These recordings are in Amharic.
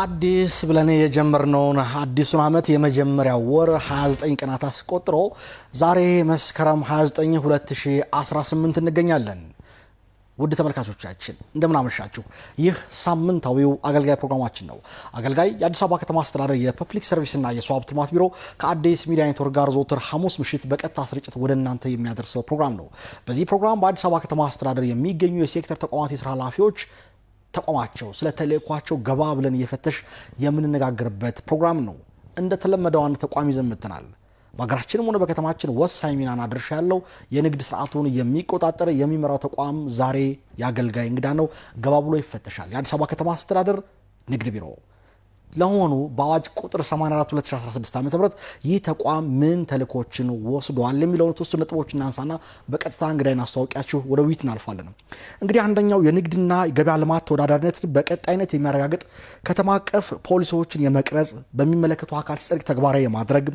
አዲስ ብለን የጀመርነውን አዲሱን አመት የመጀመሪያው ወር 29 ቀናት አስቆጥሮ ዛሬ መስከረም 29 2018 እንገኛለን። ውድ ተመልካቾቻችን እንደምን አመሻችሁ። ይህ ሳምንታዊው አገልጋይ ፕሮግራማችን ነው። አገልጋይ የአዲስ አበባ ከተማ አስተዳደር የፐብሊክ ሰርቪስና የሰው ሀብት ልማት ቢሮ ከአዲስ ሚዲያ ኔትወርክ ጋር ዘወትር ሐሙስ ምሽት በቀጥታ ስርጭት ወደ እናንተ የሚያደርሰው ፕሮግራም ነው። በዚህ ፕሮግራም በአዲስ አበባ ከተማ አስተዳደር የሚገኙ የሴክተር ተቋማት የስራ ኃላፊዎች ተቋማቸው ስለ ተልእኳቸው ገባ ብለን እየፈተሽ የምንነጋገርበት ፕሮግራም ነው። እንደተለመደው አንድ ተቋም ይዘን መጥተናል። በሀገራችንም ሆነ በከተማችን ወሳኝ ሚናና ድርሻ ያለው የንግድ ስርዓቱን የሚቆጣጠር የሚመራው ተቋም ዛሬ የአገልጋይ እንግዳ ነው። ገባ ብሎ ይፈተሻል። የአዲስ አበባ ከተማ አስተዳደር ንግድ ቢሮ። ለሆኑ በአዋጅ ቁጥር 84/2016 ዓ.ም ይህ ተቋም ምን ተልእኮችን ወስዷል የሚለውን ተወሰኑ ነጥቦች እናንሳና በቀጥታ እንግዳይን አስተዋውቂያችሁ ወደ ውይይት እናልፋለን። እንግዲህ አንደኛው የንግድና ገበያ ልማት ተወዳዳሪነት በቀጣይነት የሚያረጋግጥ ከተማ አቀፍ ፖሊሲዎችን የመቅረጽ በሚመለከቱ አካል ሲጸድቅ ተግባራዊ የማድረግ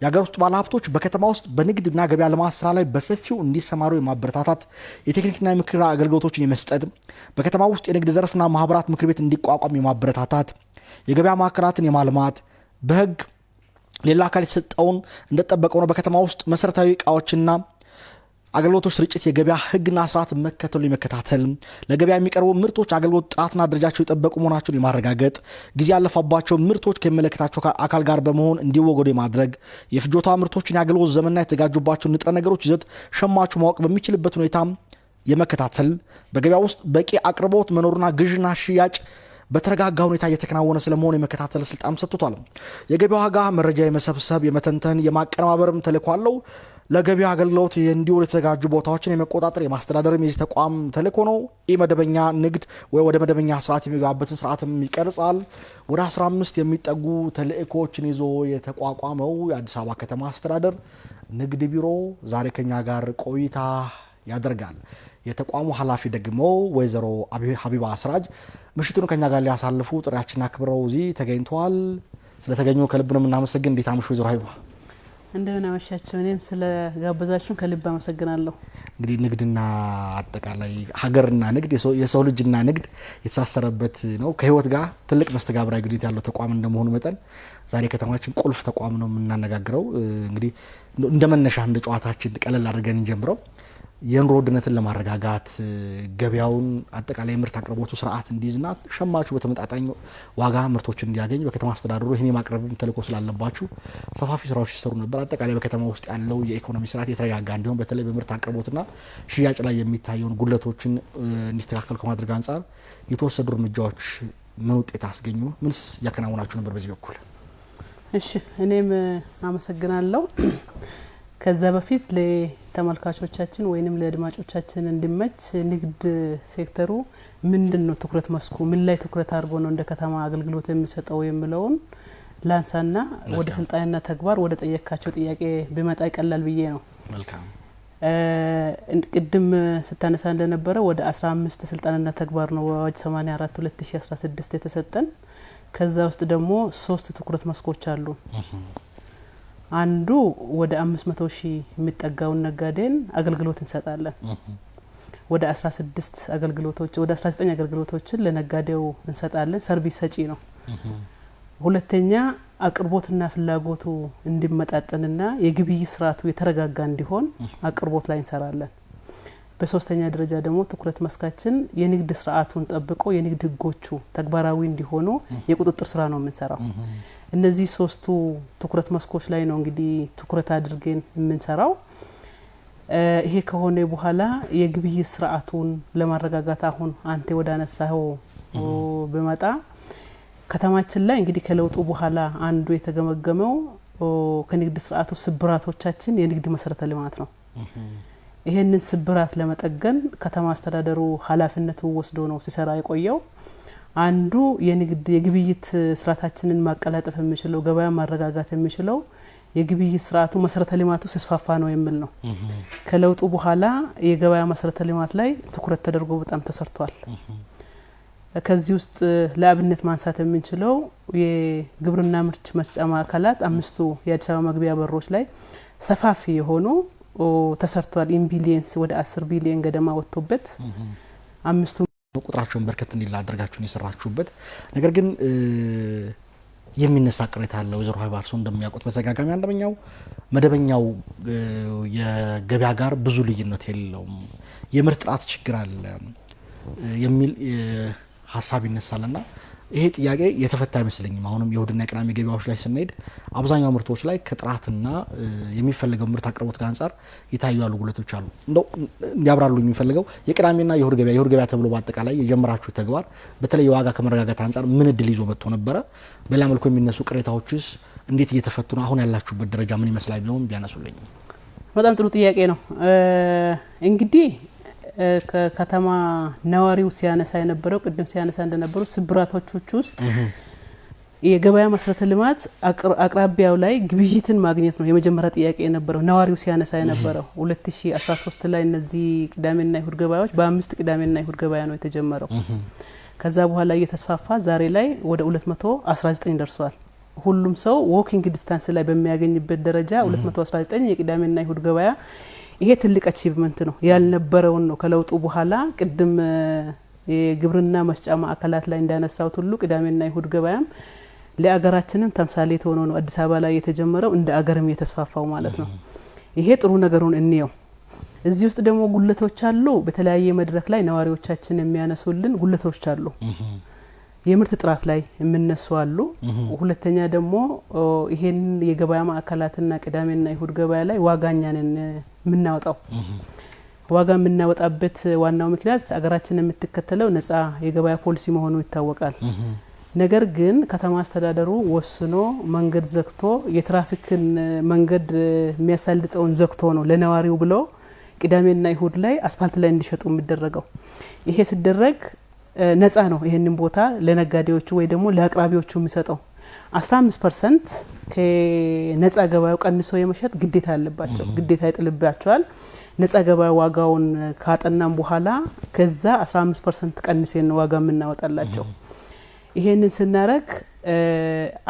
የሀገር ውስጥ ባለሀብቶች በከተማ ውስጥ በንግድና ገበያ ልማት ስራ ላይ በሰፊው እንዲሰማሩ የማበረታታት የቴክኒክና የምክር አገልግሎቶችን የመስጠት በከተማ ውስጥ የንግድ ዘርፍና ማህበራት ምክር ቤት እንዲቋቋም የማበረታታት የገበያ ማዕከላትን የማልማት በህግ ሌላ አካል የተሰጠውን እንደተጠበቀው ነው በከተማ ውስጥ መሰረታዊ እቃዎችና አገልግሎቶች ስርጭት የገበያ ህግና ስርዓት መከተሉ የመከታተል ለገበያ የሚቀርቡ ምርቶች አገልግሎት ጥራትና ደረጃቸው የጠበቁ መሆናቸውን የማረጋገጥ ጊዜ ያለፈባቸው ምርቶች ከሚመለከታቸው አካል ጋር በመሆን እንዲወገዱ የማድረግ የፍጆታ ምርቶችን የአገልግሎት ዘመንና የተዘጋጁባቸው ንጥረ ነገሮች ይዘት ሸማቹ ማወቅ በሚችልበት ሁኔታ የመከታተል በገበያ ውስጥ በቂ አቅርቦት መኖሩና ግዥና ሽያጭ በተረጋጋ ሁኔታ እየተከናወነ ስለመሆኑ የመከታተል ስልጣን ሰጥቷል። የገበያ ዋጋ መረጃ የመሰብሰብ የመተንተን የማቀነባበርም ተልእኮ አለው። ለገበያ አገልግሎት እንዲውሉ የተዘጋጁ ቦታዎችን የመቆጣጠር የማስተዳደርም የዚህ ተቋም ተልእኮ ነው። ኢመደበኛ ንግድ ወይ ወደ መደበኛ ስርዓት የሚገባበትን ስርዓትም ይቀርጻል። ወደ 15 የሚጠጉ ተልእኮችን ይዞ የተቋቋመው የአዲስ አበባ ከተማ አስተዳደር ንግድ ቢሮ ዛሬ ከኛ ጋር ቆይታ ያደርጋል። የተቋሙ ኃላፊ ደግሞ ወይዘሮ ሀቢባ ስራጅ ምሽቱን ከኛ ጋር ሊያሳልፉ ጥሪያችንን አክብረው እዚህ ተገኝተዋል። ስለተገኙ ከልብ ነው የምናመሰግን። እንዴት አመሹ ወይዘሮ ሀቢባ? እንደምን አመሻችሁ። እኔም ስለጋበዛችሁን ከልብ አመሰግናለሁ። እንግዲህ ንግድና አጠቃላይ ሀገርና ንግድ የሰው ልጅና ንግድ የተሳሰረበት ነው። ከህይወት ጋር ትልቅ መስተጋብራዊ ግንኙነት ያለው ተቋም እንደመሆኑ መጠን ዛሬ ከተማችን ቁልፍ ተቋም ነው የምናነጋግረው። እንግዲህ እንደ መነሻ እንደ ጨዋታችን ቀለል አድርገን እንጀምረው። የኑሮ ውድነትን ለማረጋጋት ገበያውን አጠቃላይ ምርት አቅርቦቱ ስርዓት እንዲይዝና ሸማቹ በተመጣጣኝ ዋጋ ምርቶችን እንዲያገኝ በከተማ አስተዳደሩ ይህን የማቅረብ ተልእኮ ስላለባችሁ ሰፋፊ ስራዎች ሲሰሩ ነበር። አጠቃላይ በከተማ ውስጥ ያለው የኢኮኖሚ ስርዓት የተረጋጋ እንዲሆን በተለይ በምርት አቅርቦትና ሽያጭ ላይ የሚታየውን ጉድለቶችን እንዲስተካከል ከማድረግ አንጻር የተወሰዱ እርምጃዎች ምን ውጤት አስገኙ? ምንስ እያከናወናችሁ ነበር በዚህ በኩል? እሺ፣ እኔም አመሰግናለሁ። ከዛ በፊት ለተመልካቾቻችን ወይንም ለአድማጮቻችን እንዲመች ንግድ ሴክተሩ ምንድነው ትኩረት መስኩ ምን ላይ ትኩረት አድርጎ ነው እንደ ከተማ አገልግሎት የሚሰጠው የሚለውን ላንሳና ወደ ስልጣንና ተግባር ወደ ጠየካቸው ጥያቄ ቢመጣ ይቀላል ብዬ ነው። መልካም። ቅድም ስታነሳ እንደነበረ ወደ 15 ስልጣንና ተግባር ነው አዋጅ 84/2016 የተሰጠን። ከዛ ውስጥ ደግሞ 3 ትኩረት መስኮች አሉ። አንዱ ወደ 500,000 የሚጠጋውን ነጋዴን አገልግሎት እንሰጣለን። ወደ 16 አገልግሎቶች ወደ 19 አገልግሎቶችን ለነጋዴው እንሰጣለን። ሰርቪስ ሰጪ ነው። ሁለተኛ አቅርቦትና ፍላጎቱ እንዲመጣጠንና የግብይት ስርዓቱ የተረጋጋ እንዲሆን አቅርቦት ላይ እንሰራለን። በሶስተኛ ደረጃ ደግሞ ትኩረት መስካችን የንግድ ስርዓቱን ጠብቆ የንግድ ህጎቹ ተግባራዊ እንዲሆኑ የቁጥጥር ስራ ነው የምንሰራው። እነዚህ 3ቱ ትኩረት መስኮች ላይ ነው እንግዲህ ትኩረት አድርገን የምንሰራው። ይሄ ከሆነ በኋላ የግብይት ስርዓቱን ለማረጋጋት አሁን አንተ ወደ አነሳው በመጣ ከተማችን ላይ እንግዲህ ከለውጡ በኋላ አንዱ የተገመገመው ከንግድ ስርዓቱ ስብራቶቻችን የንግድ መሰረተ ልማት ነው። ይሄንን ስብራት ለመጠገን ከተማ አስተዳደሩ ኃላፊነቱ ወስዶ ነው ሲሰራ የቆየው። አንዱ የግብይት ስርዓታችንን ማቀላጠፍ የሚችለው ገበያ ማረጋጋት የሚችለው የግብይት ስርዓቱ መሰረተ ልማቱ ሲስፋፋ ነው የሚል ነው። ከለውጡ በኋላ የገበያ መሰረተ ልማት ላይ ትኩረት ተደርጎ በጣም ተሰርቷል። ከዚህ ውስጥ ለአብነት ማንሳት የምንችለው የግብርና ምርት መስጫ ማዕከላት 5ቱ የአዲስ አበባ መግቢያ በሮች ላይ ሰፋፊ የሆኑ ተሰርቷል። ኢን ቢሊየንስ ወደ 10 ቢሊየን ገደማ ወጥቶበት 5ቱ ቁጥራቸውን በርከት እንዲል አድርጋችሁን የሰራችሁበት ነገር ግን የሚነሳ ቅሬታ አለ። ወይዘሮ ሀይባርሶ እንደሚያውቁት በተጋጋሚ አንደኛው መደበኛው የገበያ ጋር ብዙ ልዩነት የለውም፣ የምርት ጥራት ችግር አለ የሚል ሀሳብ ይነሳልና ይሄ ጥያቄ የተፈታ አይመስለኝም። አሁንም የእሁድና የቅዳሜ ገበያዎች ላይ ስንሄድ አብዛኛው ምርቶች ላይ ከጥራትና የሚፈልገው ምርት አቅርቦት ጋር አንፃር የታዩ ያሉ ጉለቶች አሉ። እንደው እንዲያብራሩልኝ የሚፈልገው የቅዳሜና የእሁድ ገበያ ተብሎ በአጠቃላይ የጀመራችሁ ተግባር በተለይ የዋጋ ከመረጋጋት አንፃር ምን እድል ይዞ መጥቶ ነበረ? በሌላ መልኩ የሚነሱ ቅሬታዎችስ እንዴት እየተፈቱ ነው? አሁን ያላችሁበት ደረጃ ምን ይመስላል ቢሆን ቢያነሱልኝ። በጣም ጥሩ ጥያቄ ነው። እንግዲህ ከከተማ ነዋሪው ሲያነሳ የነበረው ቅድም ሲያነሳ እንደነበረው ስብራቶች ውስጥ የገበያ መሰረተ ልማት አቅራቢያው ላይ ግብይትን ማግኘት ነው የመጀመሪያ ጥያቄ የነበረው ነዋሪው ሲያነሳ የነበረው። 2013 ላይ እነዚህ ቅዳሜና ይሁድ ገበያዎች በ5 ቅዳሜና ይሁድ ገበያ ነው የተጀመረው። ከዛ በኋላ እየተስፋፋ ዛሬ ላይ ወደ 219 ደርሷል። ሁሉም ሰው ዎኪንግ ዲስታንስ ላይ በሚያገኝበት ደረጃ 219 የቅዳሜና ይሁድ ገበያ ይሄ ትልቅ አቺቭመንት ነው። ያልነበረውን ነው ከለውጡ በኋላ ቅድም የግብርና መስጫ ማዕከላት ላይ እንዳነሳውት ሁሉ ቅዳሜና ይሁድ ገበያም ለአገራችንም ተምሳሌት ሆኖ ነው አዲስ አበባ ላይ የተጀመረው እንደ አገርም የተስፋፋው ማለት ነው። ይሄ ጥሩ ነገሩን እንየው። እዚህ ውስጥ ደግሞ ጉለቶች አሉ። በተለያየ መድረክ ላይ ነዋሪዎቻችን የሚያነሱልን ጉለቶች አሉ። የምርት ጥራት ላይ የምነሱ አሉ። ሁለተኛ ደግሞ ይሄን የገበያ ማዕከላትና ቅዳሜና ይሁድ ገበያ ላይ ዋጋኛንን የምናወጣው ዋጋ የምናወጣበት ዋናው ምክንያት አገራችን የምትከተለው ነጻ የገበያ ፖሊሲ መሆኑ ይታወቃል። ነገር ግን ከተማ አስተዳደሩ ወስኖ መንገድ ዘግቶ የትራፊክን መንገድ የሚያሳልጠውን ዘግቶ ነው ለነዋሪው ብሎ ቅዳሜና ይሁድ ላይ አስፋልት ላይ እንዲሸጡ የሚደረገው። ይሄ ሲደረግ ነጻ ነው ይሄንን ቦታ ለነጋዴዎቹ ወይ ደግሞ ለአቅራቢዎቹ የሚሰጠው። 15% ከነጻ ገበያው ቀንሶ የመሸጥ ግዴታ አለባቸው፣ ግዴታ ይጥልባቸዋል። ነጻ ገበያ ዋጋውን ካጠናም በኋላ ከዛ 15% ቀንሰን ዋጋ የምናወጣላቸው። ይሄንን ስናረግ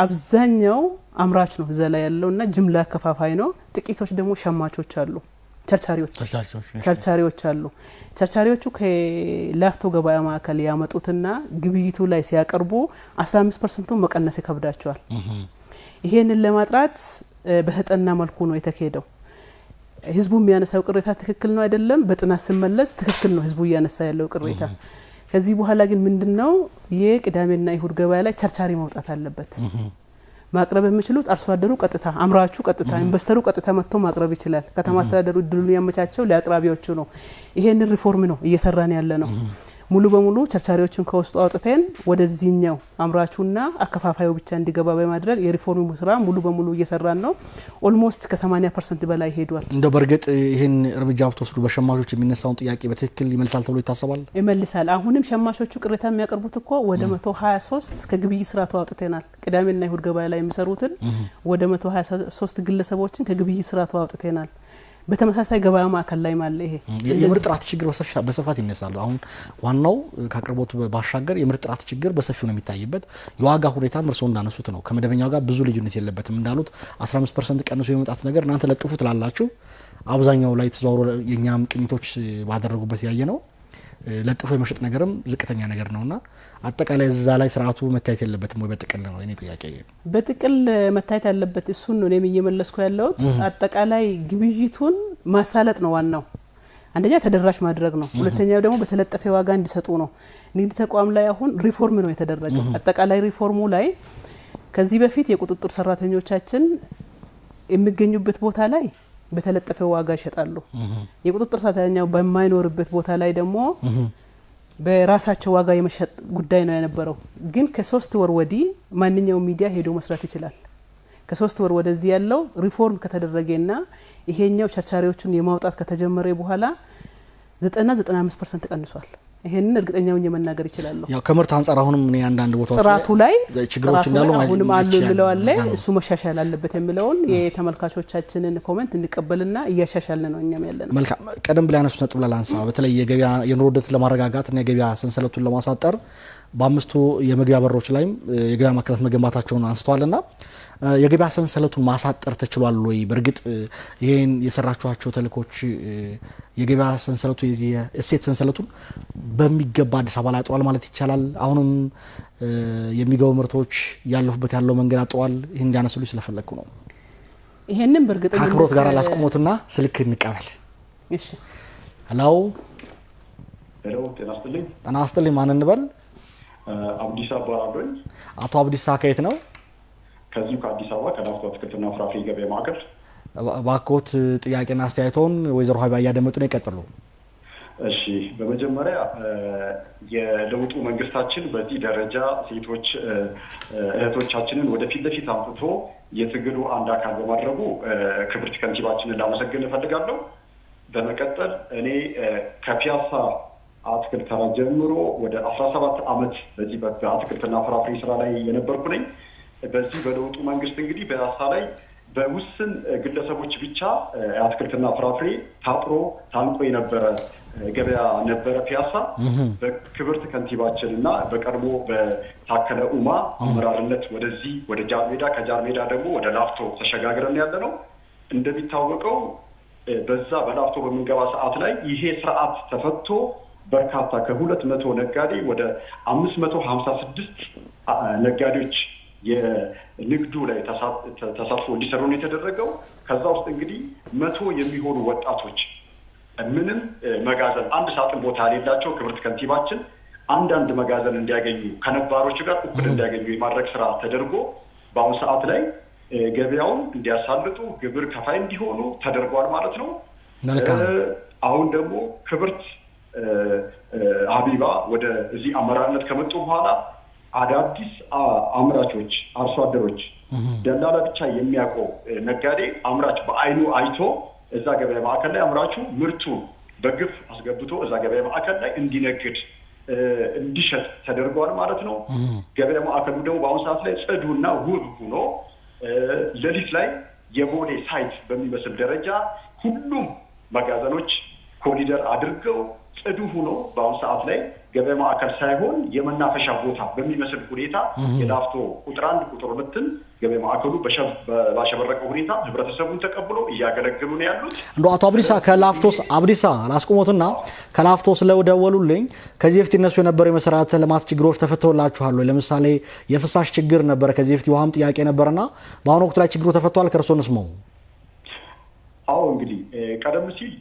አብዛኛው አምራች ነው እዛ ላይ ያለውና ጅምላ ከፋፋይ ነው። ጥቂቶች ደግሞ ሸማቾች አሉ፣ ቸርቻሪዎች አሉ። ቸርቻሪዎቹ ከላፍቶ ገበያ ማዕከል ያመጡትና ግብይቱ ላይ ሲያቀርቡ 15% መቀነስ ይከብዳቸዋል። ይሄንን ለማጥራት በተጠና መልኩ ነው የተካሄደው። ህዝቡ የሚያነሳው ቅሬታ ትክክል ነው አይደለም፣ በጥናት ሲመለስ ትክክል ነው ህዝቡ እያነሳ ያለው ቅሬታ። ከዚህ በኋላ ግን ምንድነው የቅዳሜና ይሁድ ገበያ ላይ ቸርቻሪ መውጣት አለበት። ማቅረብ የሚችሉት አርሶ አደሩ ቀጥታ፣ አምራቹ ቀጥታ፣ ኢንቨስተሩ ቀጥታ መጥቶ ማቅረብ ይችላል። ከተማ አስተዳደሩ እድሉን ያመቻቸው ለአቅራቢዎቹ ነው። ይሄንን ሪፎርም ነው እየሰራን ያለ ነው። ሙሉ በሙሉ ቸርቻሪዎችን ከውስጡ አውጥተን ወደዚህኛው አምራቹና አከፋፋዩ ብቻ እንዲገባ በማድረግ የሪፎርም ስራ ሙሉ በሙሉ እየሰራን ነው። ኦልሞስት ከ80% በላይ ሄዷል። እንደ በርግጥ ይሄን እርምጃ ብትወስዱ በሸማቾች የሚነሳውን ጥያቄ በትክክል ይመልሳል ተብሎ ይታሰባል? ይመልሳል። አሁንም ሸማቾቹ ቅሬታ የሚያቀርቡት እኮ ወደ 123 ከግብይት ስርዓቱ አውጥተናል። ቅዳሜና ይሁድ ገበያ ላይ የሚሰሩትን ወደ 123 ግለሰቦችን ከግብይት ስርዓቱ አውጥተናል። በተመሳሳይ ገበያ ማዕከል ላይ ማለት ይሄ የምርት ጥራት ችግር በስፋት ይነሳል። አሁን ዋናው ከአቅርቦቱ ባሻገር የምርት ጥራት ችግር በሰፊው ነው የሚታይበት። የዋጋ ሁኔታ እርስዎ እንዳነሱት ነው ከመደበኛው ጋር ብዙ ልዩነት የለበትም። እንዳሉት 15% ቀንሶ የመጣት ነገር እናንተ ለጥፉ ትላላችሁ። አብዛኛው ላይ ተዘዋውሮ የኛም ቅኝቶች ባደረጉበት ያየ ነው ለጥፎ የመሸጥ ነገርም ዝቅተኛ ነገር ነውና አጠቃላይ እዛ ላይ ስርዓቱ መታየት የለበትም ወይ? በጥቅል ነው የኔ ጥያቄ። በጥቅል መታየት ያለበት እሱን ነው እኔም እየመለስኩ ያለሁት። አጠቃላይ ግብይቱን ማሳለጥ ነው ዋናው። አንደኛ ተደራሽ ማድረግ ነው። ሁለተኛው ደግሞ በተለጠፈ ዋጋ እንዲሰጡ ነው። ንግድ ተቋም ላይ አሁን ሪፎርም ነው የተደረገው። አጠቃላይ ሪፎርሙ ላይ ከዚህ በፊት የቁጥጥር ሰራተኞቻችን የሚገኙበት ቦታ ላይ በተለጠፈ ዋጋ ይሸጣሉ። የቁጥጥር ሰራተኛው በማይኖርበት ቦታ ላይ ደግሞ በራሳቸው ዋጋ የመሸጥ ጉዳይ ነው የነበረው። ግን ከ3 ወር ወዲህ ማንኛውም ሚዲያ ሄዶ መስራት ይችላል። ከ3 ወር ወደዚህ ያለው ሪፎርም ከተደረገና ይሄኛው ቸርቻሪዎችን የማውጣት ከተጀመረ በኋላ 90-95% ቀንሷል። ይሄንን እርግጠኛውን የመናገር ይችላል። ያው ከምርት አንፃር አሁንም እኔ አንዳንድ ቦታዎች ጥራቱ ላይ ችግሮች እንዳሉ አሁንም አሉ የሚለዋል ላይ እሱ መሻሻል አለበት የሚለውን የተመልካቾቻችንን ኮሜንት እንቀበልና እያሻሻልን ነው እኛም ያለነው። መልካም። ቀደም ብላ ያነሱት ነጥብ ላንሳ። በተለይ የገበያ የኑሮ ውድነት ለማረጋጋት እና የገበያ ሰንሰለቱን ለማሳጠር በአምስቱ የመግቢያ በሮች ላይም የገበያ ማዕከላት መገንባታቸውን አንስተዋልና የገበያ ሰንሰለቱን ማሳጠር ተችሏል ወይ? በርግጥ ይሄን የሰራችኋቸው ተልእኮች የገበያ ሰንሰለቱ የእሴት ሰንሰለቱን በሚገባ አዲስ አበባ ላይ አጥሯል ማለት ይቻላል? አሁንም የሚገቡ ምርቶች ያለፉበት ያለው መንገድ አጥሯል? ይሄን እንዲያነሱልኝ ስለፈለኩ ነው። ይሄንን በርግጥ አክብሮት ጋር ላስቆሞትና ስልክ እንቀበል። እሺ ሄሎ ጤና ይስጥልኝ። ማን እንበል? አብዲሳ ባራዶኝ። አቶ አብዲሳ ከየት ነው? ከዚሁ ከአዲስ አበባ ከላፍቶ አትክልትና ፍራፍሬ ገበያ ማዕከል። ባኮት ጥያቄና አስተያየቶን ወይዘሮ ሀይባ እያደመጡ ነው፣ ይቀጥሉ። እሺ በመጀመሪያ የለውጡ መንግስታችን በዚህ ደረጃ ሴቶች እህቶቻችንን ወደፊት ለፊት አምጥቶ የትግሉ አንድ አካል በማድረጉ ክብርት ከንቲባችንን ላመሰግን እፈልጋለሁ። በመቀጠል እኔ ከፒያሳ አትክልት ተራ ጀምሮ ወደ 17 ዓመት በዚህ በአትክልትና ፍራፍሬ ስራ ላይ የነበርኩ ነኝ። በዚህ በለውጡ መንግስት እንግዲህ ፒያሳ ላይ በውስን ግለሰቦች ብቻ አትክልትና ፍራፍሬ ታጥሮ ታንቆ የነበረ ገበያ ነበረ ፒያሳ። በክብርት ከንቲባችን እና በቀድሞ በታከለ ኡማ አመራርነት ወደዚህ ወደ ጃርሜዳ ከጃርሜዳ ደግሞ ወደ ላፍቶ ተሸጋግረን ያለ ነው። እንደሚታወቀው በዛ በላፍቶ በምንገባ ሰዓት ላይ ይሄ ስርዓት ተፈቶ በርካታ ከ200 ነጋዴ ወደ 556 ነጋዴዎች የንግዱ ላይ ተሳትፎ እንዲሰሩ ነው የተደረገው። ከዛ ውስጥ እንግዲህ 100 የሚሆኑ ወጣቶች ምንም መጋዘን አንድ ሳጥን ቦታ የሌላቸው ክብርት ከንቲባችን አንዳንድ መጋዘን እንዲያገኙ ከነባሮች ጋር እኩል እንዲያገኙ የማድረግ ስራ ተደርጎ በአሁኑ ሰዓት ላይ ገበያውን እንዲያሳልጡ ግብር ከፋይ እንዲሆኑ ተደርጓል ማለት ነው። አሁን ደግሞ ክብርት ሀቢባ ወደ እዚህ አመራርነት ከመጡ በኋላ አዳዲስ አምራቾች አርሶ አደሮች ደላላ ብቻ የሚያውቀው ነጋዴ አምራች በአይኑ አይቶ እዛ ገበያ ማዕከል ላይ አምራቹ ምርቱን በግፍ አስገብቶ እዛ ገበያ ማዕከል ላይ እንዲነግድ እንዲሸጥ ተደርጓል ማለት ነው። ገበያ ማዕከሉ ደግሞ በአሁኑ ሰዓት ላይ ጽዱና ውብ ሆኖ ሌሊት ላይ የቦሌ ሳይት በሚመስል ደረጃ ሁሉም መጋዘኖች ኮሪደር አድርገው ጽዱ ሆኖ በአሁኑ ሰዓት ላይ ገበያ ማዕከል ሳይሆን የመናፈሻ ቦታ በሚመስል ሁኔታ የላፍቶ ቁጥር 1 ቁጥር 2 ገበያ ማዕከሉ ባሸበረቀ ሁኔታ ህብረተሰቡን ተቀብሎ እያገለገሉ ነው ያሉት። እንዶ አቶ አብዲሳ ላስቆሞትና ከላፍቶ ስለደወሉልኝ ከዚህ በፊት እነሱ የነበሩ የመሰረተ ልማት ችግሮች ተፈተውላችኋል ወይ? ለምሳሌ የፍሳሽ ችግር ነበር፣ ከዚህ በፊት የውሃም ጥያቄ ነበርና በአሁኑ ወቅት ላይ ችግሩ ተፈቷል? ከርሶ እንስማው። አዎ እንግዲህ ቀደም ሲል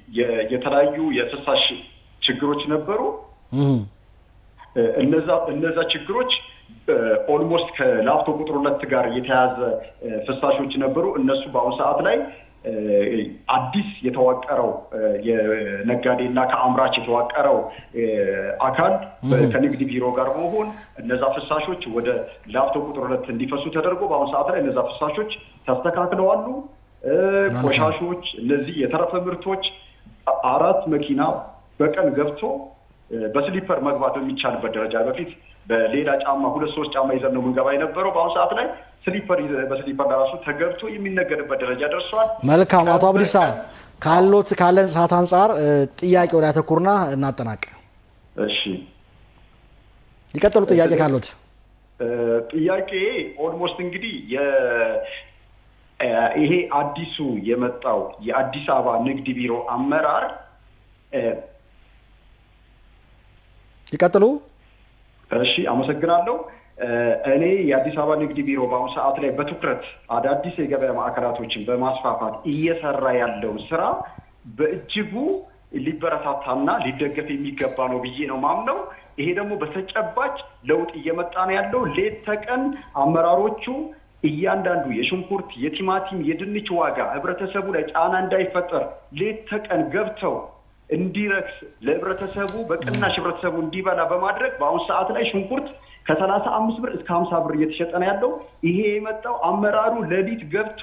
የተለያዩ የፍሳሽ ችግሮች ነበሩ። እነዛ ችግሮች ኦልሞስት ከላፍቶ ቁጥር 2 ጋር የተያዘ ፍሳሾች ነበሩ። እነሱ በአሁኑ ሰዓት ላይ አዲስ የተዋቀረው የነጋዴና ከአምራች የተዋቀረው አካል ከንግድ ቢሮ ጋር በመሆን እነዛ ፍሳሾች ወደ ላፍቶ ቁጥር 2 እንዲፈሱ ተደርጎ በአሁኑ ሰዓት ላይ እነዛ ፍሳሾች ተስተካክለዋል። ቆሻሾች፣ እነዚህ የተረፈ ምርቶች 4 መኪና በቀን ገብቶ በስሊፐር መግባት የሚቻልበት ደረጃ በፊት በሌላ ጫማ 2-3 ጫማ ይዘን ነው የምንገባ የነበረው። በአሁኑ ሰዓት ላይ በስሊፐር ለራሱ ተገብቶ የሚነገድበት ደረጃ ደርሷል። መልካም አቶ አብዲሳ ካለን ሰዓት አንጻር ጥያቄ ወደ ያተኩርና እናጠናቅ። እሺ ይቀጥሉ። ጥያቄ ካሉት ጥያቄ ኦልሞስት እንግዲህ ይሄ አዲሱ የመጣው የአዲስ አበባ ንግድ ቢሮ አመራር ይቀጥሉ። እሺ አመሰግናለሁ። እኔ የአዲስ አበባ ንግድ ቢሮ በአሁኑ ሰዓት ላይ በትኩረት አዳዲስ የገበያ ማዕከላቶችን በማስፋፋት እየሰራ ያለው ስራ በእጅጉ ሊበረታታና ሊደገፍ የሚገባ ነው ብዬ ነው ማምነው። ይሄ ደግሞ በተጨባጭ ለውጥ እየመጣ ነው ያለው። ሌት ተቀን አመራሮቹ እያንዳንዱ የሽንኩርት፣ የቲማቲም፣ የድንች ዋጋ ህብረተሰቡ ላይ ጫና እንዳይፈጠር ሌት ተቀን ገብተው እንዲረክስ ለህብረተሰቡ በቅናሽ ህብረተሰቡ እንዲበላ በማድረግ በአሁኑ ሰዓት ላይ ሽንኩርት ከ35 ብር እስከ 50 ብር እየተሸጠ ነው ያለው። ይሄ የመጣው አመራሩ ሌሊት ገብቶ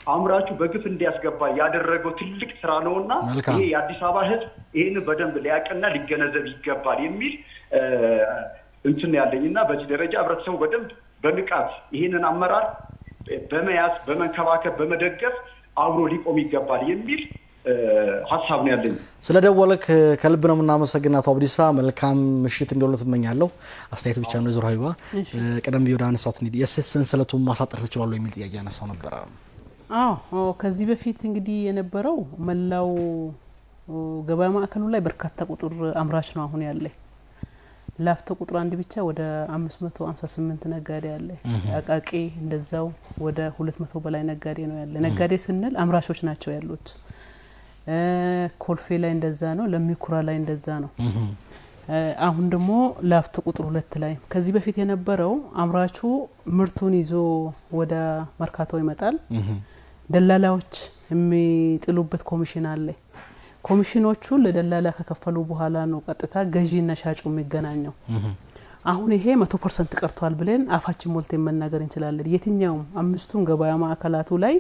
አምራቹ በግፍ እንዲያስገባ ያደረገው ትልቅ ስራ ነውና ይሄ የአዲስ አበባ ህዝብ ይሄን በደንብ ሊያቀና ሊገነዘብ ይገባል የሚል እንትን ያለኝና በዚህ ደረጃ ህብረተሰቡ በደንብ በንቃት ይሄንን አመራር በመያዝ በመንከባከብ በመደገፍ አብሮ ሊቆም ይገባል የሚል ሀሳብ ነው ያለኝ። ስለደወልክ ከልብ ነው የምናመሰግነው አቶ አብዲሳ። መልካም ምሽት እንዲሆን እመኛለሁ። አስተያየት ብቻ ነው ዙር ሀይባ ቀደም ብዬ ወደ አነሳሁት እንግዲህ የእሴት ሰንሰለቱን ማሳጠር ትችላሉ የሚል ጥያቄ ያነሳው ነበር። ከዚህ በፊት እንግዲህ የነበረው መላው ገበያ ማዕከሉ ላይ በርካታ ቁጥር አምራች ነው አሁን ያለ። ላፍቶ ቁጥር አንድ ብቻ ወደ 558 ነጋዴ አለ። አቃቂ እንደዛው ወደ 200 በላይ ነጋዴ ነው ያለ። ነጋዴ ስንል አምራቾች ናቸው ያሉት። ኮልፌ ላይ እንደዛ ነው፣ ለሚኩራ ላይ እንደዛ ነው። አሁን ደግሞ ላፍቶ ቁጥር 2 ላይ ከዚህ በፊት የነበረው አምራቹ ምርቱን ይዞ ወደ መርካቶ ይመጣል። ደላላዎች የሚጥሉበት ኮሚሽን አለ። ኮሚሽኖቹ ለደላላ ከከፈሉ በኋላ ነው ቀጥታ ገዢና ሻጩ የሚገናኘው። አሁን ይሄ 100% ቀርቷል ብለን አፋችን ሞልተን መናገር እንችላለን። የትኛውም አምስቱም ገበያ ማዕከላቱ ላይ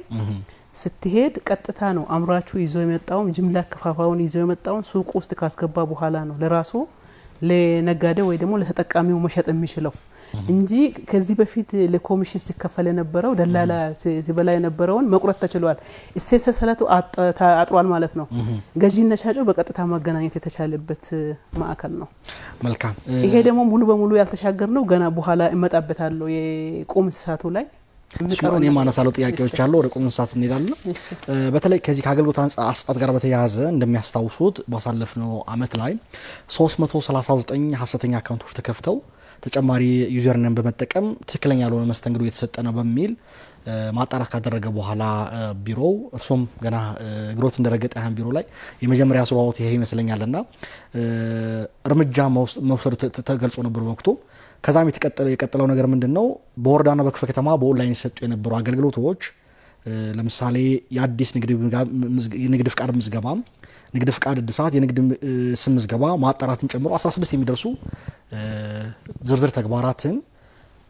ስትሄድ ቀጥታ ነው አምራቹ ይዞ የመጣው ጅምላ ከፋፋውን ይዞ የመጣው ሱቅ ውስጥ ካስገባ በኋላ ነው ለራሱ ለነጋዴ ወይ ደግሞ ለተጠቃሚው መሸጥ የሚችለው እንጂ ከዚህ በፊት ለኮሚሽን ሲከፈል የነበረው ደላላ ሲበላ የነበረውን መቁረጥ ተችሏል። እሴት ሰንሰለቱ አጥሯል ማለት ነው። ገዢና ሻጩ በቀጥታ ማገናኘት የተቻለበት ማዕከል ነው። መልካም። ይሄ ደግሞ ሙሉ በሙሉ ያልተሻገር ነው። ገና በኋላ እመጣበታለሁ የቁም እንስሳቱ ላይ እኔ ማነሳለው ጥያቄዎች አሉ። ወደ ቁም እንስሳት እንሄዳለን። በተለይ ከዚህ ከአገልግሎት አሰጣጥ ጋር በተያያዘ እንደሚያስታውሱት ባሳለፍነው አመት ላይ 339 ሀሰተኛ አካውንቶች ተከፍተው ተጨማሪ ዩዘርኔም በመጠቀም ትክክለኛ ያልሆነ መስተንግዶ እየተሰጠ ነው በሚል ማጣራት ካደረገ በኋላ ቢሮው እርሱም ገና ግሮት እንደረገጠ ያን ቢሮ ላይ የመጀመሪያ ስራው ይሄ ይመስለኛልና እርምጃ መውሰድ ተገልጾ ነበር ወቅቱ። ከዛም የቀጠለው ነገር ምንድነው? በወረዳና በክፍለ ከተማ በኦንላይን የሰጡ የነበሩ አገልግሎቶች ለምሳሌ የአዲስ ንግድ ፍቃድ ምዝገባ፣ ንግድ ፍቃድ እድሳት፣ የንግድ ስም ምዝገባ ማጣራትን ጨምሮ 16 የሚደርሱ ዝርዝር ተግባራትን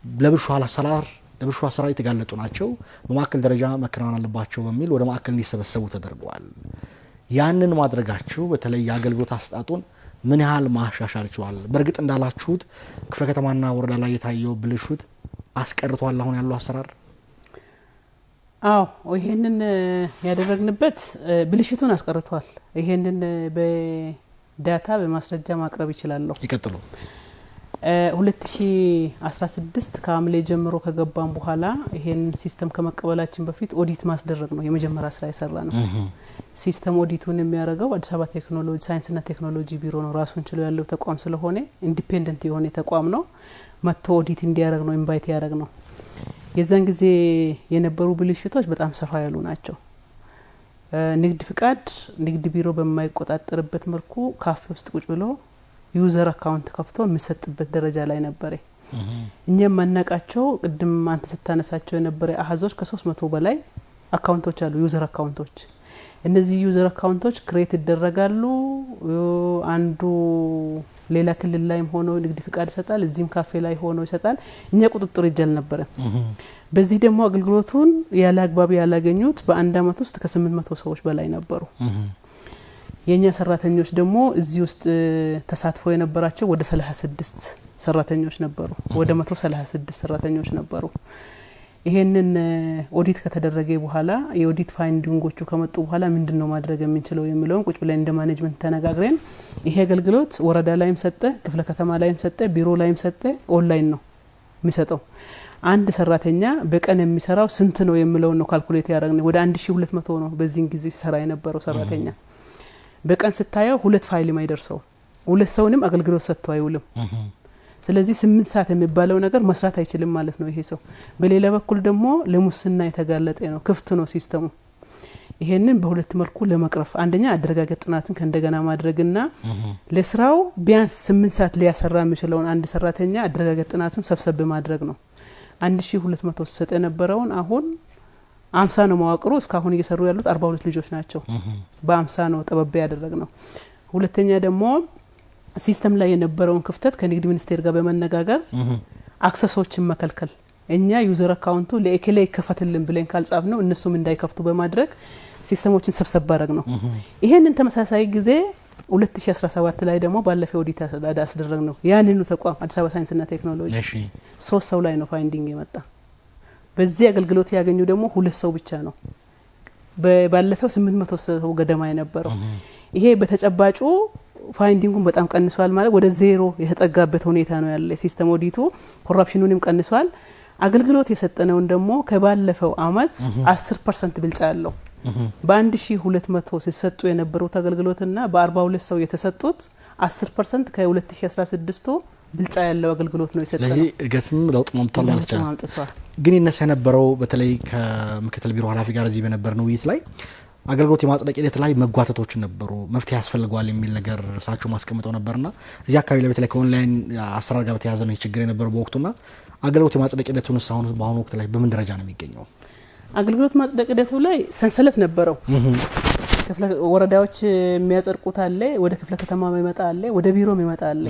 ለብልሹ አሰራር የተጋለጡ ናቸው፣ በማዕከል ደረጃ መከናወን አለባቸው በሚል ወደ ማዕከል እንዲሰበሰቡ ተደርገዋል። ያንን ማድረጋችሁ በተለይ የአገልግሎት አሰጣጡን ምን ያህል ማሻሻል ይችላል? በእርግጥ እንዳላችሁት ክፍለ ከተማና ወረዳ ላይ የታየው ብልሹት አስቀርቷል አሁን ያለው አሰራር? ይሄንን ያደረግንበት ብልሽቱን አስቀርቷል። ይሄንን በዳታ በማስረጃ ማቅረብ ይችላልው። ይቀጥሉ። 2016 ከሐምሌ ጀምሮ ከገባን በኋላ ይሄን ሲስተም ከመቀበላችን በፊት ኦዲት ማስደረግ ነው የመጀመሪያ ስራ የሰራ ነው። ሲስተም ኦዲቱን የሚያደርገው አዲስ አበባ ቴክኖሎጂ ሳይንስና ቴክኖሎጂ ቢሮ ነው። ራሱን ችሎ ያለው ተቋም ስለሆነ ኢንዲፔንደንት የሆነ ተቋም ነው። መጥቶ ኦዲት እንዲያደርግ ነው ኢንቫይት ያደርግ ነው። የዛን ጊዜ የነበሩ ብልሽቶች በጣም ሰፋ ያሉ ናቸው። ንግድ ፍቃድ ንግድ ቢሮ በማይቆጣጠርበት መልኩ ካፌ ውስጥ ቁጭ ብሎ ዩዘር አካውንት ከፍቶ የሚሰጥበት ደረጃ ላይ ነበር። እኛም ማናቃቸው ቅድም አንተ ስታነሳቸው የነበረ አሃዞች ከ300 በላይ አካውንቶች አሉ። ዩዘር አካውንቶች እነዚህ ዩዘር አካውንቶች ክሬት ይደረጋሉ። አንዱ ሌላ ክልል ላይም ሆኖ ንግድ ፍቃድ ይሰጣል፣ እዚህም ካፌ ላይ ሆኖ ይሰጣል። እኛ ቁጥጥር ይጀል ነበር። በዚህ ደግሞ አገልግሎቱን ያለ አግባብ ያላገኙት በአንድ አመት ውስጥ ከ800 ሰዎች በላይ ነበሩ። የኛ ሰራተኞች ደግሞ እዚህ ውስጥ ተሳትፎ የነበራቸው ወደ 36 ሰራተኞች ነበሩ። ወደ 136 ሰራተኞች ነበሩ። ይሄንን ኦዲት ከተደረገ በኋላ የኦዲት ፋይንዲንጎቹ ከመጡ በኋላ ምንድነው ማድረግ የምንችለው የሚለውን ቁጭ ብለን እንደ ማኔጅመንት ተነጋግረን ይሄ አገልግሎት ወረዳ ላይም ሰጠ፣ ክፍለ ከተማ ላይም ሰጠ፣ ቢሮ ላይም ሰጠ፣ ኦንላይን ነው የሚሰጠው። አንድ ሰራተኛ በቀን የሚሰራው ስንት ነው የሚለው ነው ካልኩሌት ያደረግነው። ወደ 1200 ነው በዚህን ጊዜ ሲሰራ የነበረው ሰራተኛ። በቀን ስታየው 2 ፋይል ማይደርሰው 2 ሰውንም አገልግሎት ሰጥተው አይውልም። ስለዚህ 8 ሰዓት የሚባለው ነገር መስራት አይችልም ማለት ነው ይሄ ሰው። በሌላ በኩል ደግሞ ለሙስና የተጋለጠ ነው፣ ክፍት ነው ሲስተሙ። ይሄንን በሁለት መልኩ ለመቅረፍ አንደኛ አደረጋገጥ ጥናትን ከእንደገና ማድረግና ለስራው ቢያንስ 8 ሰዓት ሊያሰራ የሚችለውን አንድ ሰራተኛ አደረጋገጥ ጥናቱን ሰብሰብ ማድረግ ነው። 1200 ሰጠ ነበረውን አሁን 50 ነው መዋቅሩ። እስካሁን እየሰሩ ያሉት 42 ልጆች ናቸው። በ50 ነው ጠበብ ያደረግነው። ሁለተኛ ደግሞ ሲስተም ላይ የነበረውን ክፍተት ከንግድ ሚኒስቴር ጋር በመነጋገር አክሰሶችን መከልከል። እኛ ዩዘር አካውንቱ ለኤኬሌ ይከፈትልን ብለን ካልጻፍ ነው እነሱም እንዳይከፍቱ በማድረግ ሲስተሞችን ሰብሰብ ባረግ ነው። ይሄንን ተመሳሳይ ጊዜ 2017 ላይ ደግሞ ባለፈው ኦዲት አስደረግ ነው። ያንኑ ተቋም አዲስ አበባ ሳይንስና ቴክኖሎጂ 3 ሰው ላይ ነው ፋይንዲንግ የመጣ። በዚህ አገልግሎት ያገኙ ደግሞ 2 ሰው ብቻ ነው። ባለፈው 800 ሰው ገደማ የነበረው ይሄ በተጨባጩ ፋይንዲንጉን በጣም ቀንሷል ማለት ወደ ዜሮ የተጠጋበት ሁኔታ ነው ያለ ሲስተም ኦዲቱ ኮራፕሽኑንም ቀንሷል አገልግሎት የሰጠነውን ደግሞ ከባለፈው አመት 10% ብልጫ አለው በ1200 ሲሰጡ የነበሩት አገልግሎትና በ42 ሰው የተሰጡት 10% ከ2016 ብልጫ ያለው አገልግሎት ነው የሰጠነው ስለዚህ እድገትም ለውጥ ማምጣት ማለት ነው ግን ይነሳ የነበረው በተለይ ከምክትል ቢሮ ኃላፊ ጋር እዚህ በነበርነው ውይይት ላይ አገልግሎት የማጽደቅ ሂደት ላይ መጓተቶች ነበሩ መፍትሄ ያስፈልጋል የሚል ነገር እሳቸው ማስቀምጠው ነበርና እዚህ አካባቢ ላይ በተለይ ከኦንላይን አሰራር ጋር በተያያዘ ነው ችግር የነበረው በወቅቱና አገልግሎት የማጽደቅ ሂደቱን ሳይሆን በአሁኑ ወቅት ላይ በምን ደረጃ ነው የሚገኘው አገልግሎት ማጽደቅ ሂደቱ ላይ ሰንሰለት ነበረው ክፍለ ወረዳዎች የሚያጸድቁት አለ ወደ ክፍለ ከተማ የሚመጣ አለ ወደ ቢሮ የሚመጣ አለ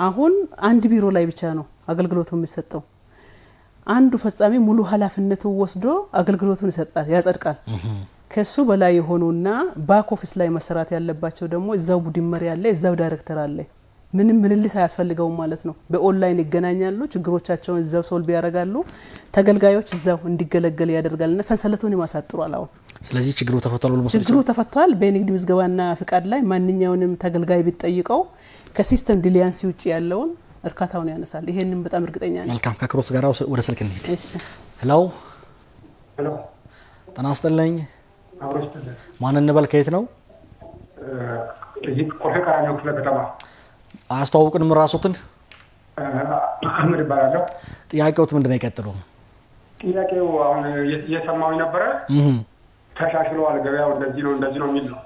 አሁን አንድ ቢሮ ላይ ብቻ ነው አገልግሎቱ የሚሰጠው አንዱ ፈጻሚ ሙሉ ኃላፊነቱ ወስዶ አገልግሎቱን ይሰጣል ያጸድቃል ከሱ በላይ የሆኑና ባክ ኦፊስ ላይ መሰራት ያለባቸው ደግሞ እዛው ቡድን መሪ ያለ እዛው ዳይሬክተር አለ ምንም ምልልስ አያስፈልገው ማለት ነው በኦንላይን ይገናኛሉ ችግሮቻቸውን እዛው ሶልቭ ያደርጋሉ ተገልጋዮች እዛው እንዲገለገል ያደርጋልና ሰንሰለቱን ይማሳጥሯል አሁን ስለዚህ ችግሩ ተፈቷል ብሎ ችግሩ ተፈቷል በንግድ ምዝገባና ፍቃድ ላይ ማንኛውንም ተገልጋይ ቢጠይቀው ከሲስተም ዲሊያንስ ውጪ ያለውን እርካታውን ያነሳል ይሄንን በጣም እርግጠኛ ነኝ መልካም ከክሮስ ጋር ወደ ስልክ እንሂድ እሺ ሄሎ ተናስተልኝ አብሮስተለ ማን እንበል ከየት ነው እዚህ ኮርፌ ቀራኒዮ ክፍለ ከተማ አስተዋውቁን ራስዎትን አህመድ ይባላለሁ ጥያቄዎት ምንድነው ይቀጥሉ ጥያቄው አሁን እየሰማው ነበረ ተሻሽሏል ገበያው እንደዚህ ነው የሚል ነው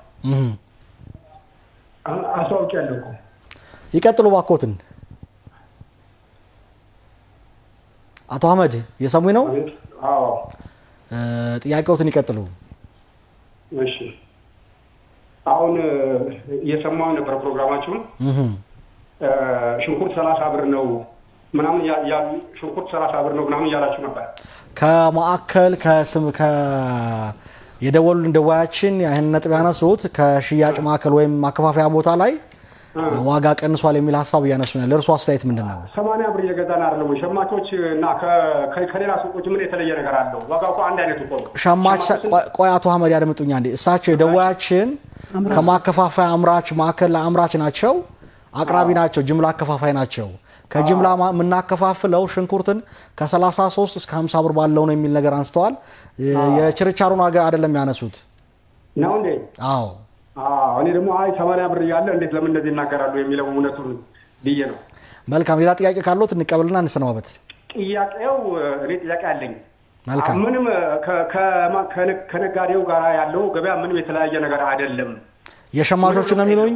አስተዋውቂያለሁ እኮ ይቀጥሉ ባኮትን አቶ አህመድ የሰሙኝ ነው አዎ ጥያቄዎትን ይቀጥሉ እሺ አሁን እየሰማው ነበር ፕሮግራማችሁን ሽንኩርት 30 ብር ነው ምናምን ያሉ ሽንኩርት 30 ብር ነው ምናምን ያላችሁ ነበር ከማዕከል የደወሉ እንደዋያችን ይሄን ነጥብ ያነሱት ከሽያጭ ማዕከል ወይም ማከፋፈያ ቦታ ላይ ዋጋ ቀንሷል የሚል ሐሳብ ያነሱናል ለርሱ አስተያየት ምንድነው 80 ብር እየገዛን አይደለም ሸማቾች እና ከሌላ ሱቆች ምን የተለየ ነገር አለው ዋጋው እኮ አንድ አይነት እኮ ነው ሸማች ቆይ አቶ አህመድ ያደምጡኛ እንዴ እሳቸው የደዋያችን ከማከፋፈያ አምራች ማዕከል ለአምራች ናቸው አቅራቢ ናቸው ጅምላ አከፋፋይ ናቸው ከጅምላ ምናከፋፍለው ሽንኩርትን ከ33 እስከ 50 ብር ባለው ነው የሚል ነገር አንስተዋል የችርቻሩን ዋጋ አይደለም ያነሱት ነው እንዴ አዎ እኔ ደግሞ 80 ብር ያለ እንዴት ለምን እንደዚህ እናገራሉ የሚለው እውነቱን ብዬ ነው መልካም ሌላ ጥያቄ ካለው እንቀበልና እንሰናበት ጥያቄው እኔ ጥያቄ አለኝ መልካም ምንም ከነጋዴው ጋር ያለው ገበያ ምንም የተለያየ ነገር አይደለም የሸማቾቹ ነው የሚሉኝ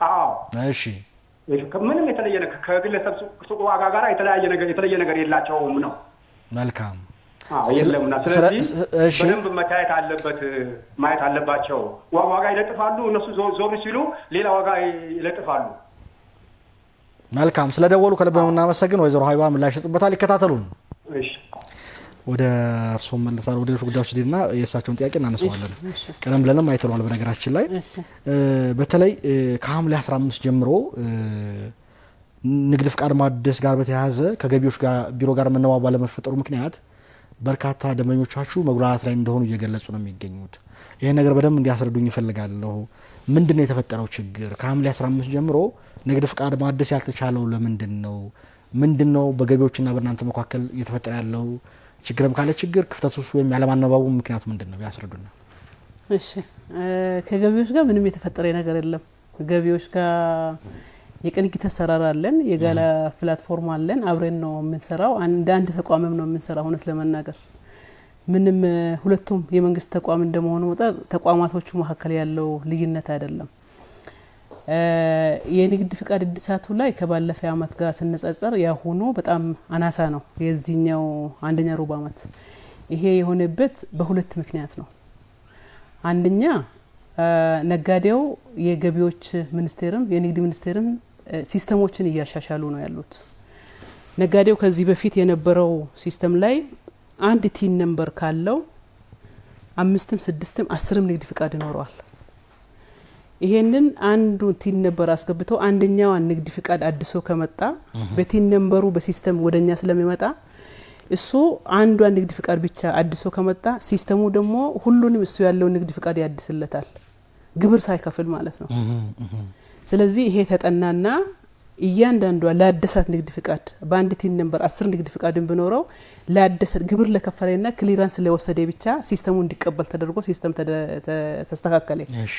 አዎ እሺ ምንም የተለየ ነገር ከግለሰብ ሱቅ ዋጋ ጋር የተለየ ነገር የላቸውም ነው መልካም የለምና ስለዚህ በደንብ መታየት አለበት ማየት አለባቸው ዋጋ ይለጥፋሉ እነሱ ዞር ሲሉ ሌላ ዋጋ ይለጥፋሉ መልካም ስለደወሉ ከልብ ነው እናመሰግን ወይዘሮ ሀይባ ምላሽ ይሰጡበታል ይከታተሉን እሺ ወደ እርሶ መለሳል ወደ ጉዳዮች ዲና የእሳቸውን ጥያቄ እናነሳዋለን ቀደም ብለንም አይተናል በነገራችን ላይ በተለይ ከሐምሌ 15 ጀምሮ ንግድ ፍቃድ ማደስ ጋር በተያያዘ ከገቢዎች ጋር ቢሮ ጋር መነባባ ለመፈጠሩ ምክንያት በርካታ ደንበኞቻችሁ መጉላላት ላይ እንደሆኑ እየገለጹ ነው የሚገኙት ይሄ ነገር በደንብ እንዲያስረዱኝ ይፈልጋለሁ ምንድነው የተፈጠረው ችግር ከሐምሌ 15 ጀምሮ ንግድ ፍቃድ ማደስ ያልተቻለው ምንድነው በገቢዎችና በእናንተ መካከል እየተፈጠረ ያለው ችግርም ካለ ችግር ክፍተቶች ወይም ያለማነባቡ ምክንያቱ ምንድነው ያስረዱን እሺ ከገቢዎች ጋር ምንም የተፈጠረ ነገር የለም ገቢዎች ጋር የቅንጅት ተሰራራ አለን የጋላ ፕላትፎርም አለን አብረን ነው የምንሰራው አንድ ተቋምም ነው የምንሰራው ሆነት ለመናገር ምንም ሁለቱም የመንግስት ተቋም እንደመሆኑ ወጣ ተቋማቶቹ መካከል ያለው ልዩነት አይደለም የንግድ ፍቃድ እድሳቱ ላይ ከባለፈ አመት ጋር ስንጸጸር ያሁኑ በጣም አናሳ ነው የዚህኛው አንደኛ ሩብ አመት ይሄ የሆነበት በሁለት ምክንያት ነው አንደኛ ነጋዴው የገቢዎች ሚኒስቴርም የንግድ ሚኒስቴርም ሲስተሞችን እያሻሻሉ ነው ያሉት ነጋዴው ከዚህ በፊት የነበረው ሲስተም ላይ አንድ ቲን ነምበር ካለው 5 6 10 ንግድ ፍቃድ ይኖረዋል ይሄንን አንዱ ቲን ነምበር አስገብተው አንደኛው ንግድ ፍቃድ አድሶ ከመጣ በቲን ነምበሩ በሲስተም ወደኛ ስለሚመጣ እሱ አንዷ ንግድ ፍቃድ ብቻ አድሶ ከመጣ ሲስተሙ ደግሞ ሁሉንም እሱ ያለው ንግድ ፍቃድ ያድስለታል ግብር ሳይከፍል ማለት ነው ስለዚህ ይሄ ተጠናና እያንዳንዷ ለአደሳት ንግድ ፍቃድ በአንድ ቲን ነምበር 10 ንግድ ፍቃድን ቢኖረው ለአደሰ ግብር ለከፈለና ክሊራንስ ለወሰደ ብቻ ሲስተሙ እንዲቀበል ተደርጎ ሲስተም ተስተካከለ እሺ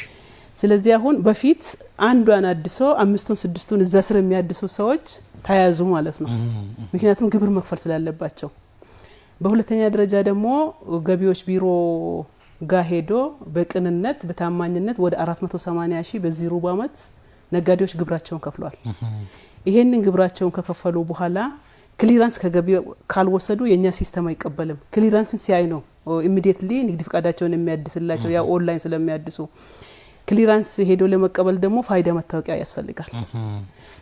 ስለዚህ አሁን በፊት አንዷን አድሶ 5-6ቱን እዛ ስር የሚያድሱ ሰዎች ታያዙ ማለት ነው ምክንያቱም ግብር መክፈል ስላለባቸው በሁለተኛ ደረጃ ደግሞ ገቢዎች ቢሮ ጋር ሄዶ በቅንነት በታማኝነት ወደ 480,000 በዚህ ሩብ አመት ነጋዴዎች ግብራቸውን ከፍለዋል ይሄንን ግብራቸውን ከከፈሉ በኋላ ክሊራንስ ከገቢው ካልወሰዱ የኛ ሲስተም አይቀበልም ክሊራንስን ሲያይ ነው ኢሚዲየትሊ ንግድ ፍቃዳቸውን የሚያድስላቸው ያ ኦንላይን ስለሚያድሱ ክሊራንስ ሄዶ ለመቀበል ደግሞ ፋይዳ መታወቂያ ያስፈልጋል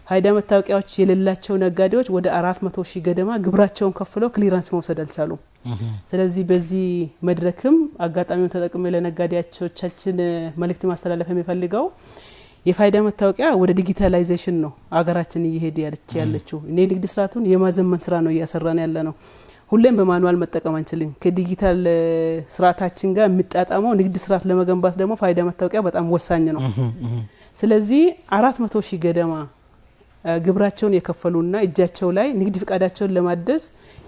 ፋይዳ መታወቂያዎች የሌላቸው ነጋዴዎች ወደ 400,000 ገደማ ግብራቸውን ከፍለው ክሊራንስ መውሰድ አልቻሉም ስለዚህ በዚህ መድረክም አጋጣሚውን ተጠቅመው ለነጋዴዎቻችን መልእክት ማስተላለፍ የሚፈልገው የፋይዳ መታወቂያ ወደ ዲጂታላይዜሽን ነው አገራችን እየሄደ ያለችው ንግድ ስርዓቱን የማዘመን ስራ ነው እያሰራን ያለ ነው ሁሌም በማኑዋል መጠቀም አንችልም ከዲጂታል ስርዓታችን ጋር የሚጣጣመው ንግድ ስርዓት ለመገንባት ደግሞ ፋይዳ መታወቂያ በጣም ወሳኝ ነው ስለዚህ 400,000 ገደማ ግብራቸውን የከፈሉና እጃቸው ላይ ንግድ ፍቃዳቸውን ለማደስ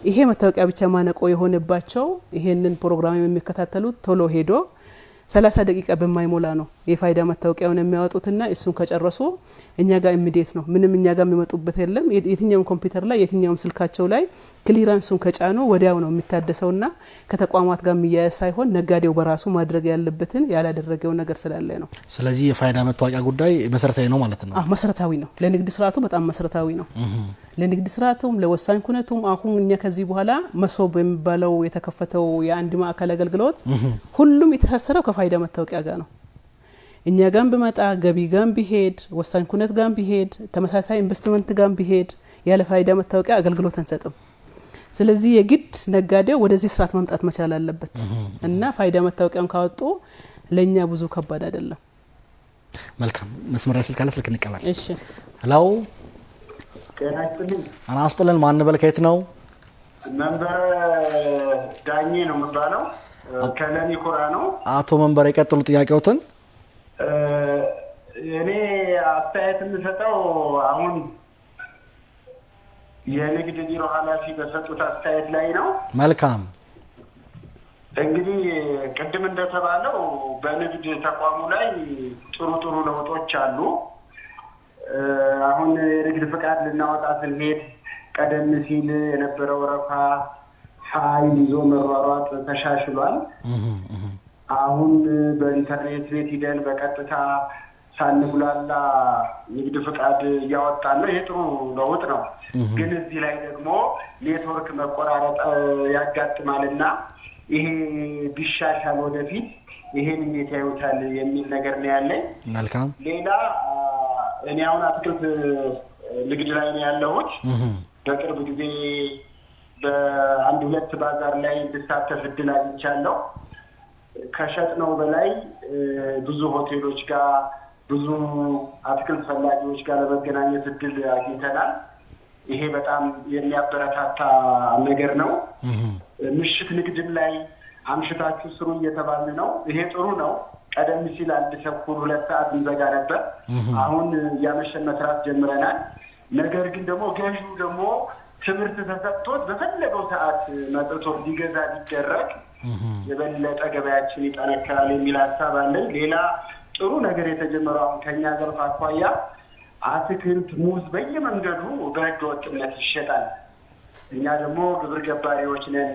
ይሄ መታወቂያ ብቻ ማነቆ የሆነባቸው ይሄንን ፕሮግራም የሚከታተሉት ቶሎ ሄዶ 30 ደቂቃ በማይሞላ ነው የፋይዳ መታወቂያውን የሚያወጡትና እሱን ከጨረሱ እኛ ጋር ኢሚዲየት ነው ምንም እኛ ጋር የሚመጡበት የለም የትኛውም ኮምፒውተር ላይ የትኛውም ስልካቸው ላይ ክሊራንሱን ከጫኑ ወዲያው ነው የሚታደሰውና ከተቋማት ጋር የሚያያዝ ሳይሆን ነጋዴው በራሱ ማድረግ ያለበትን ያላደረገው ነገር ስላለ ነው ስለዚህ የፋይዳ መታወቂያ ጉዳይ መሰረታዊ ነው ማለት ነው መሰረታዊ ነው ለንግድ ስርዓቱ በጣም መሰረታዊ ነው ለንግድ ስርዓቱም ለወሳኝ ኩነቱም አሁን እኛ ከዚህ በኋላ መሶብ የሚባለው የተከፈተው የአንድ ማዕከል አገልግሎት ሁሉም የተሳሰረው ከፋይዳ መታወቂያ ጋር ነው እኛ ጋም በመጣ ገቢ ጋም ቢሄድ ወሳኝ ኩነት ጋም ቢሄድ ተመሳሳይ ኢንቨስትመንት ጋም ቢሄድ ያለ ፋይዳ መታወቂያ አገልግሎት አንሰጥም ስለዚህ የግድ ነጋዴው ወደዚህ ስርዓት መምጣት መቻል አለበት እና ፋይዳ መታወቂያውን ካወጡ ለኛ ብዙ ከባድ አይደለም መልካም መስመር ስልክ አለ ስልክ እንቀበል እሺ ሄሎ ከናይጥልኝ አናስተለን ማን በልከይት ነው መንበር ዳኜ ነው የምባለው ከለኒ ኮራ ነው አቶ መንበር የቀጥሉ ጥያቄዎትን እኔ አስተያየት የምሰጠው አሁን የንግድ ቢሮ ኃላፊ በሰጡት አስተያየት ላይ ነው መልካም እንግዲህ ቅድም እንደተባለው በንግድ ተቋሙ ላይ ጥሩ ለውጦች አሉ አሁን የንግድ ፍቃድ ልናወጣ ስንሄድ ቀደም ሲል የነበረው ረፋ ኃይል ይዞ መሯሯጥ ተሻሽሏል አሁን በኢንተርኔት ቤት ሄደን በቀጥታ ሳንጉላላ ንግድ ፍቃድ ያወጣን ነው ይሄ ጥሩ ለውጥ ነው ግን እዚህ ላይ ደግሞ ኔትወርክ መቆራረጥ ያጋጥማልና ይሄ ቢሻሻል ወደፊት ይሄን እንዴት ያዩታል የሚል ነገር ነው ያለኝ መልካም ሌላ እኔ አሁን አትክልት ንግድ ላይ ነው ያለሁት በቅርብ ጊዜ በአንድ ሁለት ባዛር ላይ እንድሳተፍ እድል አግኝቻለሁ ከሸጥነው በላይ ብዙ ሆቴሎች ጋር ብዙ አትክልት ፈላጊዎች ጋር ለመገናኘት እድል አግኝተናል ይሄ በጣም የሚያበረታታ ነገር ነው ምሽት ንግድም ላይ አምሽታችሁ ስሩ እየተባለ ነው ይሄ ጥሩ ነው ቀደም ሲል አንድ ተኩል 2 ሰዓት እንዘጋ ነበር አሁን ያመሸን መስራት ጀምረናል ነገር ግን ደግሞ ገዢው ደግሞ ትምህርት ተሰጥቶት በፈለገው ሰዓት መጥቶ ሊገዛ ቢደረግ የበለጠ ገበያችን ይጠነክራል የሚል ሐሳብ አለኝ ሌላ ጥሩ ነገር የተጀመረው አሁን ከኛ ዘርፍ አኳያ አትክልት ሙዝ በየመንገዱ በህገ ወጥነት ይሸጣል እኛ ደግሞ ግብር ገባሪዎች ነን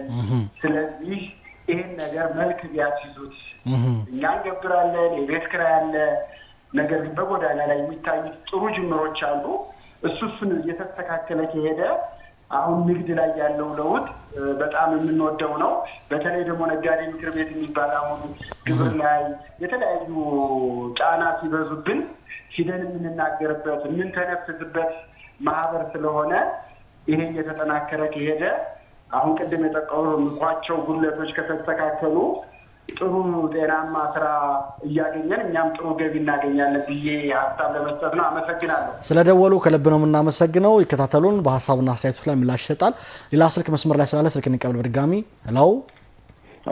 ስለዚህ ይሄን ነገር መልክ ቢያስይዙት እኛ እንገብራለን የቤት ኪራይ አለ ነገር ግን በጎዳና ላይ የሚታዩ ጥሩ ጅምሮች አሉ እሱን እየተስተካከለ ከሄደ አሁን ንግድ ላይ ያለው ለውጥ በጣም የምንወደው ነው በተለይ ደግሞ ነጋዴ ምክር ቤት የሚባል አሁን ግብር ላይ የተለያዩ ጫና ሲበዙብን ሂደን የምንናገርበት የምንተነፍስበት ማህበር ስለሆነ ይሄ እየተጠናከረ ከሄደ አሁን ቅድም የጠቀሱ ምቋቸው ጉለቶች ከተስተካከሉ ጥሩ ጤናማ ስራ እያገኘን እኛም ጥሩ ገቢ እናገኛለን ብዬ ሀሳብ ለመስጠት ነው። አመሰግናለሁ። ስለደወሉ ከልብ ነው የምናመሰግነው። ይከታተሉን። በሀሳብና አስተያየቶች ላይ ምላሽ ይሰጣል። ሌላ ስልክ መስመር ላይ ስላለ ስልክ እንቀበል በድጋሚ። ሄሎ።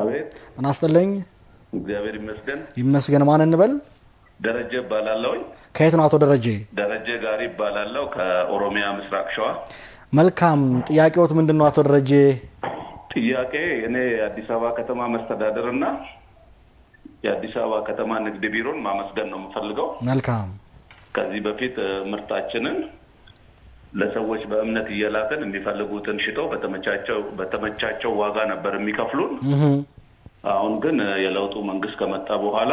አቤት። ጤና ይስጥልኝ። እግዚአብሔር ይመስገን። ይመስገን። ማን እንበል? ደረጀ እባላለሁ። ከየት ነው አቶ ደረጀ? ደረጀ ጋሪ እባላለሁ ከኦሮሚያ ምስራቅ ሸዋ። መልካም። ጥያቄዎት ምንድነው አቶ ደረጀ? ጥያቄ እኔ የአዲስ አበባ ከተማ መስተዳደርና የአዲስ አበባ ከተማ ንግድ ቢሮን ማመስገን ነው የምፈልገው። መልካም። ከዚህ በፊት ምርታችንን ለሰዎች በእምነት እየላከን የሚፈልጉትን ሽጠው በተመቻቸው ዋጋ ነበር የሚከፍሉን። አሁን ግን የለውጡ መንግስት ከመጣ በኋላ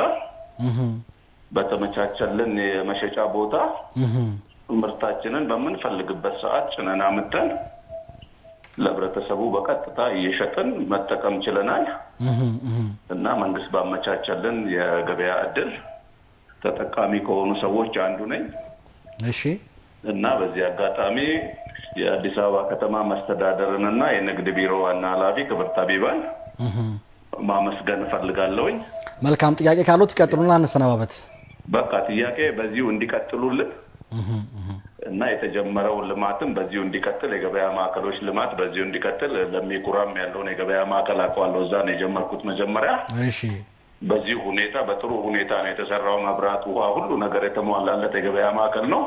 በተመቻቸልን የመሸጫ ቦታ ምርታችንን በምንፈልግበት ሰዓት ጭነን አምጥተን ለህብረተሰቡ በቀጥታ እየሸጥን መጠቀም ችለናል እና መንግስት ባመቻቸልን የገበያ እድል ተጠቃሚ ከሆኑ ሰዎች አንዱ ነኝ። እሺ። እና በዚህ አጋጣሚ የአዲስ አበባ ከተማ መስተዳደርንና የንግድ ቢሮ ዋና ኃላፊ ክብርት አቢባን ማመስገን እፈልጋለሁ። መልካም። ጥያቄ ካሉት ይቀጥሉና እንሰናባበት። በቃ ጥያቄ በዚሁ እንዲቀጥሉልን እና የተጀመረው ልማትም በዚሁ እንዲቀጥል የገበያ ማዕከሎች ልማት በዚሁ እንዲቀጥል ለሚኩራም ያለውን የገበያ ማዕከል አቋለው እዛ ነው የጀመርኩት መጀመሪያ። እሺ። በዚህ ሁኔታ በጥሩ ሁኔታ ነው የተሰራው። መብራት፣ ውሃ፣ ሁሉ ነገር የተሟላለት የገበያ ማዕከል ነው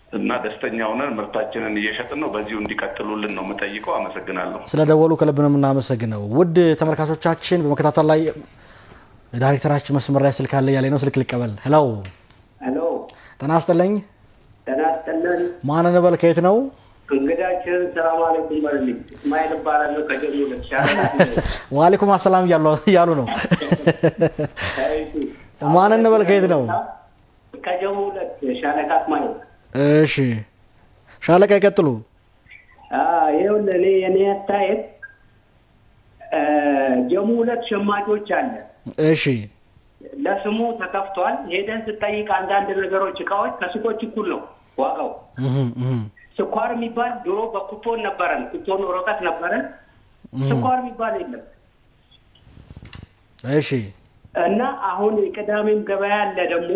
እና ደስተኛ ሆነን ምርታችንን እየሸጥን ነው። በዚሁ እንዲቀጥሉልን ነው የምጠይቀው። አመሰግናለሁ። ስለደወሉ ከልብ ነው የምናመሰግነው። ውድ ተመልካቾቻችን በመከታተል ላይ ዳይሬክተራችን መስመር ላይ ስልክ አለ ያለ ነው። ስልክ ልቀበል። ሄሎ። ሄሎ። ጤና ይስጥልኝ። ጤና ይስጥልን። ማን እንበል? ከየት ነው? እንግዳችን ሰላም አለይኩም በልልኝ። እስማኤል እባላለሁ ከጀሙ ለሻለ። ወአለይኩም ሰላም እያሉ ነው። ማን እንበል? ከየት ነው? ከጀሙ ለሻለቃ እስማኤል። እሺ ሻለቃ ይቀጥሉ። ይኸውልህ እኔ የኔ አስተያየት ጀሙ ሁለት ሸማቾች አለ። እሺ። ለስሙ ተከፍቷል። ሄደን ስጠይቅ አንዳንድ ነገሮች እቃዎች ከሱቆች እኩል ነው ዋጋው። ስኳር የሚባል ድሮ በኩፖን ነበረን፣ ኩፖን ወረቀት ነበረን። ስኳር የሚባል የለም። እሺ። እና አሁን ቅዳሜም ገበያ አለ። ደግሞ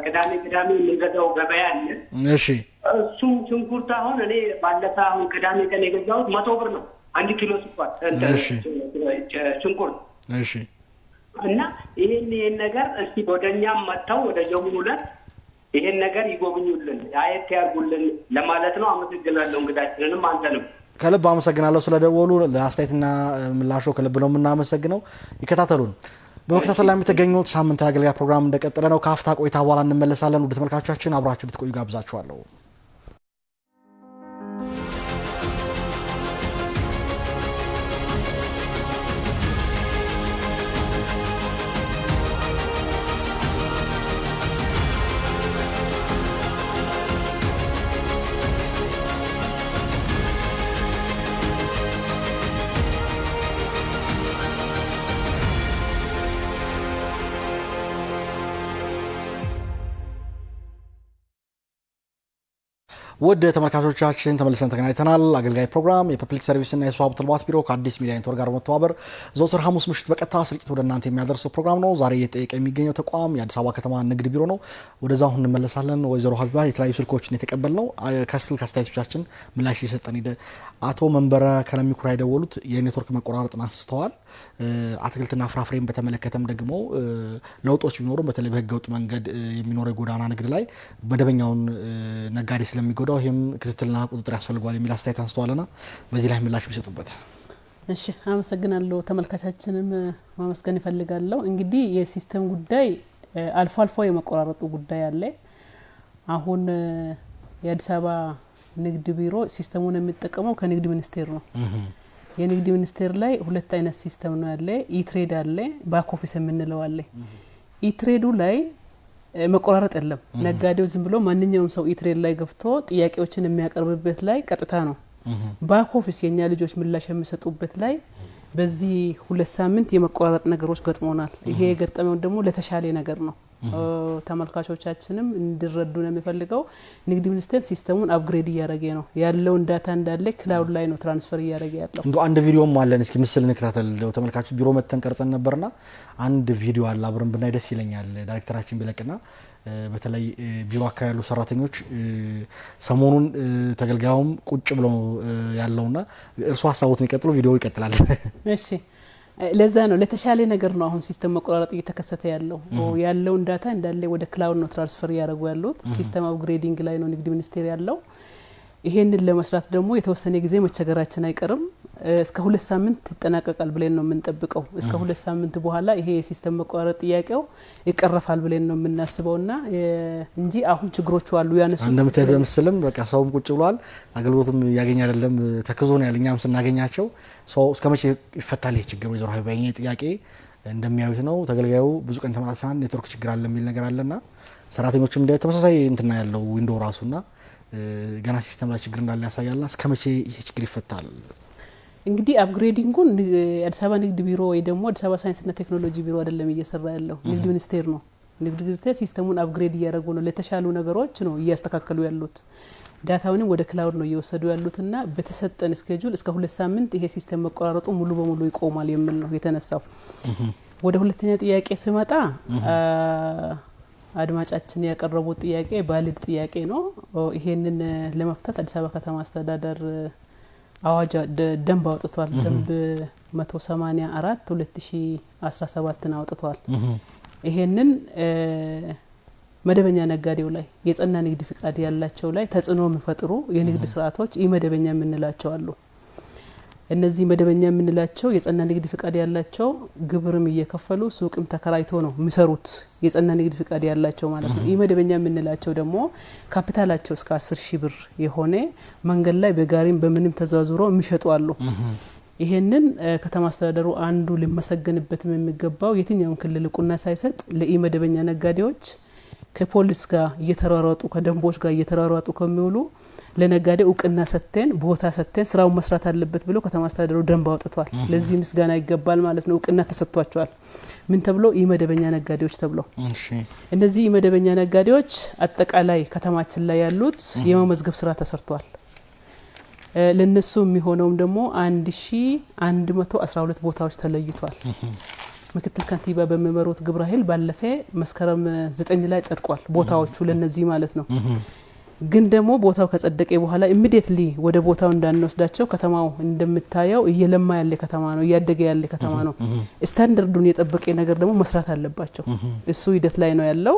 ቅዳሜ የምንገዛው ገበያ አለ። እሺ። እሱ ሽንኩርት አሁን እኔ ባለፈ አሁን ቅዳሜ ቀን የገዛሁት 100 ብር ነው 1 ኪሎ ስኳር ሽንኩርት። እሺ። እና ይሄን ነገር እስቲ ወደኛም መጥተው ወደ ጀሙ ሁለት ይሄን ነገር ይጎብኙልን፣ አየት ያርጉልን ለማለት ነው። አመሰግናለሁ። እንግዳችንንም አንተንም ከልብ አመሰግናለሁ ስለደወሉ። ለአስተያየትና ምላሾ ከልብ ነው የምናመሰግነው። ይከታተሉን። በመከታተል ላይ የምትገኙት ሳምንታዊ አገልጋይ ፕሮግራም እንደቀጠለ ነው። ከአፍታ ቆይታ በኋላ እንመለሳለን። ውድ ተመልካቾቻችን አብራችሁ ልትቆዩ ጋብዛችኋለሁ። ውድ ተመልካቾቻችን ተመልሰን ተገናኝተናል። አገልጋይ ፕሮግራም የፐብሊክ ሰርቪስና የሰው ሀብት ልማት ቢሮ ከአዲስ ሚዲያ ኔትወርክ ጋር በመተባበር ዘወትር ሐሙስ ምሽት በቀጥታ ስርጭት ወደ እናንተ የሚያደርሰው ፕሮግራም ነው። ዛሬ እየተጠየቀ የሚገኘው ተቋም የአዲስ አበባ ከተማ ንግድ ቢሮ ነው። ወደዛው እንመለሳለን። ወይዘሮ ሀቢባ የተለያዩ ስልኮችን የተቀበልነው ከስልክ አስተያየቶቻችን ምላሽ እየሰጠን ሄደ። አቶ መንበረ ከለሚኩራ የደወሉት የኔትወርክ መቆራረጥን አንስተዋል። አትክልትና ፍራፍሬን በተመለከተም ደግሞ ለውጦች ቢኖሩም በተለይ በህገወጥ መንገድ የሚኖረው የጎዳና ንግድ ላይ መደበኛውን ነጋዴ ስለሚጎዳው ይህም ክትትልና ቁጥጥር ያስፈልገዋል የሚል አስተያየት አንስተዋልና በዚህ ላይ ምላሽ ቢሰጡበት። እሺ አመሰግናለሁ። ተመልካቻችንም ማመስገን ይፈልጋለሁ። እንግዲህ የሲስተም ጉዳይ አልፎ አልፎ የመቆራረጡ ጉዳይ አለ። አሁን የአዲስ አበባ ንግድ ቢሮ ሲስተሙን የሚጠቀመው ከንግድ ሚኒስቴር ነው። የንግድ ሚኒስቴር ላይ ሁለት አይነት ሲስተም ነው ያለ። ኢትሬድ አለ፣ ባክ ኦፊስ የምንለው አለ። ኢትሬዱ ላይ መቆራረጥ የለም። ነጋዴው ዝም ብሎ ማንኛውም ሰው ኢትሬድ ላይ ገብቶ ጥያቄዎችን የሚያቀርብበት ላይ ቀጥታ ነው። ባክ ኦፊስ የኛ ልጆች ምላሽ የሚሰጡበት ላይ በዚህ 2 ሳምንት የመቆራረጥ ነገሮች ገጥሞናል። ይሄ የገጠመው ደግሞ ለተሻለ ነገር ነው። ተመልካቾቻችንም እንዲረዱ ነው የሚፈልገው። ንግድ ሚኒስቴር ሲስተሙን አፕግሬድ እያደረገ ነው ያለውን ዳታ እንዳለ ክላውድ ላይ ነው ትራንስፈር እያደረገ ያለው። እንዶ አንድ ቪዲዮም አለን። እስኪ ምስል እንከታተል። ተመልካቾች ቢሮ መተን ቀርጸን ነበርና አንድ ቪዲዮ አለ አብረን ብናይ ደስ ይለኛል። ዳይሬክተራችን ቢለቅና በተለይ ቢሮ አካባቢ ያሉ ሰራተኞች ሰሞኑን ተገልጋዩም ቁጭ ብሎ ያለውና እርሱ ሀሳቡን ይቀጥሉ፣ ቪዲዮ ይቀጥላል። እሺ ለዛ ነው ለተሻለ ነገር ነው አሁን ሲስተም መቆራረጥ እየተከሰተ ያለውን ዳታ እንዳለ ወደ ክላውድ ነው ትራንስፈር ያደርጉ ያሉት። ሲስተም አፕግሬዲንግ ላይ ነው ንግድ ሚኒስቴር ያለው። ይሄንን ለመስራት ደግሞ የተወሰነ ጊዜ መቸገራችን አይቀርም። እስከ 2 ሳምንት ይጠናቀቃል ብለን ነው የምንጠብቀው። እስከ 2 ሳምንት በኋላ ይሄ የሲስተም መቆራረጥ ጥያቄው ይቀርፋል ብለን ነው የምናስበውና እንጂ አሁን ችግሮቹ አሉ ያነሱ እንደምታዩት በምስልም በቃ ሰውም ቁጭ ብሏል፣ አገልግሎትም ያገኝ አይደለም ተክዞ ነው ያለኛም ስናገኛቸው ሰው እስከመቼ ይፈታል ይሄ ችግር? ወይዘሮ ሀይባኝ ጥያቄ እንደሚያዩት ነው። ተገልጋዩ ብዙ ቀን ተመላልሰናል ኔትወርክ ችግር አለ የሚል ነገር አለና ሰራተኞችም እንደ ተመሳሳይ እንትና ያለው ዊንዶው ራሱና ገና ሲስተም ላይ ችግር እንዳለ ያሳያልና እስከመቼ ይሄ ችግር ይፈታል? እንግዲህ አፕግሬዲንጉን አዲስ አበባ ንግድ ቢሮ ወይ ደግሞ አዲስ አበባ ሳይንስና ቴክኖሎጂ ቢሮ አይደለም እየሰራ ያለው ንግድ ሚኒስቴር ነው። ንግድ ሚኒስቴር ሲስተሙን አፕግሬድ እያደረጉ ነው፣ ለተሻሉ ነገሮች ነው እያስተካከሉ ያሉት። ዳታውንም ወደ ክላውድ ነው እየወሰዱ ያሉትና በተሰጠን ስኬጁል እስከ 2 ሳምንት ይሄ ሲስተም መቆራረጡ ሙሉ በሙሉ ይቆማል የሚል ነው የተነሳው። ወደ ሁለተኛ ጥያቄ ስመጣ አድማጫችን ያቀረቡት ጥያቄ ባሊድ ጥያቄ ነው። ይሄንን ለመፍታት አዲስ አበባ ከተማ አስተዳደር አዋጅ ደንብ አውጥቷል። ደንብ 184 2017 አውጥቷል። ይሄንን መደበኛ ነጋዴው ላይ የጸና ንግድ ፍቃድ ያላቸው ላይ ተጽዕኖ የሚፈጥሩ የንግድ ስርዓቶች ኢመደበኛ የምንላቸው አሉ። እነዚህ መደበኛ የምንላቸው የጸና ንግድ ፍቃድ ያላቸው ግብርም እየከፈሉ ሱቅም ተከራይቶ ነው የሚሰሩት የጸና ንግድ ፍቃድ ያላቸው ማለት ነው። ኢመደበኛ የምንላቸው ደግሞ ካፒታላቸው እስከ 10,000 ብር የሆነ መንገድ ላይ በጋሪም በምንም ተዛዙሮ የሚሸጡ አሉ። ይሄንን ከተማ አስተዳደሩ አንዱ ሊመሰገንበት የሚገባው የትኛውን ክልል ቁና ሳይሰጥ ለኢመደበኛ ነጋዴዎች ከፖሊስ ጋር እየተራራጡ ከደንቦች ጋር እየተራራጡ ከሚውሉ ለነጋዴ እውቅና ሰጥተን ቦታ ሰጥተን ስራውን መስራት አለበት ብሎ ከተማ አስተዳደሩ ደንብ አውጥቷል። ለዚህ ምስጋና ይገባል ማለት ነው። እውቅና ተሰጥቷቸዋል። ምን ተብሎ ኢመደበኛ ነጋዴዎች ተብሎ እነዚህ ኢመደበኛ ነጋዴዎች አጠቃላይ ከተማችን ላይ ያሉት የመመዝገብ ስራ ተሰርቷል። ለነሱ የሚሆነውም ደግሞ 1112 ቦታዎች ተለይቷል። ምክትል ከንቲባ በሚመሩት ግብረ ኃይል ባለፈ መስከረም 9 ላይ ጸድቋል ቦታዎቹ ለነዚህ ማለት ነው። ግን ደግሞ ቦታው ከጸደቀ በኋላ ኢሚዲየትሊ ወደ ቦታው እንዳንወስዳቸው ከተማው እንደምታየው እየለማ ያለ ከተማ ነው፣ እያደገ ያለ ከተማ ነው። ስታንዳርዱን የጠበቀ ነገር ደግሞ መስራት አለባቸው። እሱ ሂደት ላይ ነው ያለው።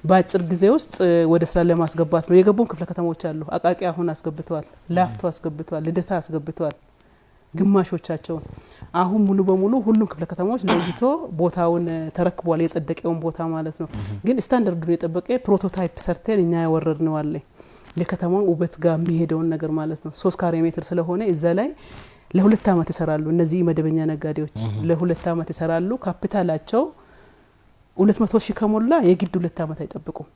በአጭር ጊዜ ውስጥ ወደ ስራ ለማስገባት ነው። የገቡም ክፍለ ከተሞች አሉ። አቃቂ አሁን አስገብተዋል፣ ላፍቶ አስገብተዋል፣ ልደታ አስገብተዋል። ግማሾቻቸው አሁን ሙሉ በሙሉ ሁሉም ክፍለ ከተሞች ለይቶ ቦታውን ተረክቧል፣ የጸደቀውን ቦታ ማለት ነው። ግን ስታንዳርዱን የጠበቀ ፕሮቶታይፕ ሰርተን እኛ ያወረድነው አለ ለከተማው ውበት ጋር የሚሄደውን ነገር ማለት ነው። 3 ካሬ ሜትር ስለሆነ እዛ ላይ ለ2 አመት ይሰራሉ። እነዚህ መደበኛ ነጋዴዎች ለ2 አመት ይሰራሉ። ካፒታላቸው 200,000 ከሞላ የግድ 2 አመት አይጠብቁም።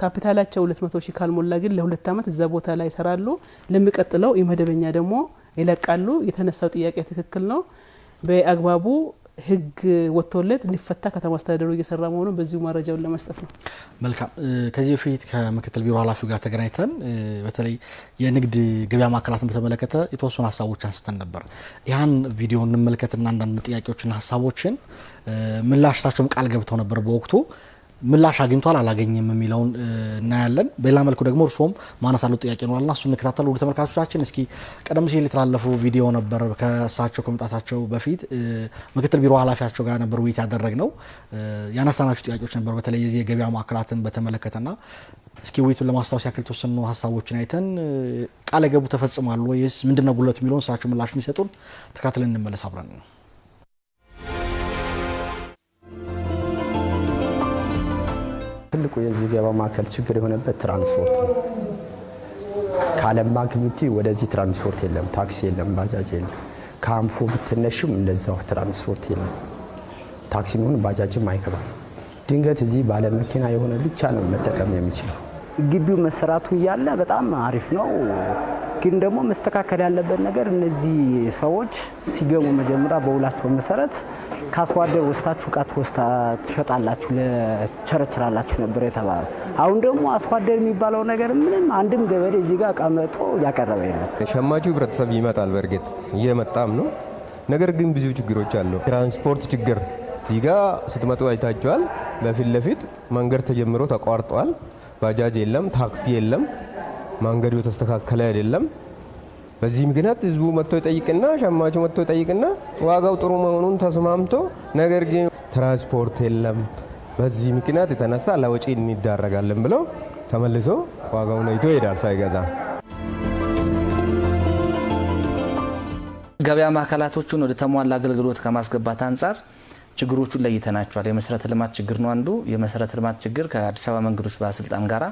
ካፒታላቸው 200,000 ካልሞላ ግን ለ2 አመት እዛ ቦታ ላይ ይሰራሉ። ለሚቀጥለው የመደበኛ ደግሞ ይለቃሉ። የተነሳው ጥያቄ ትክክል ነው። በአግባቡ ህግ ወጥቶለት እንዲፈታ ከተማ አስተዳደሩ እየሰራ መሆኑን በዚሁ መረጃውን ለመስጠት ነው። መልካም። ከዚህ በፊት ከምክትል ቢሮ ኃላፊው ጋር ተገናኝተን በተለይ የንግድ ገበያ ማዕከላትን በተመለከተ የተወሰኑ ሀሳቦች አንስተን ነበር። ያን ቪዲዮ እንመልከትና አንዳንድ ጥያቄዎችና ሀሳቦችን ምላሽ ሳቸውም ቃል ገብተው ነበር በወቅቱ ምላሽ አግኝቷል አላገኘም የሚለውን እናያለን። በሌላ መልኩ ደግሞ እርሶም ማነሳሉት ጥያቄ ነው አለና እሱን እንከታተሉ። ወደ ተመልካቾቻችን እስኪ ቀደም ሲል የተላለፉ ቪዲዮ ነበር ከሳቸው ከመጣታቸው በፊት ምክትል ቢሮ ኃላፊያቸው ጋር ነበር ውይይት ያደረግነው። ያነሳናቸው ጥያቄዎች ነበር በተለይ የዚህ የገበያ ማዕከላትን በተመለከተና እስኪ ውይይቱን ለማስታወስ ያክል ተወሰኑ ሀሳቦችን አይተን ቃል የገቡ ተፈጽሟል ወይስ ምንድነው ጉድለቱ የሚለውን ሳቸው ምላሽ እንዲሰጡን ተከታትለን እንመለስ አብረን ነው። ትልቁ የዚህ ገበያ ማዕከል ችግር የሆነበት ትራንስፖርት ነው። ከአለም ባንክ ብቲ ወደዚህ ትራንስፖርት የለም፣ ታክሲ የለም፣ ባጃጅ የለም። ከአንፎ ብትነሽም እንደዛው ትራንስፖርት የለም። ታክሲም ሆነ ባጃጅም አይገባም። ድንገት እዚህ ባለ መኪና የሆነ ብቻ ነው መጠቀም የሚችለው። ግቢው መሰራቱ እያለ በጣም አሪፍ ነው። ግን ደግሞ መስተካከል ያለበት ነገር እነዚህ ሰዎች ሲገቡ መጀመሪያ በውላቸው መሰረት ካስዋደር ወስታችሁ ቃት ወስታ ትሸጣላችሁ ለቸረችራላችሁ ነበር የተባለው። አሁን ደግሞ አስዋደር የሚባለው ነገር ምንም አንድም ገበሬ እዚህ ጋር ቀመጦ ያቀረበ የለም። ሸማቹ ህብረተሰብ ይመጣል፣ በርግጥ እየመጣም ነው። ነገር ግን ብዙ ችግሮች አሉ። ትራንስፖርት ችግር እዚህ ጋር ስትመጡ አይታችኋል። በፊት ለፊት መንገድ ተጀምሮ ተቋርጧል። ባጃጅ የለም፣ ታክሲ የለም፣ መንገዱ ተስተካከለ አይደለም። በዚህ ምክንያት ህዝቡ መጥቶ ይጠይቅና ሸማቹ መጥቶ ይጠይቅና ዋጋው ጥሩ መሆኑን ተስማምቶ፣ ነገር ግን ትራንስፖርት የለም። በዚህ ምክንያት የተነሳ ለወጪ እንዳረጋለን ብለው ተመልሶ ዋጋውን አይቶ ይሄዳል ሳይገዛ። ገበያ ማዕከላቶቹን ወደ ተሟላ አገልግሎት ከማስገባት አንጻር ችግሮቹን ለይተናቸዋል። የመሰረተ ልማት ችግር ነው አንዱ። የመሰረተ ልማት ችግር ከአዲስ አበባ መንገዶች ባለስልጣን ጋራ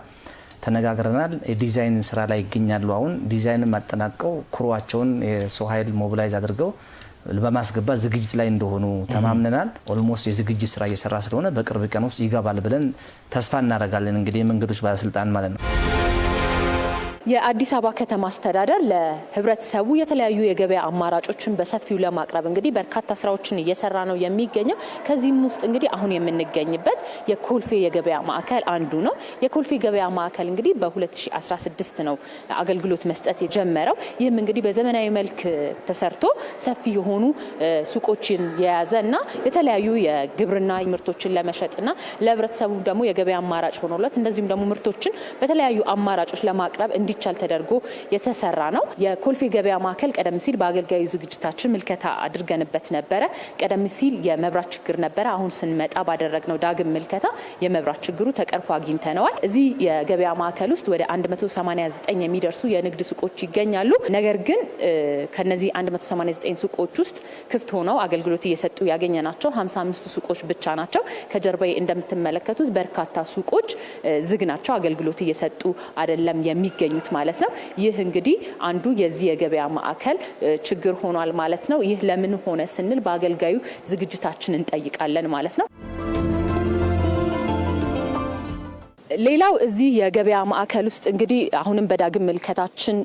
ተነጋግረናል። የዲዛይን ስራ ላይ ይገኛሉ። አሁን ዲዛይንን ማጠናቀው ክሩዋቸውን የሰው ኃይል ሞቢላይዝ አድርገው በማስገባት ዝግጅት ላይ እንደሆኑ ተማምነናል። ኦልሞስት የዝግጅት ስራ እየሰራ ስለሆነ በቅርብ ቀን ውስጥ ይገባል ብለን ተስፋ እናደርጋለን። እንግዲህ የመንገዶች ባለስልጣን ማለት ነው። የአዲስ አበባ ከተማ አስተዳደር ለህብረተሰቡ የተለያዩ የገበያ አማራጮችን በሰፊው ለማቅረብ እንግዲህ በርካታ ስራዎችን እየሰራ ነው የሚገኘው። ከዚህም ውስጥ እንግዲህ አሁን የምንገኝበት የኮልፌ የገበያ ማዕከል አንዱ ነው። የኮልፌ ገበያ ማዕከል እንግዲህ በ2016 ነው አገልግሎት መስጠት የጀመረው። ይህም እንግዲህ በዘመናዊ መልክ ተሰርቶ ሰፊ የሆኑ ሱቆችን የያዘና የተለያዩ የግብርና ምርቶችን ለመሸጥና ለህብረተሰቡ ደግሞ የገበያ አማራጭ ሆኖለት እንደዚሁም ደግሞ ምርቶችን በተለያዩ አማራጮች ለማቅረብ እንዲቻል ተደርጎ የተሰራ ነው። የኮልፌ ገበያ ማዕከል ቀደም ሲል በአገልጋዩ ዝግጅታችን ምልከታ አድርገንበት ነበረ። ቀደም ሲል የመብራት ችግር ነበረ። አሁን ስንመጣ ባደረግነው ዳግም ምልከታ የመብራት ችግሩ ተቀርፎ አግኝተነዋል። እዚህ የገበያ ማዕከል ውስጥ ወደ 189 የሚደርሱ የንግድ ሱቆች ይገኛሉ። ነገር ግን ከነዚህ 189 ሱቆች ውስጥ ክፍት ሆነው አገልግሎት እየሰጡ ያገኘናቸው 55 ሱቆች ብቻ ናቸው። ከጀርባዬ እንደምትመለከቱት በርካታ ሱቆች ዝግ ናቸው። አገልግሎት እየሰጡ አይደለም የሚገኙት ማለት ነው። ይህ እንግዲህ አንዱ የዚህ የገበያ ማዕከል ችግር ሆኗል ማለት ነው። ይህ ለምን ሆነ ስንል በአገልጋዩ ዝግጅታችን እንጠይቃለን ማለት ነው። ሌላው እዚህ የገበያ ማዕከል ውስጥ እንግዲህ አሁንም በዳግም ምልከታችን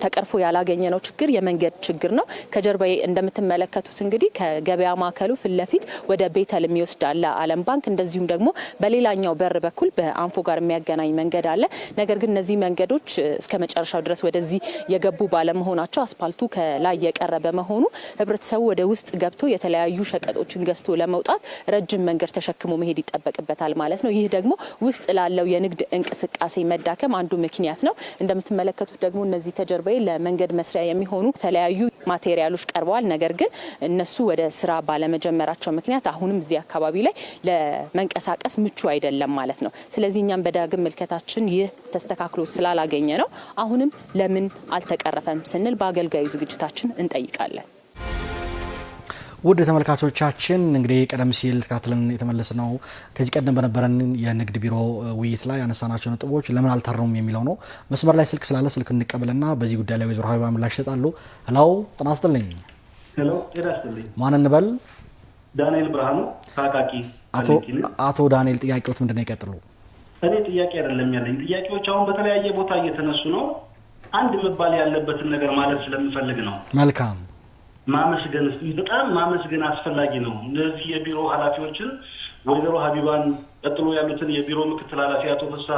ተቀርፎ ያላገኘነው ችግር የመንገድ ችግር ነው። ከጀርባዬ እንደምትመለከቱት እንግዲህ ከገበያ ማዕከሉ ፊት ለፊት ወደ ቤተል የሚወስድ አለ ዓለም ባንክ፣ እንደዚሁም ደግሞ በሌላኛው በር በኩል በአንፎ ጋር የሚያገናኝ መንገድ አለ። ነገር ግን እነዚህ መንገዶች እስከ መጨረሻው ድረስ ወደዚህ የገቡ ባለመሆናቸው አስፓልቱ ከላይ የቀረ በመሆኑ ህብረተሰቡ ወደ ውስጥ ገብቶ የተለያዩ ሸቀጦችን ገዝቶ ለመውጣት ረጅም መንገድ ተሸክሞ መሄድ ይጠበቅበታል ማለት ነው። ይህ ደግሞ ውስጥ ላለው የንግድ እንቅስቃሴ መዳከም አንዱ ምክንያት ነው። እንደምትመለከቱት ደግሞ እነዚህ ከጀርባዬ ለመንገድ መስሪያ የሚሆኑ የተለያዩ ማቴሪያሎች ቀርበዋል። ነገር ግን እነሱ ወደ ስራ ባለመጀመራቸው ምክንያት አሁንም እዚህ አካባቢ ላይ ለመንቀሳቀስ ምቹ አይደለም ማለት ነው። ስለዚህ እኛም በዳግም ምልከታችን ይህ ተስተካክሎ ስላላገኘ ነው አሁንም ለምን አልተቀረፈም ስንል በአገልጋዩ ዝግጅታችን እንጠይቃለን። ውድ ተመልካቾቻችን እንግዲህ ቀደም ሲል ተካትለን የተመለስነው ከዚህ ቀደም በነበረን የንግድ ቢሮ ውይይት ላይ ያነሳናቸው ነጥቦች ለምን አልታረሙም የሚለው ነው። መስመር ላይ ስልክ ስላለ ስልክ እንቀበልና በዚህ ጉዳይ ላይ ወይዘሮ ሀቢባ ምላሽ ይሰጣሉ። ሄሎ ጤና ይስጥልኝ። ሄሎ ጤና ይስጥልኝ። ማን እንበል? ዳንኤል ብርሃኑ ታቃቂ። አቶ ዳንኤል ጥያቄዎት ምንድነው? ይቀጥሉ። እኔ ጥያቄ አይደለም ያለኝ፣ ጥያቄዎች አሁን በተለያየ ቦታ እየተነሱ ነው። አንድ መባል ያለበትን ነገር ማለት ስለምፈልግ ነው። መልካም ማመስገን በጣም ማመስገን አስፈላጊ ነው። እነዚህ የቢሮ ኃላፊዎችን ወይዘሮ ሀቢባን ቀጥሎ ያሉትን የቢሮ ምክትል ኃላፊ አቶ ፍስሐ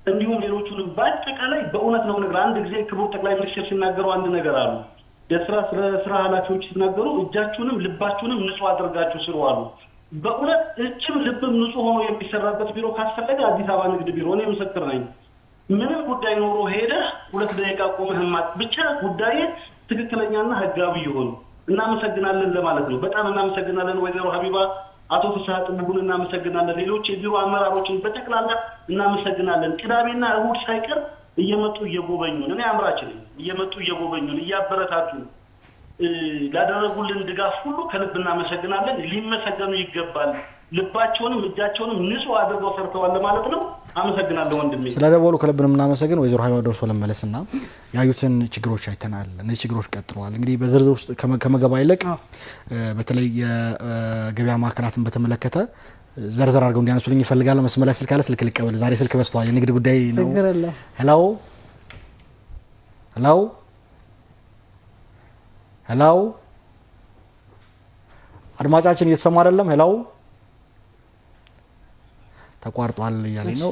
እንዲሁም ሌሎቹንም በአጠቃላይ በእውነት ነው ነገር አንድ ጊዜ ክቡር ጠቅላይ ሚኒስትር ሲናገሩ አንድ ነገር አሉ። ስራ ኃላፊዎች ሲናገሩ እጃችሁንም ልባችሁንም ንጹህ አድርጋችሁ ስሩ አሉ። በእውነት እጅም ልብም ንጹህ ሆኖ የሚሰራበት ቢሮ ካስፈለገ አዲስ አበባ ንግድ ቢሮ እኔ ምስክር ነኝ። ምንም ጉዳይ ኖሮ ሄደህ 2 ደቂቃ ቆመህ ብቻ ጉዳይ ትክክለኛና ህጋዊ ይሁን። እናመሰግናለን ለማለት ነው። በጣም እናመሰግናለን ወይዘሮ ሀቢባ፣ አቶ ፍስሐ ጥሙን እናመሰግናለን። ሌሎች የቢሮ አመራሮችን በጠቅላላ እናመሰግናለን። ቅዳሜና እሁድ ሳይቀር እየመጡ እየጎበኙን፣ እኔ አምራችን እየመጡ እየጎበኙን እያበረታቱን ላደረጉልን ድጋፍ ሁሉ ከልብ እናመሰግናለን። ሊመሰገኑ ይገባል። ልባቸውንም እጃቸውንም ንጹህ አድርገው ሰርተዋል ማለት ነው። አመሰግናለሁ ወንድሜ። ስለደወሉ ከልብ ነው የምናመሰግን። ወይዘሮ ሀቢባ ደርሶ ለመለስና ያዩትን ችግሮች አይተናል። እነዚህ ችግሮች ቀጥለዋል። እንግዲህ በዝርዝር ውስጥ ከመገባ ይልቅ በተለይ የገበያ ማዕከላትን በተመለከተ ዘርዘር አድርገው እንዲያነሱልኝ ይፈልጋለሁ። መስመር ላይ ስልክ አለ፣ ስልክ ልቀበል። ዛሬ ስልክ በዝቷል። የንግድ ጉዳይ ነው። ሄሎ ሄሎ አድማጫችን እየተሰማ አይደለም። ሄሎ ተቋርጧል እያለኝ ነው።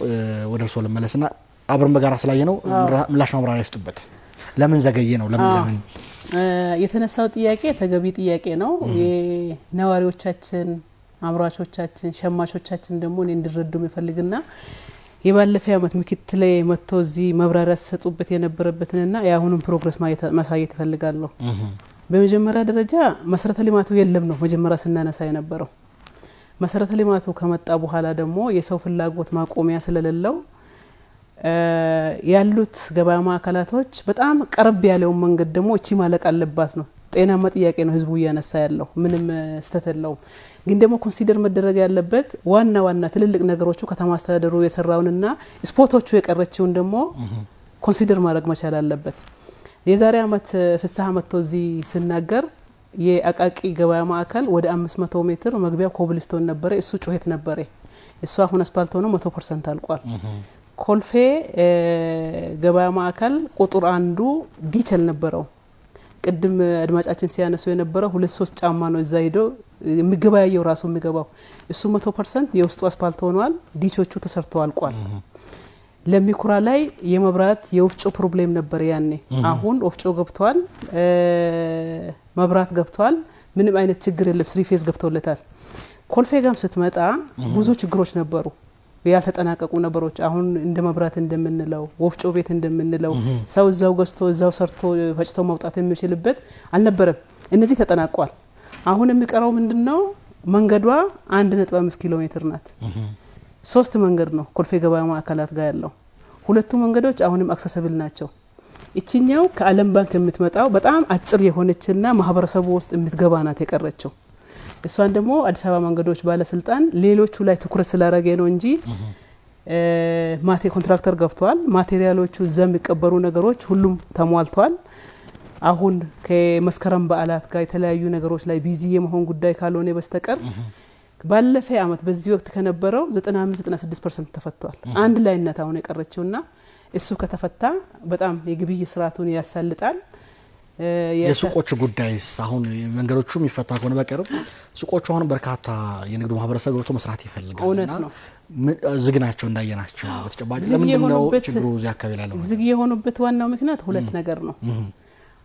ወደ እርሶ ልመለስና አብረን በጋራ ስላየ ነው ምላሽ ማብራሪያ ይስጡበት። ለምን ዘገየ ነው? ለምን የተነሳው ጥያቄ ተገቢ ጥያቄ ነው። የነዋሪዎቻችን አምራቾቻችን ሸማቾቻችን ደግሞ እንዲረዱ የሚፈልግና የባለፈ አመት ምክትል ላይ መጥቶ እዚህ መብራሪያ ሲሰጡበት የነበረበትንና የአሁኑን ፕሮግረስ ማሳየት ይፈልጋለሁ። በመጀመሪያ ደረጃ መሰረተ ልማቱ የለም ነው መጀመሪያ ስናነሳ የነበረው። መሰረተ ልማቱ ከመጣ በኋላ ደግሞ የሰው ፍላጎት ማቆሚያ ስለሌለው ያሉት ገበያ ማዕከላቶች በጣም ቀረብ ያለውን መንገድ ደግሞ እቺ ማለቅ አለባት ነው። ጤናማ ጥያቄ ነው ህዝቡ እያነሳ ያለው፣ ምንም ስተት የለውም። ግን ደግሞ ኮንሲደር መደረግ ያለበት ዋና ትልልቅ ነገሮቹ ከተማ አስተዳደሩ የሰራውንና ስፖርቶቹ የቀረችውን ደግሞ ኮንሲደር ማድረግ መቻል አለበት። የዛሬ አመት ፍስሐ መጥቶ እዚህ ሲናገር የአቃቂ ገበያ ማዕከል ወደ 500 ሜትር መግቢያ ኮብልስቶን ነበረ። እሱ ጩሄት ነበረ። እሱ አሁን አስፓልት ሆኖ 100% አልቋል። ኮልፌ ገበያ ማዕከል ቁጥር አንዱ ዲቸል ነበረው። ቅድም አድማጫችን ሲያነሱ የነበረው 2-3 ጫማ ነው እዛ ሄዶ የሚገባየው ራሱ የሚገባው። እሱ 100% የውስጡ አስፓልት ሆኗል። ዲቾቹ ተሰርተው አልቋል። ለሚኩራ ላይ የመብራት የወፍጮ ፕሮብሌም ነበር ያኔ። አሁን ወፍጮ ገብቷል፣ መብራት ገብቷል። ምንም አይነት ችግር የለም። 3 ፌዝ ገብቶለታል። ኮልፌ ጋም ስትመጣ ብዙ ችግሮች ነበሩ፣ ያልተጠናቀቁ ነገሮች። አሁን እንደ መብራት እንደምንለው ወፍጮ ቤት እንደምንለው ሰው እዛው ገዝቶ እዛው ሰርቶ ፈጭቶ መውጣት የሚችልበት አልነበረም። እነዚህ ተጠናቋል። አሁን የሚቀረው ምንድነው? መንገዷ 1.5 ኪሎ ሜትር ናት። 3 መንገድ ነው ኮልፌ ገበያ ማዕከላት ጋር ያለው። 2 መንገዶች አሁንም አክሰሰብል ናቸው። እቺኛው ከዓለም ባንክ የምትመጣው በጣም አጭር የሆነችና ማህበረሰቡ ውስጥ የምትገባ ናት የቀረችው። እሷን ደግሞ አዲስ አበባ መንገዶች ባለስልጣን ሌሎቹ ላይ ትኩረት ስላደረገ ነው እንጂ ኮንትራክተር ገብቷል። ማቴሪያሎቹ ዘም የሚቀበሩ ነገሮች ሁሉም ተሟልቷል። አሁን ከመስከረም በዓላት ጋር የተለያዩ ነገሮች ላይ ቢዚ የመሆን ጉዳይ ካልሆነ በስተቀር ባለፈ አመት በዚህ ወቅት ከነበረው 95-96% ተፈቷል። አንድ ላይ እናት አሁን የቀረችውና እሱ ከተፈታ በጣም የግብይት ስርዓቱን ያሳልጣል። የሱቆቹ ጉዳይስ አሁን መንገዶቹ የሚፈታ ከሆነ በቀር ሱቆቹ አሁን በርካታ የንግዱ ማህበረሰብ ገብቶ መስራት ይፈልጋልና ዝግ ናቸው እንዳየናቸው። በተጨባጭ ለምንድነው ችግሩ እዚህ አካባቢ ላይ ያለው? ዝግ የሆኑበት ዋናው ምክንያት 2 ነገር ነው።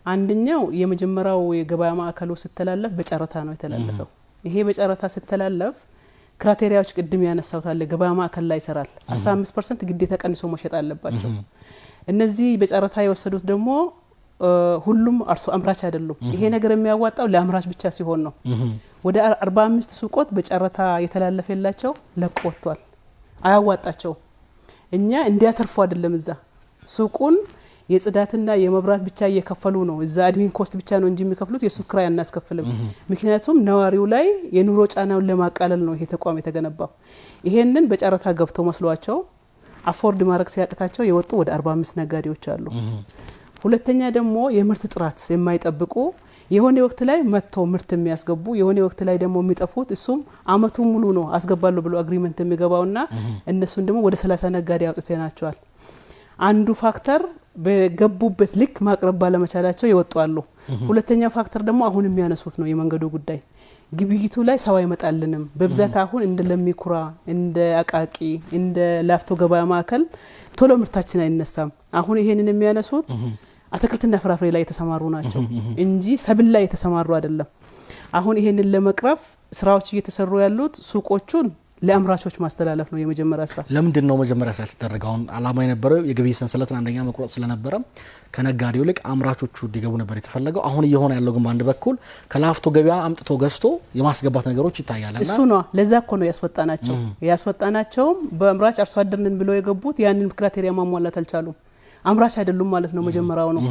አንደኛው የመጀመሪያው የገበያ ማዕከሉ ሲተላለፍ በጨረታ ነው የተላለፈው። ይሄ በጨረታ ሲተላለፍ ክራይቴሪያዎች ቅድም ያነሳውታል። ገበያ ማዕከል ላይ ይሰራል 15% ግዴታ ቀንሶ መሸጥ አለባቸው። እነዚህ በጨረታ የወሰዱት ደግሞ ሁሉም አርሶ አምራች አይደሉም። ይሄ ነገር የሚያዋጣው ለአምራች ብቻ ሲሆን ነው። ወደ 45 ሱቆች በጨረታ የተላለፈላቸው ለቆ ወጥቷል። አያዋጣቸው። እኛ እንዲያተርፉ አይደለም እዛ ሱቁን የጽዳትና የመብራት ብቻ እየከፈሉ ነው። እዛ አድሚን ኮስት ብቻ ነው እንጂ የሚከፍሉት የሱቅ ክራይ አናስከፍልም። ምክንያቱም ነዋሪው ላይ የኑሮ ጫናውን ለማቃለል ነው ይሄ ተቋም የተገነባው። ይሄንን በጨረታ ገብተው መስሏቸው አፎርድ ማድረግ ሲያቅታቸው የወጡ ወደ 45 ነጋዴዎች አሉ። ሁለተኛ ደግሞ የምርት ጥራት የማይጠብቁ የሆነ ወቅት ላይ መጥተው ምርት የሚያስገቡ የሆነ ወቅት ላይ ደግሞ የሚጠፉት እሱም አመቱ ሙሉ ነው አስገባሉ ብሎ አግሪመንት የሚገባውና እነሱን ደግሞ ወደ 30 ነጋዴ አውጥተናቸዋል። አንዱ ፋክተር በገቡበት ልክ ማቅረብ ባለመቻላቸው ይወጣሉ። ሁለተኛው ፋክተር ደግሞ አሁን የሚያነሱት ነው የመንገዱ ጉዳይ። ግብይቱ ላይ ሰው አይመጣልንም በብዛት። አሁን እንደ ለሚኩራ እንደ አቃቂ እንደ ላፍቶ ገበያ ማዕከል ቶሎ ምርታችን አይነሳም። አሁን ይሄንን የሚያነሱት አትክልትና ፍራፍሬ ላይ የተሰማሩ ናቸው እንጂ ሰብል ላይ የተሰማሩ አይደለም። አሁን ይሄንን ለመቅረፍ ስራዎች እየተሰሩ ያሉት ሱቆቹን ለአምራቾች ማስተላለፍ ነው የመጀመሪያ ስራ። ለምንድን ነው መጀመሪያ ስራ ሲደረግ? አሁን አላማ የነበረው የግብይት ሰንሰለትን አንደኛ መቁረጥ ስለነበረ ከነጋዴው ልቅ አምራቾቹ እንዲገቡ ነበር የተፈለገው። አሁን እየሆነ ያለው ግን በአንድ በኩል ከላፍቶ ገበያ አምጥቶ ገዝቶ የማስገባት ነገሮች ይታያልና እሱ ነው። ለዛ እኮ ነው ያስወጣናቸውም በአምራች አርሶ አደርን ብለው የገቡት ያንን ክራይቴሪያ ማሟላት አልቻሉም። አምራች አይደሉም ማለት ነው መጀመሪያው ነው።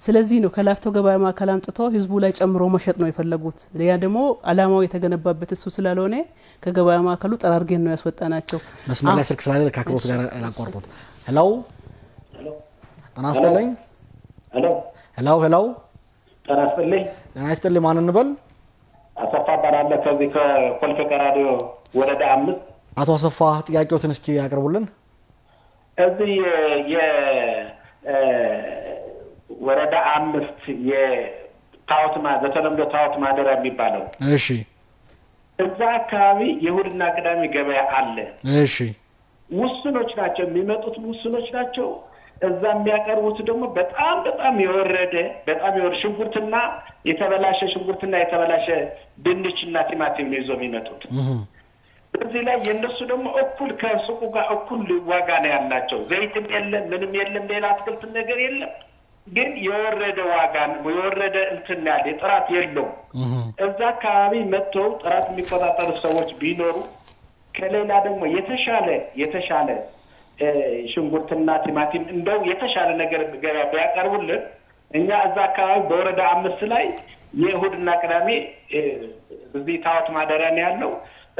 ስለዚህ ነው ከላፍቶ ገበያ ማዕከል አምጥቶ ህዝቡ ላይ ጨምሮ መሸጥ ነው የፈለጉት። ያ ደግሞ አላማው የተገነባበት እሱ ስላልሆነ ከገበያ ማዕከሉ ጠራርገን ነው ያስወጣናቸው። መስመር ላይ ስልክ ስላለ ከአክብሮት ጋር አላቋርጦት። ሄሎ ጤና ይስጥልኝ። ሄሎ ጤና ይስጥልኝ። ማን እንበል? አሰፋ እባላለሁ ከዚህ ከኮልፌ ቀራኒዮ ወረዳ 5። አቶ አሰፋ ጥያቄዎትን እስኪ ያቀርቡልን። እዚህ ወረዳ 5 የታውት በተለምዶ ታውት ማደሪያ የሚባለው እሺ እዛ አካባቢ የእሁድና ቅዳሜ ገበያ አለ። እሺ ውስኖች ናቸው የሚመጡት፣ ውስኖች ናቸው። እዛ የሚያቀርቡት ደግሞ በጣም የወረደ ሽንኩርትና የተበላሸ ሽንኩርትና የተበላሸ ድንችና ቲማቲም ነው ይዘው የሚመጡት። እዚህ ላይ የነሱ ደግሞ እኩል ከሱቁ ጋር እኩል ዋጋ ነው ያላቸው። ዘይትም የለም ምንም የለም፣ ሌላ አትክልት ነገር የለም። ግን የወረደ ዋጋ ነው የወረደ እንትን ያለ ጥራት የለውም። እዛ አካባቢ መጥተው ጥራት የሚቆጣጠሩ ሰዎች ቢኖሩ ከሌላ ደግሞ የተሻለ ሽንኩርትና ቲማቲም እንደው የተሻለ ነገር ገበያ ቢያቀርቡልን እኛ እዛ አካባቢ በወረዳ 5 ላይ የእሁድና ቅዳሜ እዚህ ታወት ማደሪያ ነው ያለው።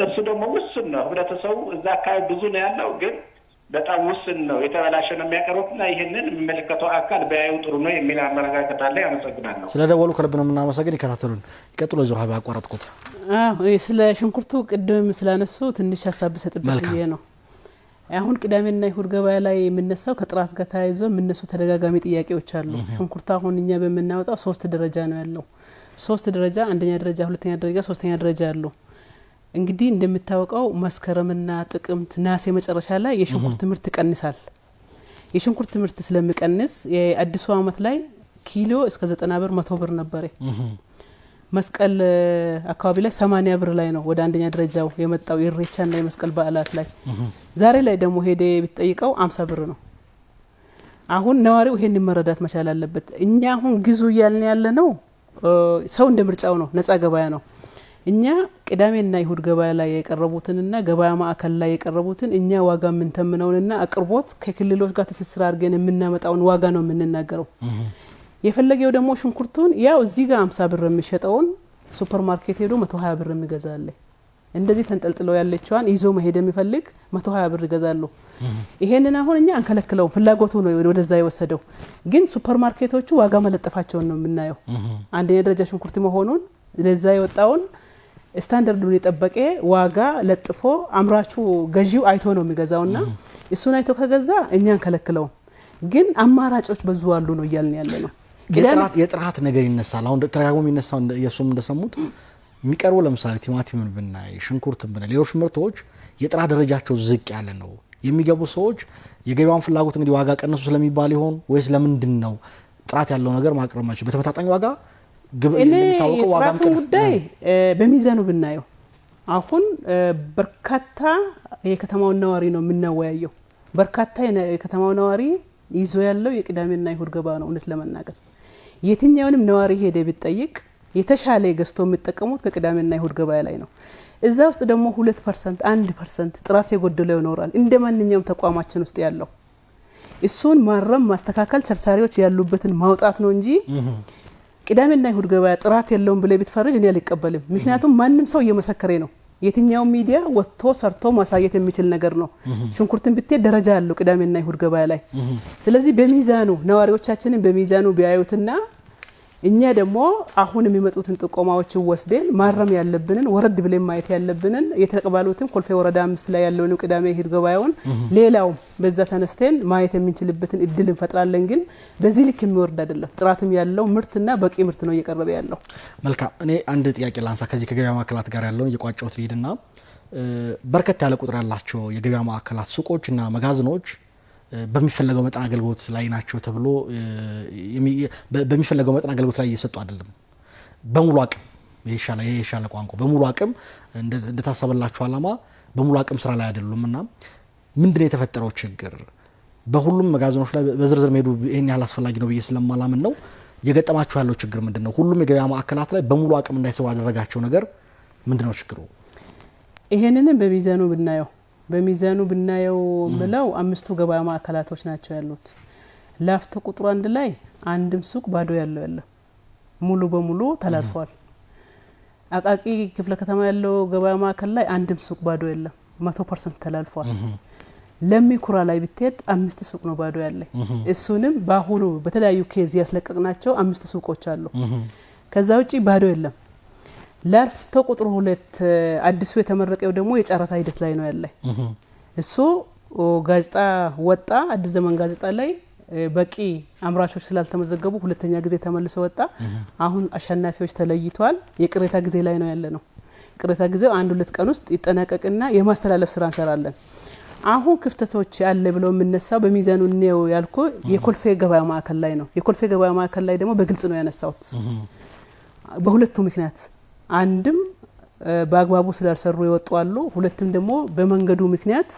እሱ ደግሞ ውስን ነው። ህብረተሰቡ እዛ አካባቢ ብዙ ነው ያለው፣ ግን በጣም ውስን ነው፣ የተበላሸ ነው የሚያቀርቡትና ይህንን የሚመለከተው አካል ቢያዩ ጥሩ ነው የሚል አመለካከት አለ። አመሰግናለሁ። ስለደወሉ ከልብ ነው የምናመሰግን። ይከታተሉን። ይቀጥሉ። ዞር ሀባ አቋረጥኩት። ስለ ሽንኩርቱ ቅድም ስላነሱ ትንሽ ሀሳብ ሰጥበት ብዬ ነው። አሁን ቅዳሜና ይሁድ ገበያ ላይ የምነሳው ከጥራት ጋር ተያይዞ የምነሱ ተደጋጋሚ ጥያቄዎች አሉ። ሽንኩርቱ አሁን እኛ በመናወጣው 3 ደረጃ ነው ያለው። 3 ደረጃ፣ አንደኛ ደረጃ፣ ሁለተኛ ደረጃ፣ ሶስተኛ ደረጃ አሉ። እንግዲህ እንደምታወቀው መስከረምና ጥቅምት ናሴ መጨረሻ ላይ የሽንኩርት ምርት ይቀንሳል። የሽንኩርት ምርት ስለሚቀንስ የአዲሱ አመት ላይ ኪሎ እስከ 90 ብር 100 ብር ነበር። መስቀል አካባቢ ላይ 80 ብር ላይ ነው ወደ አንደኛ ደረጃው የመጣው የኢሬቻና የመስቀል በዓላት ላይ። ዛሬ ላይ ደግሞ ሄደ ቢጠይቀው 50 ብር ነው። አሁን ነዋሪው ይሄን መረዳት መቻል አለበት። እኛ አሁን ግዙ እያልን ያለ ነው፣ ሰው እንደ ምርጫው ነው፣ ነፃ ገበያ ነው። እኛ ቅዳሜና ይሁድ ገበያ ላይ የቀረቡትንና ገበያ ማዕከል ላይ የቀረቡትን እኛ ዋጋ የምንተምነውንና አቅርቦት ከክልሎች ጋር ትስስር አድርገን የምናመጣውን ዋጋ ነው የምንናገረው። የፈለገው ደግሞ ሽንኩርቱን ያው እዚህ ጋር 50 ብር የሚሸጠውን ሱፐር ማርኬት ሄዶ 120 ብር የሚገዛለ እንደዚህ ተንጠልጥለው ያለችዋን ይዞ መሄድ የሚፈልግ 120 ብር ይገዛሉ። ይሄንን አሁን እኛ አንከለክለው፣ ፍላጎቱ ነው ወደዛ የወሰደው። ግን ሱፐር ማርኬቶቹ ዋጋ መለጠፋቸውን ነው የምናየው። አንደኛ ደረጃ ሽንኩርት መሆኑን ለዛ የወጣውን ስታንዳርዱን የጠበቀ ዋጋ ለጥፎ አምራቹ ገዢው አይቶ ነው የሚገዛውና እሱን አይቶ ከገዛ እኛ አንከለክለው። ግን አማራጮች ብዙ አሉ ነው እያልን ያለ ነው። የጥራት ነገር ይነሳል። አሁን ተረጋግሞ የሚነሳው የሱም እንደሰሙት የሚቀርቡ ለምሳሌ ቲማቲምን ብናይ፣ ሽንኩርትን ብናይ፣ ሌሎች ምርቶች የጥራት ደረጃቸው ዝቅ ያለ ነው። የሚገቡ ሰዎች የገበያውን ፍላጎት እንግዲህ ዋጋ ቀነሱ ስለሚባል ይሆን ወይስ ለምንድን ነው ጥራት ያለው ነገር ማቅረብ ማይችሉ? በተመጣጣኝ ዋጋ እንደሚታወቀው ዋጋ ጉዳይ በሚዛኑ ብናየው አሁን በርካታ የከተማው ነዋሪ ነው የምናወያየው። በርካታ የከተማው ነዋሪ ይዞ ያለው የቅዳሜና ይሁድ ገበያ ነው። እውነት ለመናገር የትኛውንም ነዋሪ ሄደ ቢጠይቅ የተሻለ ገዝቶ የሚጠቀሙት ከቅዳሜና ይሁድ ገበያ ላይ ነው። እዛ ውስጥ ደግሞ 2% 1% ጥራት የጎደለው ይኖራል፣ እንደ ማንኛውም ተቋማችን ውስጥ ያለው። እሱን ማረም ማስተካከል፣ ቸርቻሪዎች ያሉበትን ማውጣት ነው እንጂ ቅዳሜና ይሁድ ገበያ ጥራት የለውም ብለ ቢትፈርጅ እኔ አልቀበልም። ምክንያቱም ማንም ሰው እየመሰከረ ነው። የትኛው ሚዲያ ወጥቶ ሰርቶ ማሳየት የሚችል ነገር ነው። ሽንኩርትን ብትሄድ ደረጃ ያለው ቅዳሜና ይሁድ ገበያ ላይ። ስለዚህ በሚዛኑ ነዋሪዎቻችንን በሚዛኑ ቢያዩትና እኛ ደግሞ አሁን የሚመጡትን ጥቆማዎች ወስደን ማረም ያለብንን ወረድ ብለን ማየት ያለብንን የተቀባሉትን ኮልፌ ወረዳ 5 ላይ ያለውን ቅዳሜ ይሁድ ገበያውን ሌላው በዛ ተነስተን ማየት የምንችልበትን እድል እንፈጥራለን። ግን በዚህ ልክ የሚወርድ አይደለም። ጥራትም ያለው ምርትና በቂ ምርት ነው እየቀረበ ያለው። መልካም። እኔ አንድ ጥያቄ ላንሳ። ከዚህ ከገበያ ማዕከላት ጋር ያለውን የቋጫውት ሊድና በርከት ያለ ቁጥር ያላቸው የገበያ ማዕከላት ሱቆችና መጋዘኖች በሚፈለገው መጠን አገልግሎት ላይ ናቸው ተብሎ በሚፈለገው መጠን አገልግሎት ላይ እየሰጡ አይደለም። በሙሉ አቅም ይሻለ ቋንቋ በሙሉ አቅም እንደታሰበላቸው አላማ በሙሉ አቅም ስራ ላይ አይደሉምና ምንድነው የተፈጠረው ችግር? በሁሉም መጋዘኖች ላይ በዝርዝር መሄዱ ይሄን ያህል አስፈላጊ ነው ብዬ ስለማላምን ነው። የገጠማችሁ ያለው ችግር ምንድነው? ሁሉም የገበያ ማዕከላት ላይ በሙሉ አቅም እንዳይሰሩ ያደረጋቸው ነገር ምንድነው ችግሩ? ይሄንንም በሚዛኑ ብናየው ብለው 5 ገበያ ማዕከላቶች ናቸው ያሉት። ላፍቶ ቁጥሩ 1 ላይ አንድም ሱቅ ባዶ ያለው ሙሉ በሙሉ ተላልፏል። አቃቂ ክፍለ ከተማ ያለው ገበያ ማዕከል ላይ አንድም ሱቅ ባዶ የለም፣ 100% ተላልፏል። ለሚኩራ ላይ ብትሄድ 5 ሱቅ ነው ባዶ ያለ። እሱንም ባሁኑ በተለያዩ ኬዝ ያስለቀቅናቸው 5 ሱቆች አሉ። ከዛ ውጪ ባዶ የለም። ላፍቶ ቁጥሩ 2 አዲሱ የተመረቀው ደግሞ የጨረታ ሂደት ላይ ነው ያለ። እሱ ጋዜጣ ወጣ፣ አዲስ ዘመን ጋዜጣ ላይ በቂ አምራቾች ስላልተመዘገቡ ሁለተኛ ጊዜ ተመልሶ ወጣ። አሁን አሸናፊዎች ተለይቷል። የቅሬታ ጊዜ ላይ ነው ያለ ነው። ቅሬታ ጊዜው 1-2 ቀን ውስጥ ይጠናቀቅና የማስተላለፍ ስራ እንሰራለን። አሁን ክፍተቶች ያለ ብለው የምነሳው በሚዛኑ ነው ያልኩ የኮልፌ ገበያ ማዕከል ላይ ነው። የኮልፌ ገበያ ማዕከል ላይ ደግሞ በግልጽ ነው ያነሳውት በሁለቱ ምክንያት አንድም በአግባቡ ስላልሰሩ ይወጡ አሉ፣ ሁለቱም ደግሞ በመንገዱ ምክንያት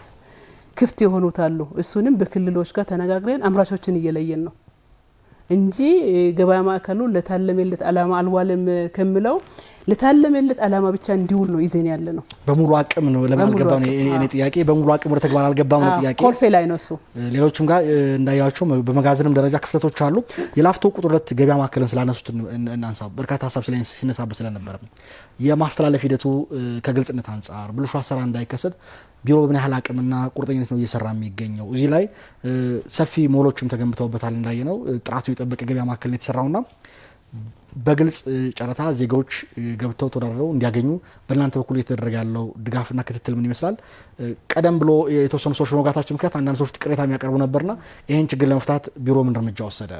ክፍት የሆኑት አሉ። እሱንም በክልሎች ጋር ተነጋግረን አምራቾችን እየለየን ነው እንጂ ገበያ ማዕከሉ ለታለመለት አላማ አልዋለም ከሚለው ለታለመለት አላማ ብቻ እንዲውል ነው ይዘን ያለ ነው። በሙሉ አቅም ነው ለማልገባው እኔ ጥያቄ በሙሉ አቅም ወደ ተግባር አልገባም ነው ጥያቄ። ኮልፌ ላይ ነው እሱ። ሌሎችም ጋር እንዳያቸው በመጋዘንም ደረጃ ክፍተቶች አሉ። የላፍቶ ቁጥር 2 ገበያ ማዕከልን ስላነሱት እናንሳው በርካታ ሀሳብ ሲነሳበት ስለነበረ የማስተላለፍ ሂደቱ ከግልጽነት አንፃር ብልሹ አሰራር እንዳይከሰት ቢሮ በምን ያህል አቅምና ቁርጠኝነት ነው እየሰራ የሚገኘው? እዚህ ላይ ሰፊ ሞሎችም ተገንብተውበታል እንዳየነው ጥራቱ የጠበቀ ገበያ ማዕከል የተሰራውና በግልጽ ጨረታ ዜጎች ገብተው ተወዳድረው እንዲያገኙ በእናንተ በኩል እየተደረገ ያለው ድጋፍና ክትትል ምን ይመስላል? ቀደም ብሎ የተወሰኑ ሰዎች በመጋታቸው ምክንያት አንዳንድ ሰዎች ቅሬታ የሚያቀርቡ ነበርና ይሄን ችግር ለመፍታት ቢሮ ምን እርምጃ ወሰደ?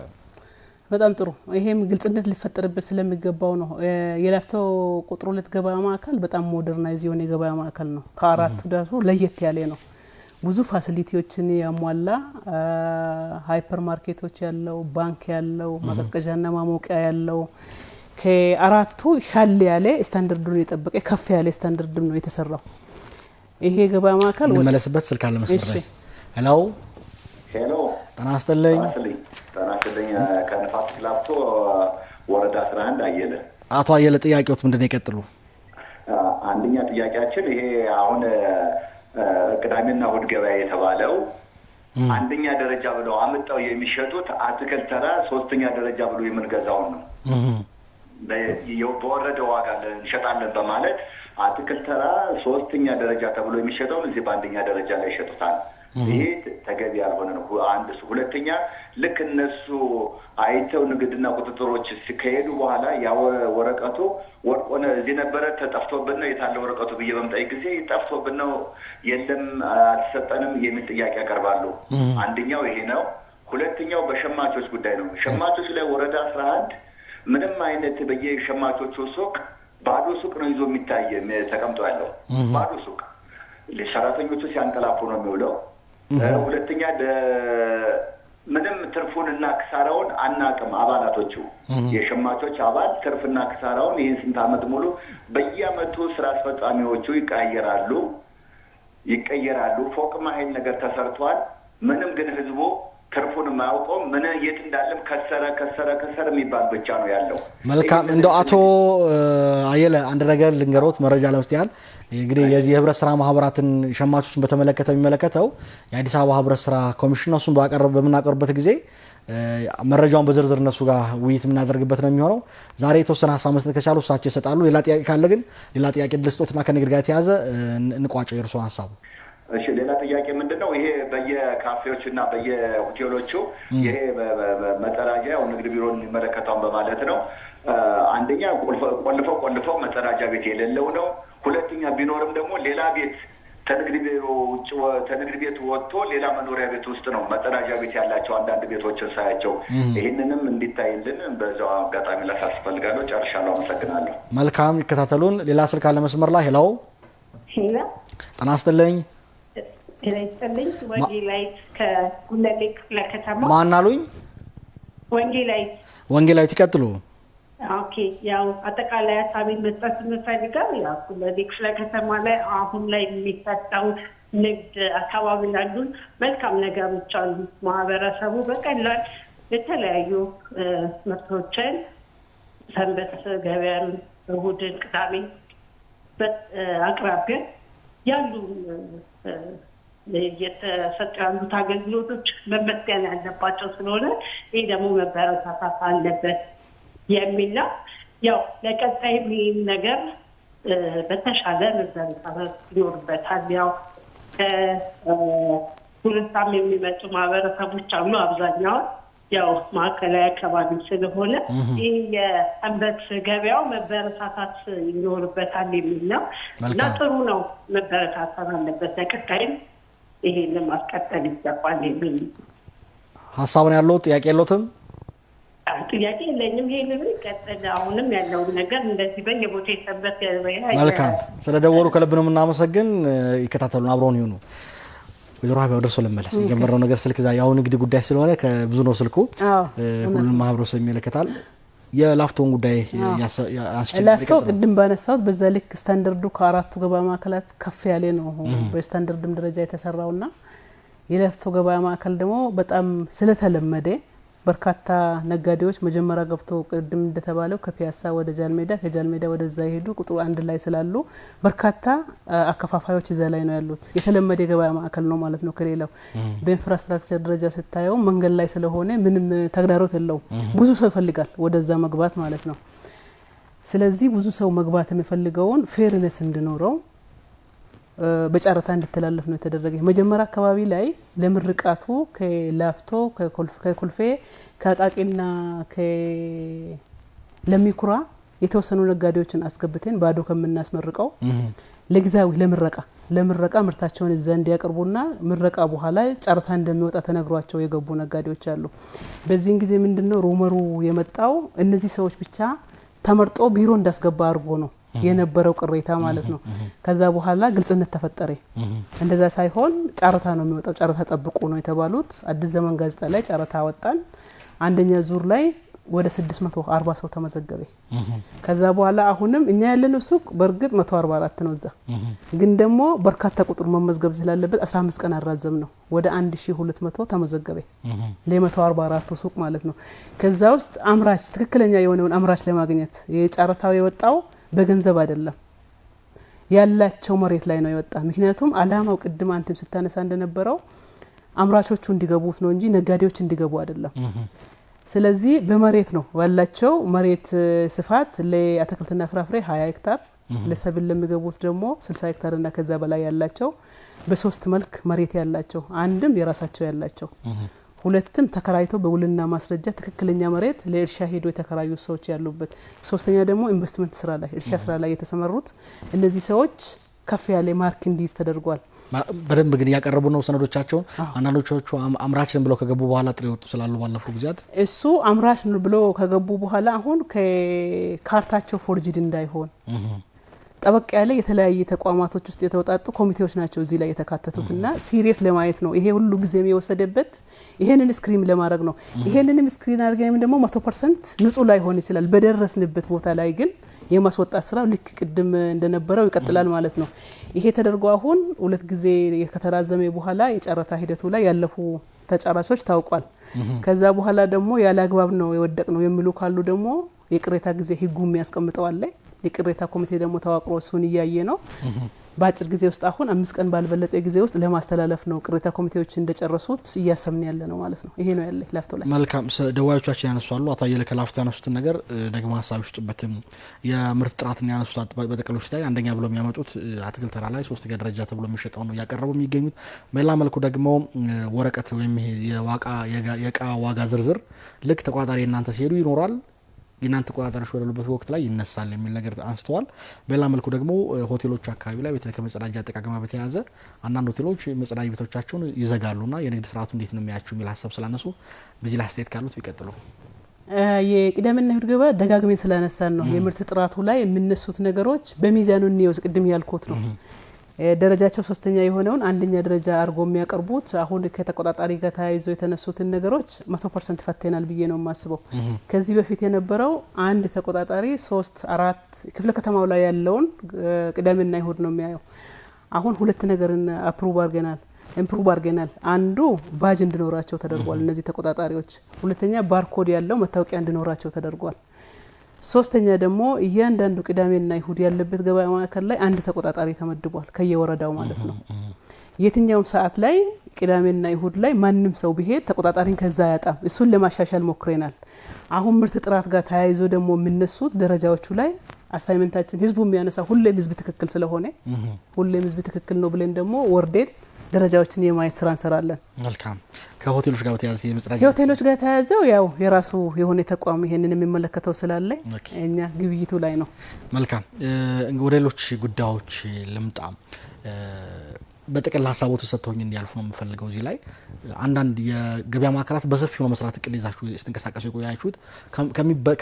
በጣም ጥሩ። ይሄም ግልጽነት ሊፈጠርበት ስለሚገባው ነው። የላፍቶ ቁጥር 2 ገበያ ማዕከል በጣም ሞደርናይዝ የሆነ ገበያ ማዕከል ነው። ከአራቱ ዳሱ ለየት ያለ ነው። ብዙ ፋሲሊቲዎችን ያሟላ ሃይፐር ማርኬቶች ያለው፣ ባንክ ያለው፣ ማቀዝቀዣና ማሞቂያ ያለው ከአራቱ ሻል ያለ ስታንዳርዱን የጠበቀ ከፍ ያለ ስታንዳርድ ነው የተሰራው። ይሄ ገበያ ማዕከል እንመለስበት። ስልክ አለ መስመር ላይ። ሄሎ ሄሎ፣ ጤና ይስጥልኝ። ጤና ይስጥልኝ። ከንፋስ ላፍቶ ወረዳ 11 አየለ። አቶ አየለ ጥያቄዎት ምንድነው? ይቀጥሉ። አንደኛ ጥያቄያችን ይሄ አሁን ቅዳሜና እሁድ ገበያ የተባለው አንደኛ ደረጃ ብለው አመጣው የሚሸጡት አትክልት ተራ ሶስተኛ ደረጃ ብሎ የምንገዛውን ነው። በወረደ ዋጋ እንሸጣለን በማለት አትክልት ተራ ሶስተኛ ደረጃ ተብሎ የሚሸጠው እዚህ በአንደኛ ደረጃ ላይ ይሸጡታል። ይሄ ተገቢ ያልሆነ ነው። አንድ ሁለተኛ ልክ እነሱ አይተው ንግድና ቁጥጥሮች ሲካሄዱ በኋላ ያ ወረቀቱ ወርቆነ እዚህ ነበረ ተጠፍቶብን ነው የታለ ወረቀቱ ብዬ በመጠየቅ ጊዜ ጠፍቶብን ነው የለም አልተሰጠንም የሚል ጥያቄ ያቀርባሉ። አንደኛው ይሄ ነው። ሁለተኛው በሸማቾች ጉዳይ ነው። ሸማቾች ላይ ወረዳ 11 ምንም አይነት በየሸማቾቹ ሱቅ ባዶ ሱቅ ነው ይዞ የሚታይ ተቀምጦ ያለው ባዶ ሱቅ ለሰራተኞቹ ሲያንቀላፉ ነው የሚውለው። ሁለተኛ ምንም ትርፉንና ክሳራውን አናቅም። አባላቶቹ የሸማቾች አባል ትርፍና ክሳራውን ይህን ስንት ዓመት ሙሉ በየአመቱ ስራ አስፈጻሚዎቹ ይቀየራሉ። ፎቅ ማይል ነገር ተሰርቷል። ምንም ግን ህዝቡ ትርፉን ማያውቀው ምን የት እንዳለም ከሰረ የሚባል ብቻ ነው ያለው። መልካም እንደው አቶ አየለ አንድ ነገር ልንገሮት መረጃ ለመስጠት ያህል እንግዲህ የዚህ ህብረት ስራ ማህበራትን ሸማቾችን በተመለከተ የሚመለከተው የአዲስ አበባ ህብረት ስራ ኮሚሽን ነው። እሱን በምናቀርብበት ጊዜ መረጃውን በዝርዝር እነሱ ጋር ውይይት የምናደርግበት ነው የሚሆነው። ዛሬ የተወሰነ ሀሳብ መስጠት ከቻሉ እሳቸው ይሰጣሉ። ሌላ ጥያቄ ካለ ግን ሌላ ጥያቄ ልስጦትና ከንግድ ጋር የተያዘ እንቋጨው የእርስዎን ሀሳቡ። እሺ፣ ሌላ ጥያቄ ምንድነው? ይሄ በየካፌዎች እና በየሆቴሎቹ ይሄ መጸዳጃ ያው ንግድ ቢሮን የሚመለከተውን በማለት ነው። አንደኛ ቆልፈው መጸዳጃ ቤት የሌለው ነው። ሁለተኛ ቢኖርም ደግሞ ሌላ ቤት ከንግድ ቢሮ ውጭ ከንግድ ቤት ወጥቶ ሌላ መኖሪያ ቤት ውስጥ ነው መጸዳጃ ቤት ያላቸው አንዳንድ ቤቶችን ሳያቸው። ይህንንም እንዲታይልን በዛው አጋጣሚ ላሳስብ ፈልጋለሁ። ጨርሻለሁ። አመሰግናለሁ። መልካም፣ ይከታተሉን። ሌላ ስልክ አለ መስመር ላይ። ሄሎ፣ ጤና ይስጥልኝ። ይስጥልኝ። ወንጌላይት ከጉለሌ ክፍለ ከተማ። ማን አሉኝ? ወንጌላይት ይቀጥሉ። ኦኬ፣ ያው አጠቃላይ ሀሳቤን መስጠት የምፈልገው ያው ጉለሌ ክፍለ ከተማ ላይ አሁን ላይ የሚፈጠው ንግድ አካባቢ ያሉን መልካም ነገሮች አሉ። ማህበረሰቡ በቀላል የተለያዩ ምርቶችን ሰንበት ገበያን፣ እሁድን፣ ቅዳሜ አቅራቢያ ያሉ የተሰጡ ያሉት አገልግሎቶች መመስገን ያለባቸው ስለሆነ ይህ ደግሞ መበረታታት አለበት የሚል ነው። ያው ለቀጣይም ይህን ነገር በተሻለ መበረታታት ይኖርበታል። ያው ከቱሪስታም የሚመጡ ማህበረሰቦች አሉ። አብዛኛውን ያው ማዕከላዊ አካባቢ ስለሆነ ይህ የሰንበት ገበያው መበረታታት ይኖርበታል የሚል ነው እና ጥሩ ነው፣ መበረታታት አለበት። ለቀጣይም ይሄንን ማስቀጠል ይገባል የሚል ሀሳቡን ያለው ጥያቄ የለውም። ጥያቄ የለኝም። ይሄንን ይቀጥል። አሁንም ያለው ነገር እንደዚህ በየቦታው የሰበት ገበያ መልካም ስለደወሉ ከልብ ነው የምናመሰግን። ይከታተሉን፣ አብረውን ይሁኑ። ወይዘሮ ሀቢባ ደርሶ ለመለስ የጀመረው ነገር ስልክ ያው ንግድ ጉዳይ ስለሆነ ከብዙ ነው ስልኩ ሁሉንም ማህበረሰብ ይመለከታል። የላፍቶን ጉዳይ ላፍቶ ቅድም ባነሳሁት በዛ ልክ ስታንዳርዱ ከአራቱ ገበያ ማዕከላት ከፍ ያለ ነው በስታንዳርድም ደረጃ የተሰራውና የላፍቶ ገበያ ማዕከል ደግሞ በጣም ስለተለመደ በርካታ ነጋዴዎች መጀመሪያ ገብተው ቅድም እንደተባለው ከፒያሳ ወደ ጃልሜዳ ከጃልሜዳ ወደዛ ይሄዱ ቁጥሩ አንድ ላይ ስላሉ በርካታ አከፋፋዮች እዛ ላይ ነው ያሉት። የተለመደ ገበያ ማዕከል ነው ማለት ነው። ከሌላው በኢንፍራስትራክቸር ደረጃ ስታየው መንገድ ላይ ስለሆነ ምንም ተግዳሮት የለው። ብዙ ሰው ይፈልጋል ወደዛ መግባት ማለት ነው። ስለዚህ ብዙ ሰው መግባት የሚፈልገውን ፌርነስ እንዲኖረው በጨረታ እንድትላለፍ ነው የተደረገ። መጀመሪያ አካባቢ ላይ ለምርቃቱ ከላፍቶ ከኮልፌ ከአቃቂና ከለሚኩራ የተወሰኑ ነጋዴዎችን አስገብተን ባዶ ከምናስመርቀው ለጊዜያዊ ለምረቃ ምርታቸውን እዛ እንዲያቀርቡና ምረቃ በኋላ ጨረታ እንደሚወጣ ተነግሯቸው የገቡ ነጋዴዎች አሉ። በዚህን ጊዜ ምንድነው ሩመሩ የመጣው እነዚህ ሰዎች ብቻ ተመርጦ ቢሮ እንዳስገባ አድርጎ ነው የነበረው ቅሬታ ማለት ነው። ከዛ በኋላ ግልጽነት ተፈጠረ። እንደዛ ሳይሆን ጨረታ ነው የሚወጣው፣ ጨረታ ጠብቁ ነው የተባሉት። አዲስ ዘመን ጋዜጣ ላይ ጨረታ ወጣን። አንደኛ ዙር ላይ ወደ 640 ሰው ተመዘገበ። ከዛ በኋላ አሁንም እኛ ያለነው ሱቅ በርግጥ 144 ነው። እዛ ግን ደግሞ በርካታ ቁጥር መመዝገብ ስላለበት 15 ቀን አራዘም ነው። ወደ 1200 ተመዘገበ ለ144 ሱቅ ማለት ነው። ከዛ ውስጥ አምራች ትክክለኛ የሆነውን አምራች ለማግኘት የጨረታው የወጣው በገንዘብ አይደለም፣ ያላቸው መሬት ላይ ነው የወጣ። ምክንያቱም አላማው ቅድም አንተም ስታነሳ እንደነበረው አምራቾቹ እንዲገቡት ነው እንጂ ነጋዴዎች እንዲገቡ አይደለም። ስለዚህ በመሬት ነው ያላቸው መሬት ስፋት ለአትክልትና ፍራፍሬ 20 ሄክታር፣ ለሰብል ለሚገቡት ደግሞ 60 ሄክታር እና ከዛ በላይ ያላቸው በሶስት መልክ መሬት ያላቸው፣ አንድም የራሳቸው ያላቸው፣ ሁለትም ተከራይተው በውልና ማስረጃ ትክክለኛ መሬት ለእርሻ ሄዶ የተከራዩ ሰዎች ያሉበት፣ ሶስተኛ ደግሞ ኢንቨስትመንት ስራ ላይ እርሻ ስራ ላይ የተሰማሩት እነዚህ ሰዎች ከፍ ያለ ማርክ እንዲይዝ ተደርጓል። በደንብ ግን ያቀርቡ ነው ሰነዶቻቸውን። አንዳንዶቹ አምራች ነን ብለው ከገቡ በኋላ ጥሬ ወጡ ስላሉ ባለፈው ጊዜያት እሱ አምራች ነን ብለው ከገቡ በኋላ አሁን ከካርታቸው ፎርጅድ እንዳይሆን ጠበቅ ያለ የተለያየ ተቋማቶች ውስጥ የተወጣጡ ኮሚቴዎች ናቸው እዚህ ላይ የተካተቱትና ሲሪየስ ለማየት ነው። ይሄ ሁሉ ጊዜ የሚወሰደበት ይሄንን ስክሪን ለማድረግ ነው። ይሄንንም ስክሪን አድርገን ደግሞ 100% ንጹህ ላይ ሆን ይችላል። በደረስንበት ቦታ ላይ ግን የማስወጣት ስራው ልክ ቅድም እንደነበረው ይቀጥላል ማለት ነው። ይሄ ተደርጎ አሁን ሁለት ጊዜ ከተራዘመ በኋላ የጨረታ ሂደቱ ላይ ያለፉ ተጫራቾች ታውቋል። ከዛ በኋላ ደግሞ ያለ አግባብ ነው የወደቅ ነው የሚሉ ካሉ ደግሞ የቅሬታ ጊዜ ህጉ የሚያስቀምጠው አለ። የቅሬታ ኮሚቴ ደግሞ ተዋቅሮ እሱን እያየ ነው። በአጭር ጊዜ ውስጥ አሁን 5 ቀን ባልበለጠ ጊዜ ውስጥ ለማስተላለፍ ነው ቅሬታ ኮሚቴዎች እንደጨረሱት እያሰብን ያለ ነው ማለት ነው። ይሄ ነው ያለ ላፍቶ ላይ። መልካም ደዋዮቻችን ያነሳሉ። አታየለ ከላፍቶ ያነሱትን ነገር ደግሞ ሀሳብ ይስጡበትም። የምርት ጥራትን ያነሱት በጠቅሎች ላይ አንደኛ ብሎ የሚያመጡት አትክልት ተራ ላይ 3ኛ ደረጃ ተብሎ የሚሸጠው ነው ያቀረቡ የሚገኙት። በሌላ መልኩ ደግሞ ወረቀት ወይም የእቃ ዋጋ ዝርዝር ልክ ተቋጣሪ እናንተ ሲሄዱ ይኖራል የናንተ ተቋጣሪዎች ወደሉበት ወቅት ላይ ይነሳል የሚል ነገር አንስተዋል። በሌላ መልኩ ደግሞ ሆቴሎች አካባቢ ላይ በተለይ ከመጸዳጃ አጠቃቀም በተያያዘ አንዳንድ ሆቴሎች መጸዳጃ ቤቶቻቸውን ይዘጋሉና የንግድ ስርዓቱ እንዴት ነው የሚያያቸው የሚል ሀሳብ ስላነሱ በዚህ ላይ አስተያየት ካሉት ቢቀጥሉ። የቅዳሜና እሁድ ገበያ ደጋግመን ስላነሳን ነው የምርት ጥራቱ ላይ የሚነሱት ነገሮች በሚዛኑ እንየው። ቅድም ያልኩት ነው ደረጃቸው 3ኛ የሆነውን አንደኛ ደረጃ አርጎ የሚያቀርቡት አሁን ከተቆጣጣሪ ጋር ተያይዞ የተነሱትን ነገሮች 100% ፈተናል ብዬ ነው የማስበው። ከዚህ በፊት የነበረው አንድ ተቆጣጣሪ 3-4 ክፍለ ከተማው ላይ ያለውን ቅዳሜና እሁድ ነው የሚያየው። አሁን ሁለት ነገርን ኢምፕሩቭ አድርገናል። አንዱ ባጅ እንዲኖራቸው ተደርጓል እነዚህ ተቆጣጣሪዎች። ሁለተኛ ባርኮድ ያለው መታወቂያ እንዲኖራቸው ተደርጓል። ሶስተኛ ደግሞ እያንዳንዱ ቅዳሜና እሁድ ያለበት ገበያ ማዕከል ላይ አንድ ተቆጣጣሪ ተመድቧል ከየወረዳው ማለት ነው። የትኛውም ሰዓት ላይ ቅዳሜና እሁድ ላይ ማንም ሰው ቢሄድ ተቆጣጣሪን ከዛ ያጣም። እሱን ለማሻሻል ሞክረናል። አሁን ምርት ጥራት ጋር ተያይዞ ደግሞ የሚነሱት ደረጃዎቹ ላይ አሳይመንታችን ህዝቡ የሚያነሳ ሁሌም ህዝብ ትክክል ስለሆነ ሁሌም ህዝብ ትክክል ነው ብለን ደግሞ ወርደን ደረጃዎችን የማየት ስራ እንሰራለን። መልካም። ከሆቴሎች ጋር በተያያዘ የመጽዳጃ ሆቴሎች ጋር ተያያዘው ያው የራሱ የሆነ ተቋም ይሄንን የሚመለከተው ስላለ እኛ ግብይቱ ላይ ነው። መልካም። ወደ ሌሎች ጉዳዮች ልምጣ። በጥቅል ሀሳቦት ተሰጥቶኝ እንዲያልፉ ነው የምፈልገው። እዚህ ላይ አንዳንድ የገበያ ማዕከላት በሰፊው ነው መስራት እቅድ ይዛችሁ ስትንቀሳቀሱ የቆያችሁት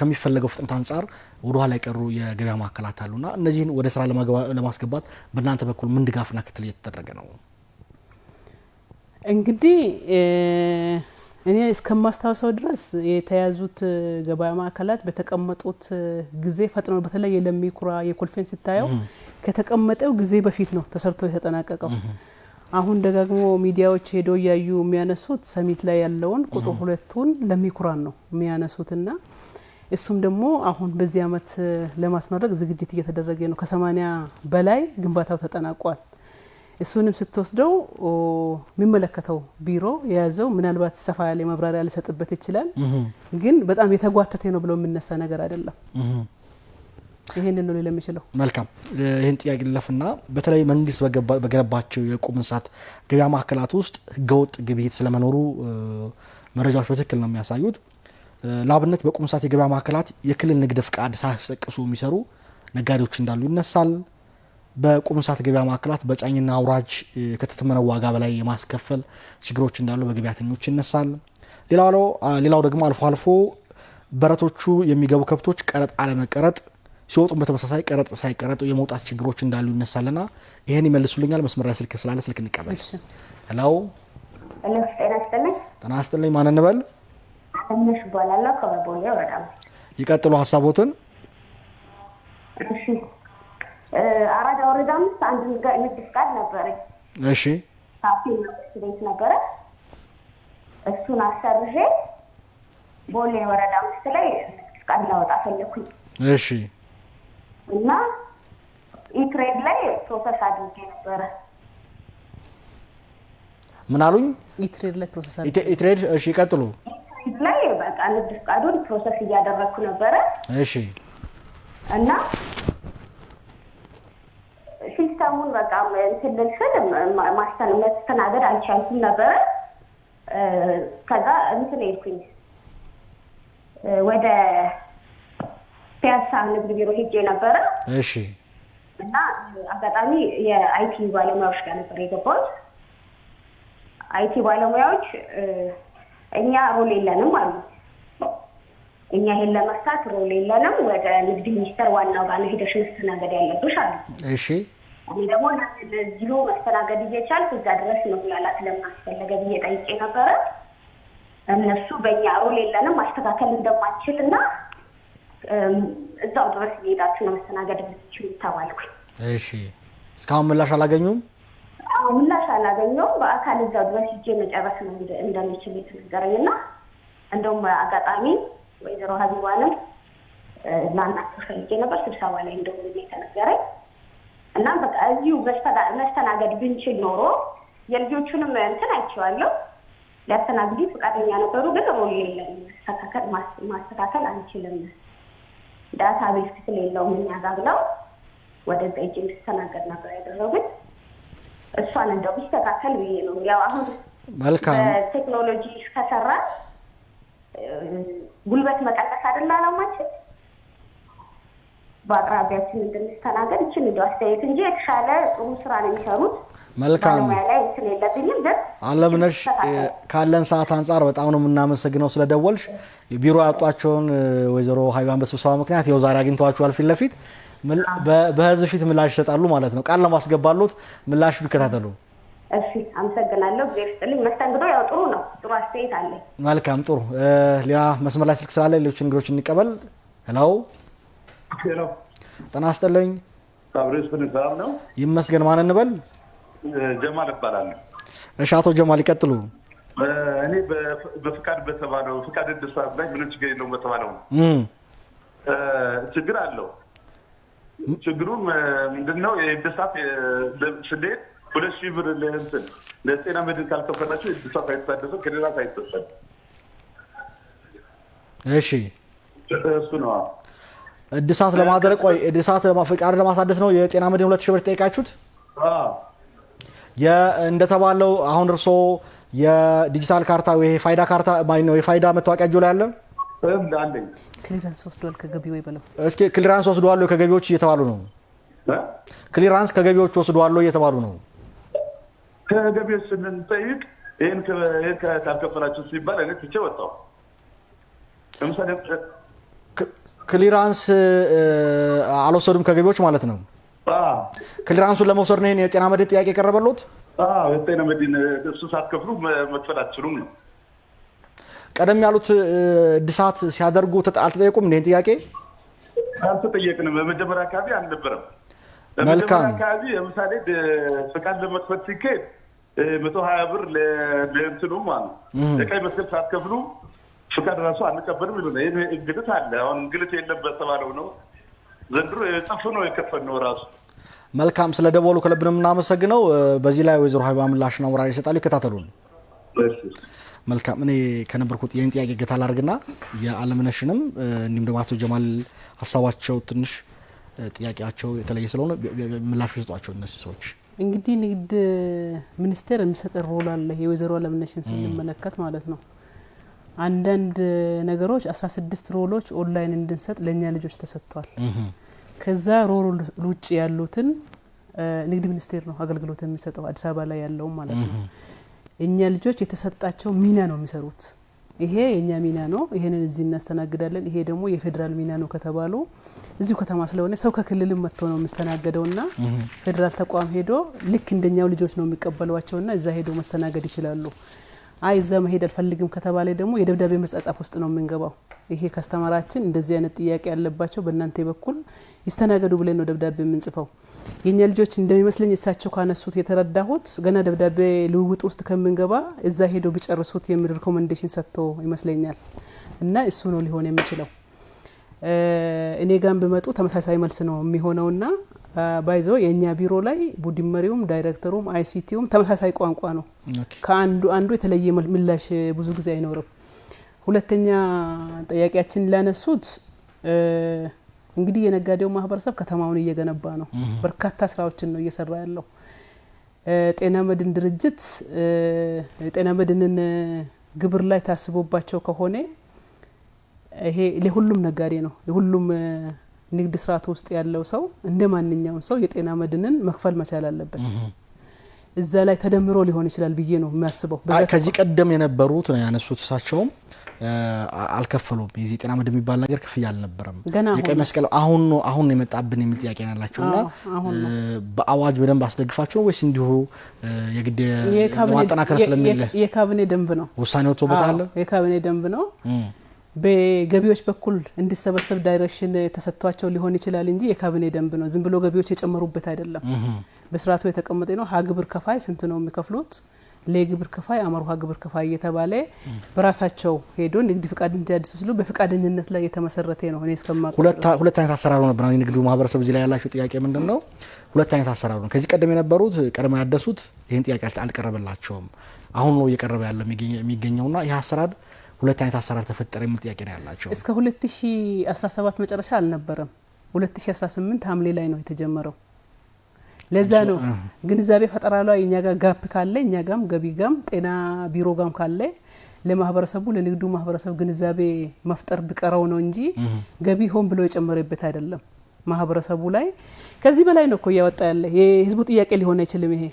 ከሚፈለገው ፍጥነት አንጻር ወደ ኋላ የቀሩ የገበያ ማዕከላት አሉና እነዚህን ወደ ስራ ለማስገባት በእናንተ በኩል ምን ድጋፍና ክትል እየተደረገ ነው? እንግዲህ እኔ እስከማስታውሰው ድረስ የተያዙት ገበያ ማዕከላት በተቀመጡት ጊዜ ፈጥነው በተለይ የለሚኩራ የኮልፌን ስታየው ከተቀመጠው ጊዜ በፊት ነው ተሰርቶ የተጠናቀቀው። አሁን ደጋግሞ ሚዲያዎች ሄዶ ያዩ የሚያነሱት ሰሚት ላይ ያለውን ቁጥር 2ቱን ለሚኩራን ነው የሚያነሱትና እሱም ደግሞ አሁን በዚህ አመት ለማስመረቅ ዝግጅት እየተደረገ ነው። ከ80 በላይ ግንባታው ተጠናቋል። እሱንም ስትወስደው የሚመለከተው ቢሮ የያዘው ምናልባት ሰፋ ያለ ማብራሪያ ሊሰጥበት ይችላል። ግን በጣም የተጓተተ ነው ብሎ የሚነሳ ነገር አይደለም። ይሄንን ነው ለሚችለው። መልካም ይሄን ጥያቄ ለፍና በተለይ መንግስት በገነባቸው የቁም እንስሳት ገበያ ማዕከላት ውስጥ ህገወጥ ግብይት ስለመኖሩ መረጃዎች በትክክል ነው የሚያሳዩት። ላብነት በቁም እንስሳት የገበያ ማዕከላት የክልል ንግድ ፍቃድ ሳያስጠቅሱ የሚሰሩ ነጋዴዎች እንዳሉ ይነሳል። በቁም እንስሳት ገበያ ማዕከላት በጫኝና አውራጅ ከተተመነው ዋጋ በላይ የማስከፈል ችግሮች እንዳሉ በገበያተኞች ይነሳል። ሌላው ደግሞ አልፎ አልፎ በረቶቹ የሚገቡ ከብቶች ቀረጥ አለመቀረጥ ሲወጡም በተመሳሳይ ቀረጥ ሳይቀረጡ የመውጣት ችግሮች እንዳሉ ይነሳልና ይሄን ይመልሱልኛል። መስመር ላይ ስልክ ስላለ ስልክ እንቀበል። ሄሎ ጤና ይስጥልኝ። ማን እንበል? አለምነሽ እባላለሁ ከቦሌ ወረዳ። ይቀጥሉ ሀሳቦትን። እሺ አራዳ ወረዳ 5 አንድ ንግድ ፍቃድ ነበረኝ። እሺ ካፌ ቤት ነበረ። እሱን አሰርዤ ቦሌ ወረዳ 5 ላይ ንግድ ፍቃድ ላወጣ ፈለኩኝ። እሺ እና ኢትሬድ ላይ ፕሮሰስ አድርጌ ነበረ። ምን አሉኝ? ኢትሬድ ላይ ፕሮሰስ አድርጌ ኢትሬድ። እሺ ይቀጥሉ። ኢትሬድ ላይ በቃ ንግድ ፍቃዱን ፕሮሰስ እያደረኩ ነበረ። እሺ እና ሲስተሙን በቃ እንትን ስል ማስተናገድ አልቻልኩም ነበረ። ከዛ እንትን ሄድኩኝ ወደ ፒያሳ ንግድ ቢሮ ሄጄ ነበረ። እሺ እና አጋጣሚ የአይቲ ባለሙያዎች ጋር ነበር የገባሁት። አይቲ ባለሙያዎች እኛ ሮል የለንም አሉ። እኛ ይሄን ለመስራት ሮል የለንም፣ ወደ ንግድ ሚኒስቴር ዋናው ጋር ሄደሽ መስተናገድ ያለብሽ አሉ። እሺ እኔ ደግሞ ለዚሁ መስተናገድ እየቻልኩ እዛ ድረስ መጉላላት ለምን አስፈለገ ብዬ ጠይቄ ነበረ። እነሱ በእኛ ሮል የለንም ማስተካከል እንደማንችል እና እዛው ድረስ እየሄዳችሁ ነው መስተናገድ የምትችሉ ተባልኩኝ። እሺ እስካሁን ምላሽ አላገኙም? አዎ ምላሽ አላገኘሁም። በአካል እዛው ድረስ ሄጄ መጨረስ ነው እንደሚችል የተነገረኝና እንደውም አጋጣሚ ወይዘሮ ሀቢባንም ላናግር ፈልጌ ነበር ስብሰባ ላይ እንደውም የተነገረኝ እና በቃ እዚሁ መስተናገድ ብንችል ኖሮ የልጆቹንም እንትን አይቼዋለሁ። ሊያስተናግዱ ፈቃደኛ ነበሩ፣ ግን ሮል የለም ማስተካከል አንችልም ዳታ ቤዝ ስለሌለው ምን ያጋብለው ወደዛ እጅ እንድስተናገድ ነበር ያደረጉት። እሷን እንደው ቢስተካከል ብዬ ነው። ያው አሁን መልካም ቴክኖሎጂ ከሰራ ጉልበት መቀነስ አይደል አላማችን። በአቅራቢያችን እንድንስተናገድ እቺ ነው አስተያየት እንጂ የተሻለ ጥሩ ስራ ነው የሚሰሩት። መልካም ላይ ስለሌለብኝም ግን አለምነሽ ካለን ሰዓት አንፃር በጣም ነው የምናመሰግነው ስለደወልሽ። ቢሮ ያጧቸውን ወይዘሮ ሀይዋን በስብሰባ ምክንያት ይኸው ዛሬ አግኝተዋቸዋል ፊት ለፊት በህዝብ ፊት ምላሽ ይሰጣሉ ማለት ነው። ቃል ለማስገባሉት ምላሽ ይከታተሉ። እሺ አመሰግናለሁ። በፍጥልኝ መስተንግዶ ያው ጥሩ ነው። ጥሩ አስተያየት አለ። መልካም ጥሩ። ሌላ መስመር ላይ ስልክ ስላለ ሌሎች እንግዶች እንቀበል። ሄሎ ሄሎ ጤና ይስጥልኝ። ታብሬስ ሰላም ነው? ይመስገን። ማን እንበል? ጀማል እባላለሁ። እሺ አቶ ጀማል ይቀጥሉ። እኔ በፍቃድ በተባለው ፍቃድ እድሳት ላይ ምንም ችግር የለውም በተባለው ችግር አለው። ችግሩም ምንድነው? የእድሳት ስሌት 2000 ብር ለእንትን ለጤና መድን ካልከፈላችሁ እድሳት አይታደስም፣ ከሌላ አይተሰል። እሺ እሱ ነው እድሳት ለማድረግ ቆይ እድሳት ለማፈቃድ ለማሳደስ ነው የጤና መድን 2000 ብር ጠይቃችሁት? እንደተባለው አሁን እርሶ የዲጂታል ካርታ ወይ ፋይዳ ካርታ ማይነው የፋይዳ መታወቂያ ጆላ ያለ አንደኝ ክሊራንስ ወስዷል ከገቢው ይበለው። እስኪ ክሊራንስ ወስዷል ከገቢዎች እየተባሉ ነው። ክሊራንስ ከገቢዎች ወስዷል እየተባሉ ነው። ከገቢዎች ስንጠይቅ ይሄን ካልከፈላችሁ ሲባል እኔ ትቼ ወጣሁ። ለምሳሌ ክሊራንስ አልወሰዱም ከገቢዎች ማለት ነው። ክሊራንሱን ለመውሰድ ነው የጤና መድን ጥያቄ የቀረበሉት? የጤና መድን እሱ ሳትከፍሉ መክፈል አትችሉም ነው። ቀደም ያሉት እድሳት ሲያደርጉ አልተጠየቁም? እንዴ ጥያቄ አልተጠየቅንም። በመጀመሪያ አካባቢ አልነበረም። መልካም። በመጀመሪያ አካባቢ ለምሳሌ ፍቃድ ለመክፈት ሲካሄድ 120 ብር ለእንትኑ ማለት የቀይ መስቀል ሳትከፍሉ ፍቃድ ራሱ አንቀበልም ይሉና ይሄ እንግልት አለ። አሁን እንግልት የለም በተባለው ነው ዘንድሮ ጽፍ ነው የከፈነው ራሱ። መልካም። ስለ ደወሉ ከልብ ነው የምናመሰግነው። በዚህ ላይ ወይዘሮ ሀቢባ ምላሽና ወራሪ ይሰጣሉ። ይከታተሉን። መልካም። እኔ ከነበርኩት ይህን ጥያቄ ገታ ላድርግና የዓለምነሽንም እንዲሁም ደግሞ አቶ ጀማል ሀሳባቸው ትንሽ ጥያቄያቸው የተለየ ስለሆነ ምላሽ ይሰጧቸው እነዚህ ሰዎች። እንግዲህ ንግድ ሚኒስቴር የሚሰጥ ሮል አለ። የወይዘሮ ዓለምነሽን ስንመለከት ማለት ነው አንዳንድ ነገሮች 16 ሮሎች ኦንላይን እንድንሰጥ ለኛ ልጆች ተሰጥቷል። ከዛ ሮል ውጭ ያሉትን ንግድ ሚኒስቴር ነው አገልግሎት የሚሰጠው አዲስ አበባ ላይ ያለው ማለት ነው። እኛ ልጆች የተሰጣቸው ሚና ነው የሚሰሩት። ይሄ የኛ ሚና ነው፣ ይሄንን እዚህ እናስተናግዳለን። ይሄ ደግሞ የፌደራል ሚና ነው ከተባሉ እዚሁ ከተማ ስለሆነ ሰው ከክልልም መጥቶ ነው መስተናገደውና ፌደራል ተቋም ሄዶ ልክ እንደኛው ልጆች ነው የሚቀበሏቸውና እዛ ሄዶ መስተናገድ ይችላሉ። አይ እዛ መሄድ አልፈልግም ከተባለ ደግሞ የደብዳቤ መጻጻፍ ውስጥ ነው የምንገባው። ይሄ ከስተመራችን እንደዚህ አይነት ጥያቄ ያለባቸው በእናንተ በኩል ይስተናገዱ ብለን ነው ደብዳቤ የምንጽፈው። የኛ ልጆች እንደሚመስለኝ እሳቸው ካነሱት የተረዳሁት ገና ደብዳቤ ልውውጥ ውስጥ ከምንገባ እዛ ሄዶ ቢጨርሱት የሚል ሪኮሜንዴሽን ሰጥቶ ይመስለኛል እና እሱ ነው ሊሆን የሚችለው። እኔ ጋም በመጡ ተመሳሳይ መልስ ነው የሚሆነውና ባይዞ የኛ ቢሮ ላይ ቡድን መሪውም ዳይሬክተሩም አይሲቲውም ተመሳሳይ ቋንቋ ነው። ከአንዱ የተለየ ምላሽ ብዙ ጊዜ አይኖርም። ሁለተኛ ጥያቄያችን ላነሱት እንግዲህ የነጋዴው ማህበረሰብ ከተማውን እየገነባ ነው። በርካታ ስራዎችን ነው እየሰራ ያለው። ጤና መድን ድርጅት ጤና መድንን ግብር ላይ ታስቦባቸው ከሆነ ይሄ ለሁሉም ነጋዴ ነው የሁሉም ንግድ ስርዓት ውስጥ ያለው ሰው እንደ ማንኛውም ሰው የጤና መድንን መክፈል መቻል አለበት። እዛ ላይ ተደምሮ ሊሆን ይችላል ብዬ ነው የሚያስበው። ከዚህ ቀደም የነበሩት ያነሱት እሳቸውም አልከፈሉም። የዚህ ጤና መድን የሚባል ነገር ክፍያ አልነበረም። የቀይ መስቀል አሁን የመጣብን የሚል ጥያቄ ያላቸውና በአዋጅ በደንብ አስደግፋቸው ወይስ እንዲሁ የግድ ለማጠናከር ስለሚል የካቢኔ ደንብ ነው ውሳኔ ወጥቶበታል? የካቢኔ ደንብ ነው። በገቢዎች በኩል እንዲሰበሰብ ዳይሬክሽን ተሰጥቷቸው ሊሆን ይችላል እንጂ የካቢኔ ደንብ ነው። ዝም ብሎ ገቢዎች የጨመሩበት አይደለም። በስርዓቱ የተቀመጠ ነው። ሀግብር ከፋይ ስንት ነው የሚከፍሉት፣ ለግብር ከፋይ አመርሃ ግብር ከፋይ እየተባለ በራሳቸው ሄዶ ንግድ ፍቃድ እንዲያድሱ ሲሉ በፍቃደኝነት ላይ የተመሰረተ ነው። እኔ እስከማውቀው ሁለት አይነት አሰራር ነው ነበር። ንግዱ ማህበረሰብ እዚህ ላይ ያላቸው ጥያቄ ምንድነው? ሁለት አይነት አሰራር ነው። ከዚህ ቀደም የነበሩት ቀድሞ ያደሱት ይሄን ጥያቄ አልቀረበላቸውም። አሁን ነው እየቀረበ ያለ የሚገኘውና ይህ አሰራር ሁለት አይነት አሰራር ተፈጠረ የሚል ጥያቄ ነው ያላቸው። እስከ 2017 መጨረሻ አልነበረም። 2018 ሐምሌ ላይ ነው የተጀመረው። ለዛ ነው ግንዛቤ ፈጠራ ላይ እኛ ጋር ጋፕ ካለ እኛ ጋም ገቢ ጋም ጤና ቢሮ ጋም ካለ ለማህበረሰቡ ለንግዱ ማህበረሰብ ግንዛቤ መፍጠር ቢቀረው ነው እንጂ ገቢ ሆን ብሎ የጨመረበት አይደለም። ማህበረሰቡ ላይ ከዚህ በላይ ነው እኮ ያወጣ ያለ የህዝቡ ጥያቄ ሊሆን አይችልም። ይሄ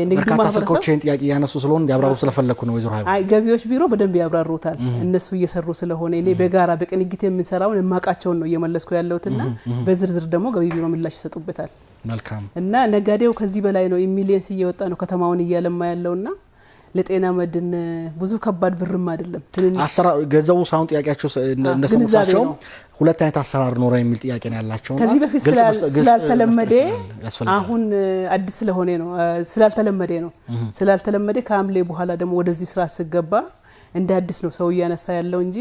ንግዱ ማህበረሰብ ጥያቄ ያነሱ ስለሆነ እንዲያብራሩ ስለፈለኩ ነው ወይዘሮ ሀይባ። አይ ገቢዎች ቢሮ በደንብ ያብራሩታል። እነሱ እየሰሩ ስለሆነ እኔ በጋራ በቅንጅት የምንሰራውን የማቃቸውን ነው እየመለስኩ ያለውትና በዝርዝር ደግሞ ገቢ ቢሮ ምላሽ ይሰጡበታል። መልካም። እና ነጋዴው ከዚህ በላይ ነው ሚሊየንስ እየወጣ ነው ከተማውን እያለማ ያለውና ለጤና መድን ብዙ ከባድ ብርም አይደለም። አሰራር ገንዘቡ ሳይሆን ጥያቄያቸው እንደሰሙታቸው ሁለት አይነት አሰራር ኖረ የሚል ጥያቄ ነው ያላቸው። ከዚህ በፊት ስላልተለመደ አሁን አዲስ ስለሆነ ነው ስላልተለመደ ከሐምሌ በኋላ ደግሞ ወደዚህ ስራ ሲገባ እንደ አዲስ ነው ሰው እያነሳ ያለው እንጂ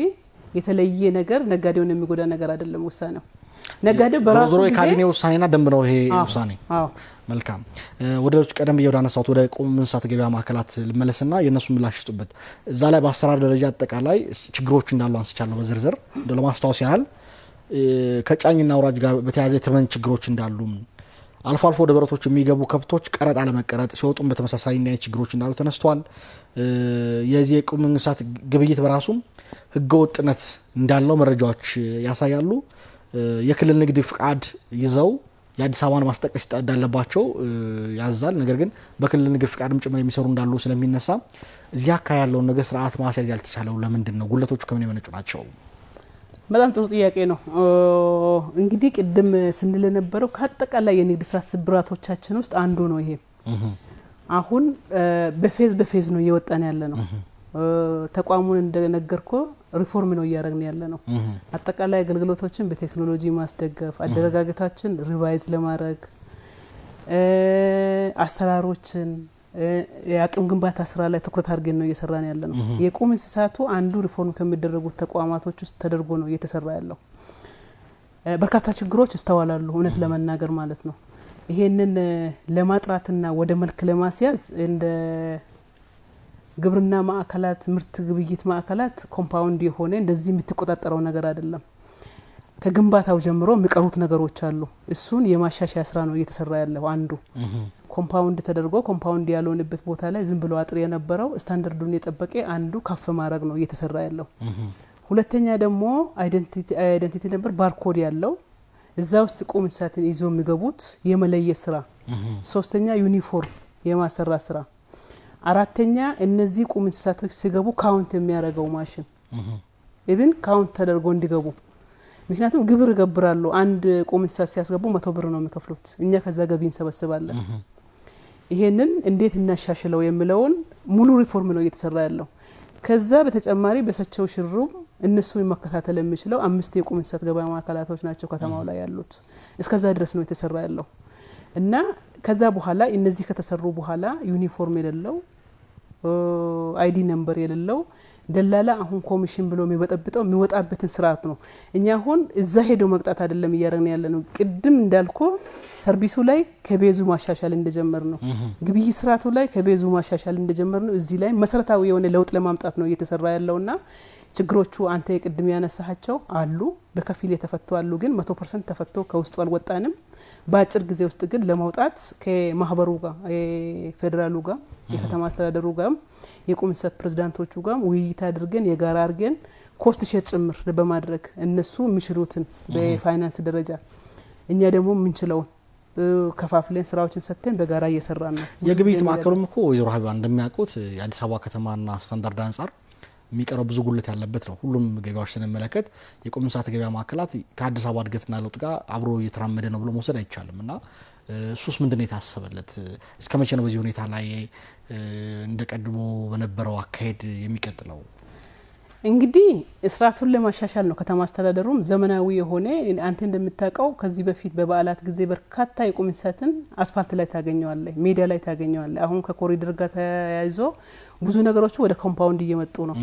የተለየ ነገር ነጋዴውን የሚጎዳ ነገር አይደለም ውሳኔው። ነጋዴው በራሱ ዞሮ የካቢኔ ውሳኔና ደንብ ነው ይሄ ውሳኔ። መልካም። ወደ ሌሎች ቀደም ብዬ ወዳነሳሁት ወደ ቁም እንስሳት ገበያ ማዕከላት ልመለስና የነሱ ምላሽ ይስጡበት። እዛ ላይ በአሰራር ደረጃ አጠቃላይ ችግሮች እንዳሉ አንስቻለሁ በዝርዝር እንደው ለማስታወስ ያህል ከጫኝና አውራጅ ጋር በተያያዘ የተመን ችግሮች እንዳሉ፣ አልፎ አልፎ ወደ በረቶች የሚገቡ ከብቶች ቀረጥ አለመቀረጥ ሲወጡም በተመሳሳይ እንደ አይነት ችግሮች እንዳሉ ተነስተዋል። የዚህ የቁም እንስሳት ግብይት በራሱም ህገወጥነት እንዳለው መረጃዎች ያሳያሉ። የክልል ንግድ ፍቃድ ይዘው የአዲስ አበባን ማስጠቀስ እንዳለባቸው ያዛል። ነገር ግን በክልል ንግድ ፍቃድም ጭምር የሚሰሩ እንዳሉ ስለሚነሳ እዚህ አካባቢ ያለውን ነገር ስርዓት ማስያዝ ያልተቻለው ለምንድን ነው? ጉለቶቹ ከምን የመነጩ ናቸው? በጣም ጥሩ ጥያቄ ነው። እንግዲህ ቅድም ስንል የነበረው ከአጠቃላይ የንግድ ስራ ስብራቶቻችን ውስጥ አንዱ ነው ይሄ። አሁን በፌዝ ነው እየወጣን ያለ ነው። ተቋሙን እንደነገርኩ ሪፎርም ነው እያደረግን ያለ ነው። አጠቃላይ አገልግሎቶችን በቴክኖሎጂ ማስደገፍ፣ አደረጋገታችን ሪቫይዝ ለማድረግ አሰራሮችን የአቅም ግንባታ ስራ ላይ ትኩረት አድርገን ነው እየሰራን ያለ ነው። የቁም እንስሳቱ አንዱ ሪፎርም ከሚደረጉት ተቋማቶች ውስጥ ተደርጎ ነው እየተሰራ ያለው። በርካታ ችግሮች ይስተዋላሉ እውነት ለመናገር ማለት ነው። ይሄንን ለማጥራትና ወደ መልክ ለማስያዝ እንደ ግብርና ማዕከላት ምርት ግብይት ማዕከላት ኮምፓውንድ የሆነ እንደዚህ የምትቆጣጠረው ነገር አይደለም። ከግንባታው ጀምሮ የሚቀሩት ነገሮች አሉ። እሱን የማሻሻያ ስራ ነው እየተሰራ ያለው። አንዱ ኮምፓውንድ ተደርጎ ኮምፓውንድ ያልሆነበት ቦታ ላይ ዝም ብሎ አጥር የነበረው ስታንዳርዱን የጠበቀ አንዱ ከፍ ማድረግ ነው እየተሰራ ያለው። ሁለተኛ ደግሞ አይደንቲቲ ነበር ባርኮድ ያለው እዛ ውስጥ ቁም እንስሳትን ይዞ የሚገቡት የመለየት ስራ። ሶስተኛ ዩኒፎርም የማሰራት ስራ። አራተኛ እነዚህ ቁም እንስሳቶች ሲገቡ ካውንት የሚያደርገው ማሽን ኢቭን ካውንት ተደርጎ እንዲገቡ። ምክንያቱም ግብር ይገብራሉ። አንድ ቁም እንስሳት ሲያስገቡ 100 ብር ነው የሚከፍሉት። እኛ ከዛ ገቢ እንሰበስባለን። ይሄንን እንዴት እናሻሽለው የሚለውን ሙሉ ሪፎርም ነው እየተሰራ ያለው። ከዛ በተጨማሪ በሰቸው ሽሩም እነሱን መከታተል የሚችለው 5 የቁም እንስሳት ገበያ ማዕከላቶች ናቸው ከተማው ላይ ያሉት። እስከዛ ድረስ ነው የተሰራ ያለው እና ከዛ በኋላ እነዚህ ከተሰሩ በኋላ ዩኒፎርም የሌለው አይዲ ነምበር የሌለው ደላላ አሁን ኮሚሽን ብሎ የሚበጠብጠው የሚወጣበትን ስርዓት ነው። እኛ አሁን እዛ ሄዶ መቅጣት አይደለም እያረግን ያለ ነው። ቅድም እንዳልኩ ሰርቪሱ ላይ ከቤዙ ማሻሻል እንደጀመር ነው። ግብይት ስርዓቱ ላይ ከቤዙ ማሻሻል እንደጀመር ነው። እዚህ ላይ መሰረታዊ የሆነ ለውጥ ለማምጣት ነው እየተሰራ ያለውና ችግሮቹ አንተ የቅድም ያነሳቸው አሉ። በከፊል የተፈቱ አሉ፣ ግን 100% ተፈቶ ከውስጡ አልወጣንም። በአጭር ጊዜ ውስጥ ግን ለማውጣት ከማህበሩ ጋር የፌደራሉ ጋር የከተማ አስተዳደሩ ጋር የቁም እንስሳት ፕሬዝዳንቶቹ ጋር ውይይት አድርገን የጋራ አድርገን ኮስት ሼር ጭምር በማድረግ እነሱ የሚችሉትን በፋይናንስ ደረጃ እኛ ደግሞ የምንችለውን ከፋፍለን ስራዎችን ሰጥተን በጋራ እየሰራን ነው። የግብይት ማዕከሉም እኮ ወይዘሮ ሀቢባ እንደሚያውቁት የአዲስ አበባ ከተማና ስታንዳርድ አንጻር የሚቀረው ብዙ ጉልት ያለበት ነው። ሁሉም ገበያዎች ስንመለከት የቁም እንስሳት ገበያ ማዕከላት ከአዲስ አበባ እድገትና ለውጥ ጋር አብሮ እየተራመደ ነው ብሎ መውሰድ አይቻልም እና እሱስ ምንድነው የታሰበለት? እስከ መቼ ነው በዚህ ሁኔታ ላይ እንደ ቀድሞ በነበረው አካሄድ የሚቀጥለው? እንግዲህ ስርዓቱን ለማሻሻል ነው ከተማ አስተዳደሩም ዘመናዊ የሆነ አንተ እንደምታውቀው ከዚህ በፊት በበዓላት ጊዜ በርካታ የቁም እንስሳትን አስፋልት ላይ ታገኘዋለህ፣ ሜዳ ላይ ታገኘዋለህ። አሁን ከኮሪደር ጋር ተያይዞ ብዙ ነገሮች ወደ ኮምፓውንድ እየመጡ ነው።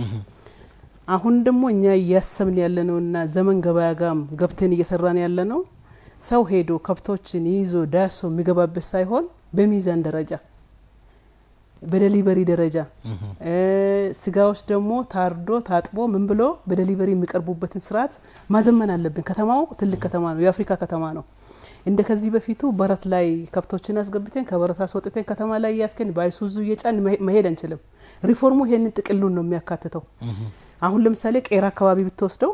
አሁን ደግሞ እኛ እያሰብን ያለነውና ዘመን ገበያ ጋም ገብተን እየሰራን ያለነው ሰው ሄዶ ከብቶችን ይዞ ዳሶ የሚገባበት ሳይሆን በሚዛን ደረጃ በደሊቨሪ ደረጃ ስጋዎች ደግሞ ታርዶ ታጥቦ ምን ብሎ በደሊቨሪ የሚቀርቡበትን ስርዓት ማዘመን አለብን። ከተማው ትልቅ ከተማ ነው፣ የአፍሪካ ከተማ ነው። እንደ ከዚህ በፊቱ በረት ላይ ከብቶችን አስገብተን ከበረት አስወጥተን ከተማ ላይ ያስከን ባይሱዙ እየጫን መሄድ አንችልም። ሪፎርሙ ይሄንን ጥቅሉን ነው የሚያካትተው። አሁን ለምሳሌ ቄራ አካባቢ ብትወስደው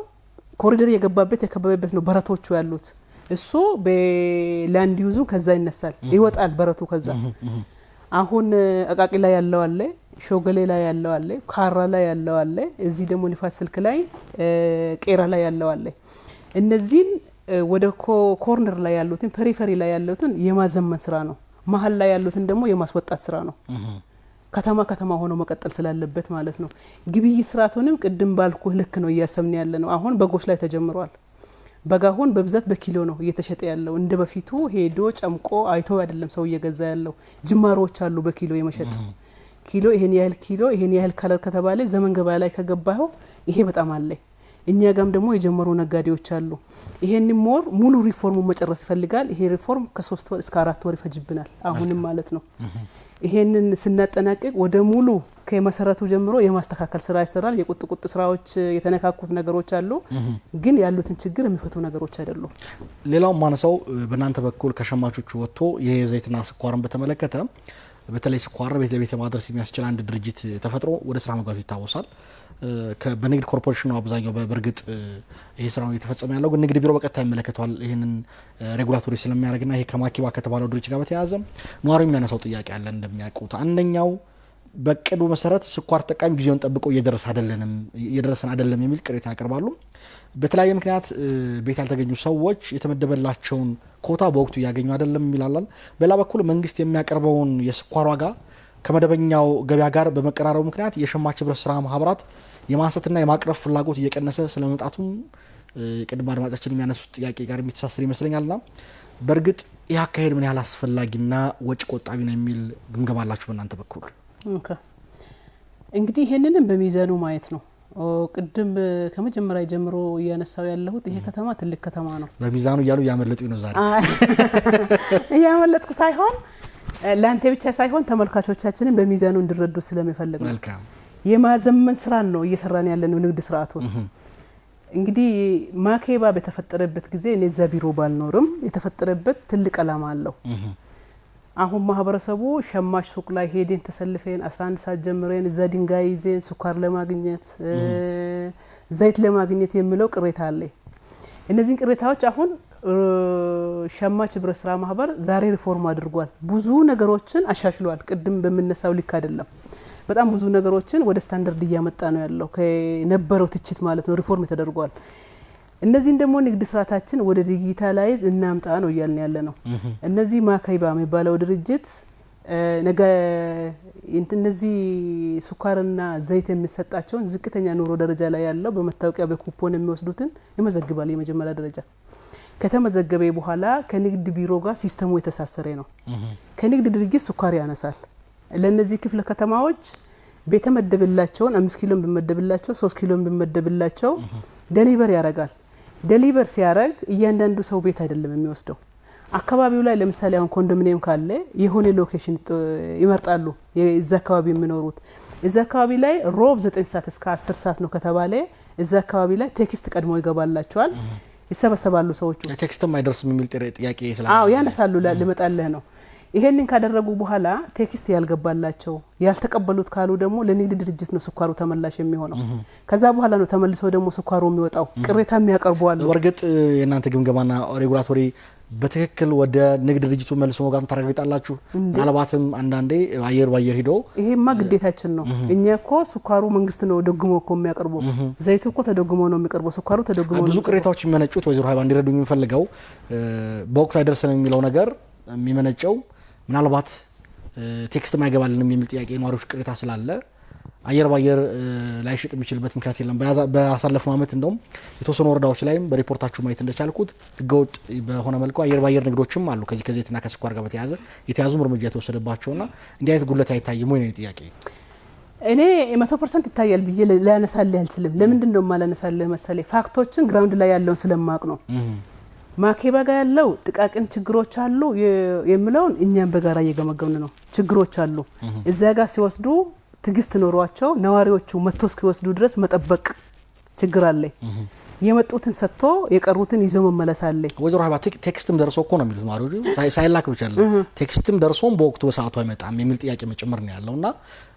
ኮሪደር የገባበት የከበበበት ነው በረቶቹ ያሉት። እሱ በላንድ ዩዙ ከዛ ይነሳል ይወጣል በረቱ ከዛ። አሁን አቃቂ ላይ ያለው አለ፣ ሾገሌ ላይ ያለው አለ፣ ካራ ላይ ያለው አለ፣ እዚህ ደግሞ ንፋስ ስልክ ላይ ቄራ ላይ ያለው አለ። እነዚህን ወደ ኮርነር ላይ ያሉትን ፔሪፈሪ ላይ ያሉትን የማዘመን ስራ ነው። መሀል ላይ ያሉትን ደግሞ የማስወጣት ስራ ነው። ከተማ ሆኖ መቀጠል ስላለበት ማለት ነው። ግብይት ስርዓቱንም ቅድም ባልኩ ልክ ነው እያሰብን ያለ ነው። አሁን በጎች ላይ ተጀምሯል። በጋሁን በብዛት በኪሎ ነው እየተሸጠ ያለው። እንደ በፊቱ ሄዶ ጨምቆ አይቶ አይደለም ሰው እየገዛ ያለው። ጅማሮች አሉ በኪሎ የመሸጥ ኪሎ ይሄን ያህል ከለር ከተባለ ዘመን ገበያ ላይ ከገባው ይሄ በጣም አለ። እኛ ጋም ደግሞ የጀመሩ ነጋዴዎች አሉ። ይሄን ሙሉ ሪፎርሙ መጨረስ ይፈልጋል። ይሄ ሪፎርም ከ3 ወር እስከ 4 ወር ይፈጅብናል አሁንም ማለት ነው። ይሄንን ስናጠናቀቅ ወደ ሙሉ ከመሰረቱ ጀምሮ የማስተካከል ስራ ይሰራል። የቁጥቁጥ ስራዎች የተነካኩት ነገሮች አሉ፣ ግን ያሉትን ችግር የሚፈቱ ነገሮች አይደሉም። ሌላው ማነሳው በእናንተ በኩል ከሸማቾቹ ወጥቶ የዘይትና ስኳርን በተመለከተ በተለይ ስኳር ቤት ለቤት ማድረስ የሚያስችል አንድ ድርጅት ተፈጥሮ ወደ ስራ መግባቱ ይታወሳል። በንግድ ኮርፖሬሽን ነው አብዛኛው በእርግጥ ይሄ ስራው እየተፈጸመ ያለው ግን ንግድ ቢሮ በቀጥታ ይመለከተዋል ይሄንን ሬጉላቶሪ ስለሚያደርግና ይሄ ከማኪባ ከተባለው ድርጅት ጋር በተያያዘ ነዋሪው የሚያነሳው ጥያቄ አለ እንደሚያውቁት አንደኛው በቅዱ መሰረት ስኳር ተጠቃሚ ጊዜውን ጠብቆ እየደረሰን አይደለም የሚል ቅሬታ ያቀርባሉ በተለያየ ምክንያት ቤት ያልተገኙ ሰዎች የተመደበላቸውን ኮታ በወቅቱ ያገኙ አይደለም ይላል በሌላ በኩል መንግስት የሚያቀርበውን የስኳር ዋጋ ከመደበኛው ገበያ ጋር በመቀራረቡ ምክንያት የሸማች ህብረት ስራ ማህበራት የማንሳትና የማቅረብ ፍላጎት እየቀነሰ ስለመምጣቱም ቅድም አድማጫችን የሚያነሱት ጥያቄ ጋር የሚተሳሰር ይመስለኛልና በእርግጥ ይህ አካሄድ ምን ያህል አስፈላጊና ወጪ ቆጣቢ ነው የሚል ግምገማ አላችሁ በእናንተ በኩል? እንግዲህ ይሄንንም በሚዛኑ ማየት ነው ቅድም ከመጀመሪያ ጀምሮ ያነሳው ያለሁት ይሄ ከተማ ትልቅ ከተማ ነው በሚዛኑ ያሉ ያመለጡኝ ነው ዛሬ ያመለጥኩ ሳይሆን ላንተ ብቻ ሳይሆን ተመልካቾቻችንን በሚዛኑ እንዲረዱ ስለሚፈልግ ነው መልካም የማዘመን ስራ ነው እየሰራን ያለነው ንግድ ስርዓቱን እንግዲህ ማኬባ በተፈጠረበት ጊዜ እኔ ዛቢሮ ባልኖርም የተፈጠረበት ትልቅ አላማ አለው አሁን ማህበረሰቡ ሸማች ሱቅ ላይ ሄደን ተሰልፈን 11 ሰዓት ጀምረን እዛ ድንጋይ ይዘን ስኳር ለማግኘት ዘይት ለማግኘት የሚለው ቅሬታ አለ እነዚህ ቅሬታዎች አሁን ሸማች ህብረት ስራ ማህበር ዛሬ ሪፎርም አድርጓል ብዙ ነገሮችን አሻሽሏል ቅድም በመነሳው ልክ አይደለም በጣም ብዙ ነገሮችን ወደ ስታንዳርድ እያመጣ ነው ያለው ከነበረው ትችት ማለት ነው ሪፎርም ተደርጓል እነዚህን ደግሞ ንግድ ስርዓታችን ወደ ዲጂታላይዝ እናምጣ ነው ያልን ያለ ነው እነዚህ ማካይባ የሚባለው ድርጅት ነገ እነዚህ ስኳርና ዘይት የሚሰጣቸውን ዝቅተኛ ኑሮ ደረጃ ላይ ያለው በመታወቂያ በኩፖን የሚወስዱትን ይመዘግባል የመጀመሪያ ደረጃ ከተመዘገበ በኋላ ከንግድ ቢሮ ጋር ሲስተሙ የተሳሰረ ነው ከንግድ ድርጅት ስኳር ያነሳል ለነዚህ ክፍለ ከተማዎች በተመደበላቸው 5 ኪሎ በመደበላቸው 3 ኪሎ በመደበላቸው ዴሊቨር ያረጋል ዴሊቨር ሲያረግ እያንዳንዱ ሰው ቤት አይደለም የሚወስደው አካባቢው ላይ ለምሳሌ አሁን ኮንዶሚኒየም ካለ የሆነ ሎኬሽን ይመርጣሉ እዛ አካባቢ የሚኖሩት እዛ አካባቢ ላይ ሮብ 9 ሰዓት እስከ 10 ሰዓት ነው ከተባለ እዛ አካባቢ ላይ ቴክስት ቀድሞ ይገባላቸዋል ይሰበሰባሉ ሰዎቹ ቴክስትም አይደርስም የሚል ጥያቄ ይስላል አዎ ያነሳሉ ለመጣለህ ነው ይሄንን ካደረጉ በኋላ ቴክስት ያልገባላቸው ያልተቀበሉት ካሉ ደግሞ ለንግድ ድርጅት ነው ስኳሩ ተመላሽ የሚሆነው ከዛ በኋላ ነው ተመልሰው ደግሞ ስኳሩ የሚወጣው ቅሬታ የሚያቀርቡዋል ወርግጥ የናንተ ግምገማና ሬጉላቶሪ በትክክል ወደ ንግድ ድርጅቱ መልሶ መጋቱን ታረጋግጣላችሁ ምናልባትም አንዳንዴ አየር ባየር ሄዶ ይሄማ ግዴታችን ነው እኛ እኮ ስኳሩ መንግስት ነው ደግሞ እኮ የሚያቀርበው ዘይቱ እኮ ተደግሞ ነው የሚቀርበው ስኳሩ ተደግሞ ብዙ ቅሬታዎች የሚመነጩት ወይዘሮ ሃይባ እንዲረዱኝ የሚፈልገው በወቅቱ አይደርሰንም የሚለው ነገር የሚመነጨው ምናልባት ቴክስት ማይገባልንም የሚል ጥያቄ ነዋሪዎች ቅሬታ ስላለ አየር ባየር ላይ ሽጥ የሚችልበት ምክንያት የለም በአሳለፈው አመት እንደውም የተወሰኑ ወረዳዎች ላይም በሪፖርታችሁ ማየት እንደቻልኩት ህገወጥ በሆነ መልኩ አየር ባየር ንግዶችም አሉ ከዚህ ከዘይትና ከስኳር ጋር በተያያዘ የተያዙ እርምጃ የተወሰደባቸውና እንዲህ አይነት ጉድለት አይታይም ወይ ነው ጥያቄ እኔ 100% ይታያል ብዬ ላነሳልህ አልችልም ለምንድን ነው ማላነሳልህ መሰለኝ ፋክቶችን ግራውንድ ላይ ያለውን ስለማቅ ነው ማኬባ ጋር ያለው ጥቃቅን ችግሮች አሉ የሚለውን እኛም በጋራ እየገመገምን ነው ችግሮች አሉ እዛ ጋር ሲወስዱ ትግስት ኖሯቸው ነዋሪዎቹ መጥቶ እስኪወስዱ ድረስ መጠበቅ ችግር አለ የመጡትን ሰጥቶ የቀሩትን ይዞ መመለስ አለ ወይዘሮ ሃይባ ቴክስትም ደርሶ እኮ ነው የሚሉት ማሪው ሳይላክ ብቻ አይደለም ቴክስትም ደርሶም በወቅቱ በሰዓቱ አይመጣም የሚል ጥያቄ መጨመር ነው ያለውና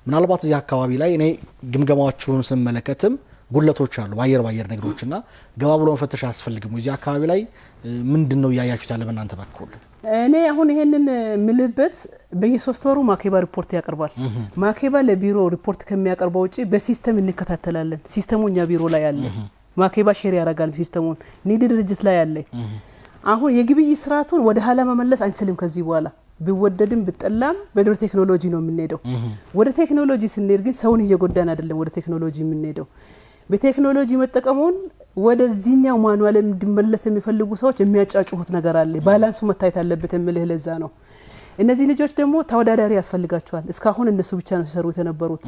ምናልባት እዚህ አካባቢ ላይ እኔ ግምገማዎቹን ስንመለከትም ጉድለቶች አሉ ባየር ንግዶችና ገባ ብሎ መፈተሽ ያስፈልግም እዚህ አካባቢ ላይ ምንድነው ያያችሁት ያለ በእናንተ በኩል እኔ አሁን ይሄንን ምልበት በየ3 ወሩ ማኬባ ሪፖርት ያቀርባል ማኬባ ለቢሮ ሪፖርት ከሚያቀርበው ውጪ በሲስተም እንከታተላለን ሲስተሙኛ ቢሮ ላይ ያለ ማኬባ ሼር ያረጋል ሲስተሙን ንግድ ድርጅት ላይ ያለ አሁን የግብይት ስርዓቱን ወደ ኋላ መመለስ አንችልም ከዚህ በኋላ ቢወደድም ብጠላም ወደ ቴክኖሎጂ ነው የምንሄደው ወደ ቴክኖሎጂ ስንሄድ ግን ሰውን እየጎዳን አይደለም ወደ ቴክኖሎጂ የምንሄደው በቴክኖሎጂ መጠቀሙን ወደዚህኛው ማኑዋል እንዲመለስ የሚፈልጉ ሰዎች የሚያጫጩሁት ነገር አለ ባላንሱ መታየት አለበት የሚልህ ለዛ ነው እነዚህ ልጆች ደግሞ ተወዳዳሪ ያስፈልጋቸዋል እስካሁን እነሱ ብቻ ነው ሲሰሩት የነበሩት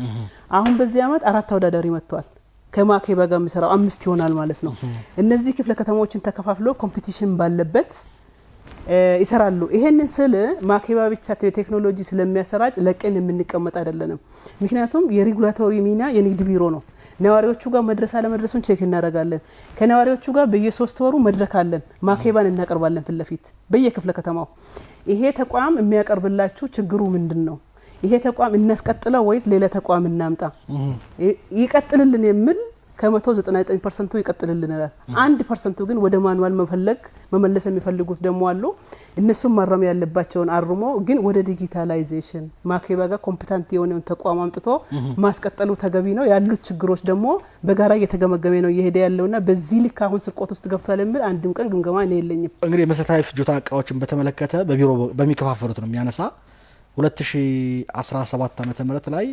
አሁን በዚህ አመት 4 ተወዳዳሪ መጥተዋል ከማኬባ ጋር የሚሰራው 5 ይሆናል ማለት ነው እነዚህ ክፍለ ከተማዎችን ተከፋፍለው ኮምፒቲሽን ባለበት ይሰራሉ ይሄንን ስለ ማኬባ ብቻ ቴክኖሎጂ ስለሚያሰራጭ ለቀን የምንቀመጥ አይደለንም ምክንያቱም የሬጉላቶሪ ሚና የንግድ ቢሮ ነው ነዋሪዎቹ ጋር መድረስ አለ መድረሱን ቼክ እናደርጋለን ከነዋሪዎቹ ጋር በየ3 ወሩ መድረክ አለን ማኬባን እናቀርባለን ፍለፊት በየክፍለ ከተማው ይሄ ተቋም የሚያቀርብላችሁ ችግሩ ምንድነው ይሄ ተቋም እናስቀጥለው ወይስ ሌላ ተቋም እናምጣ? ይቀጥልልን የሚል ከ199% ይቀጥልልናል። 1% ግን ወደ ማኑዋል መመለስ የሚፈልጉት ደግሞ አሉ። እነሱም ማረም ያለባቸውን አርሞ ግን ወደ ዲጂታላይዜሽን ማኬባ ጋር ኮምፒታንት የሆነውን ተቋም አምጥቶ ማስቀጠሉ ተገቢ ነው። ያሉት ችግሮች ደግሞ በጋራ እየተገመገመ ነው እየሄደ ያለውና በዚህ ልክ አሁን ስርቆት ውስጥ ገብቷል የሚል አንድም ቀን ግምገማ እኔ የለኝም። እንግዲህ መሰረታዊ ፍጆታ እቃዎችን በተመለከተ በቢሮ በሚከፋፈሉት ነው የሚያነሳ 2017 ዓመተ ምህረት ላይ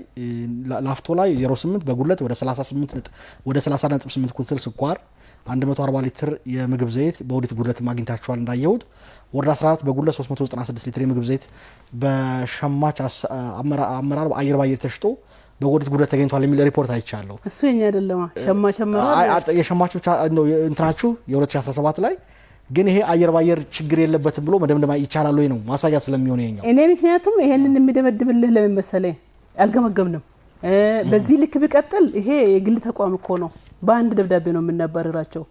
ላፍቶ ላይ 08 በጉለት ወደ 30.8 ኩንታል ስኳር 140 ሊትር የምግብ ዘይት በኦዲት ጉድለት ማግኘታቸዋል። እንዳየሁት ወረዳ 14 በጉለት 396 ሊትር የምግብ ዘይት በሸማች አመራር አየር ባየር ተሽጦ በኦዲት ጉድለት ተገኝቷል የሚል ሪፖርት አይቻለሁ። እሱ የኛ አይደለም ሸማች አመራር የሸማች ብቻ ነው እንትናችሁ የ2017 ላይ ግን ይሄ አየር ባየር ችግር የለበትም ብሎ መደምደም ይቻላል ወይ ነው ማሳያ ስለሚሆን የኛው እኔ ምክንያቱም ይሄንን የሚደበድብልህ ለምን መሰለኝ አልገመገምንም። በዚህ ልክ ቢቀጥል ይሄ የግል ተቋም እኮ ነው በአንድ ደብዳቤ ነው የምናባረራቸው።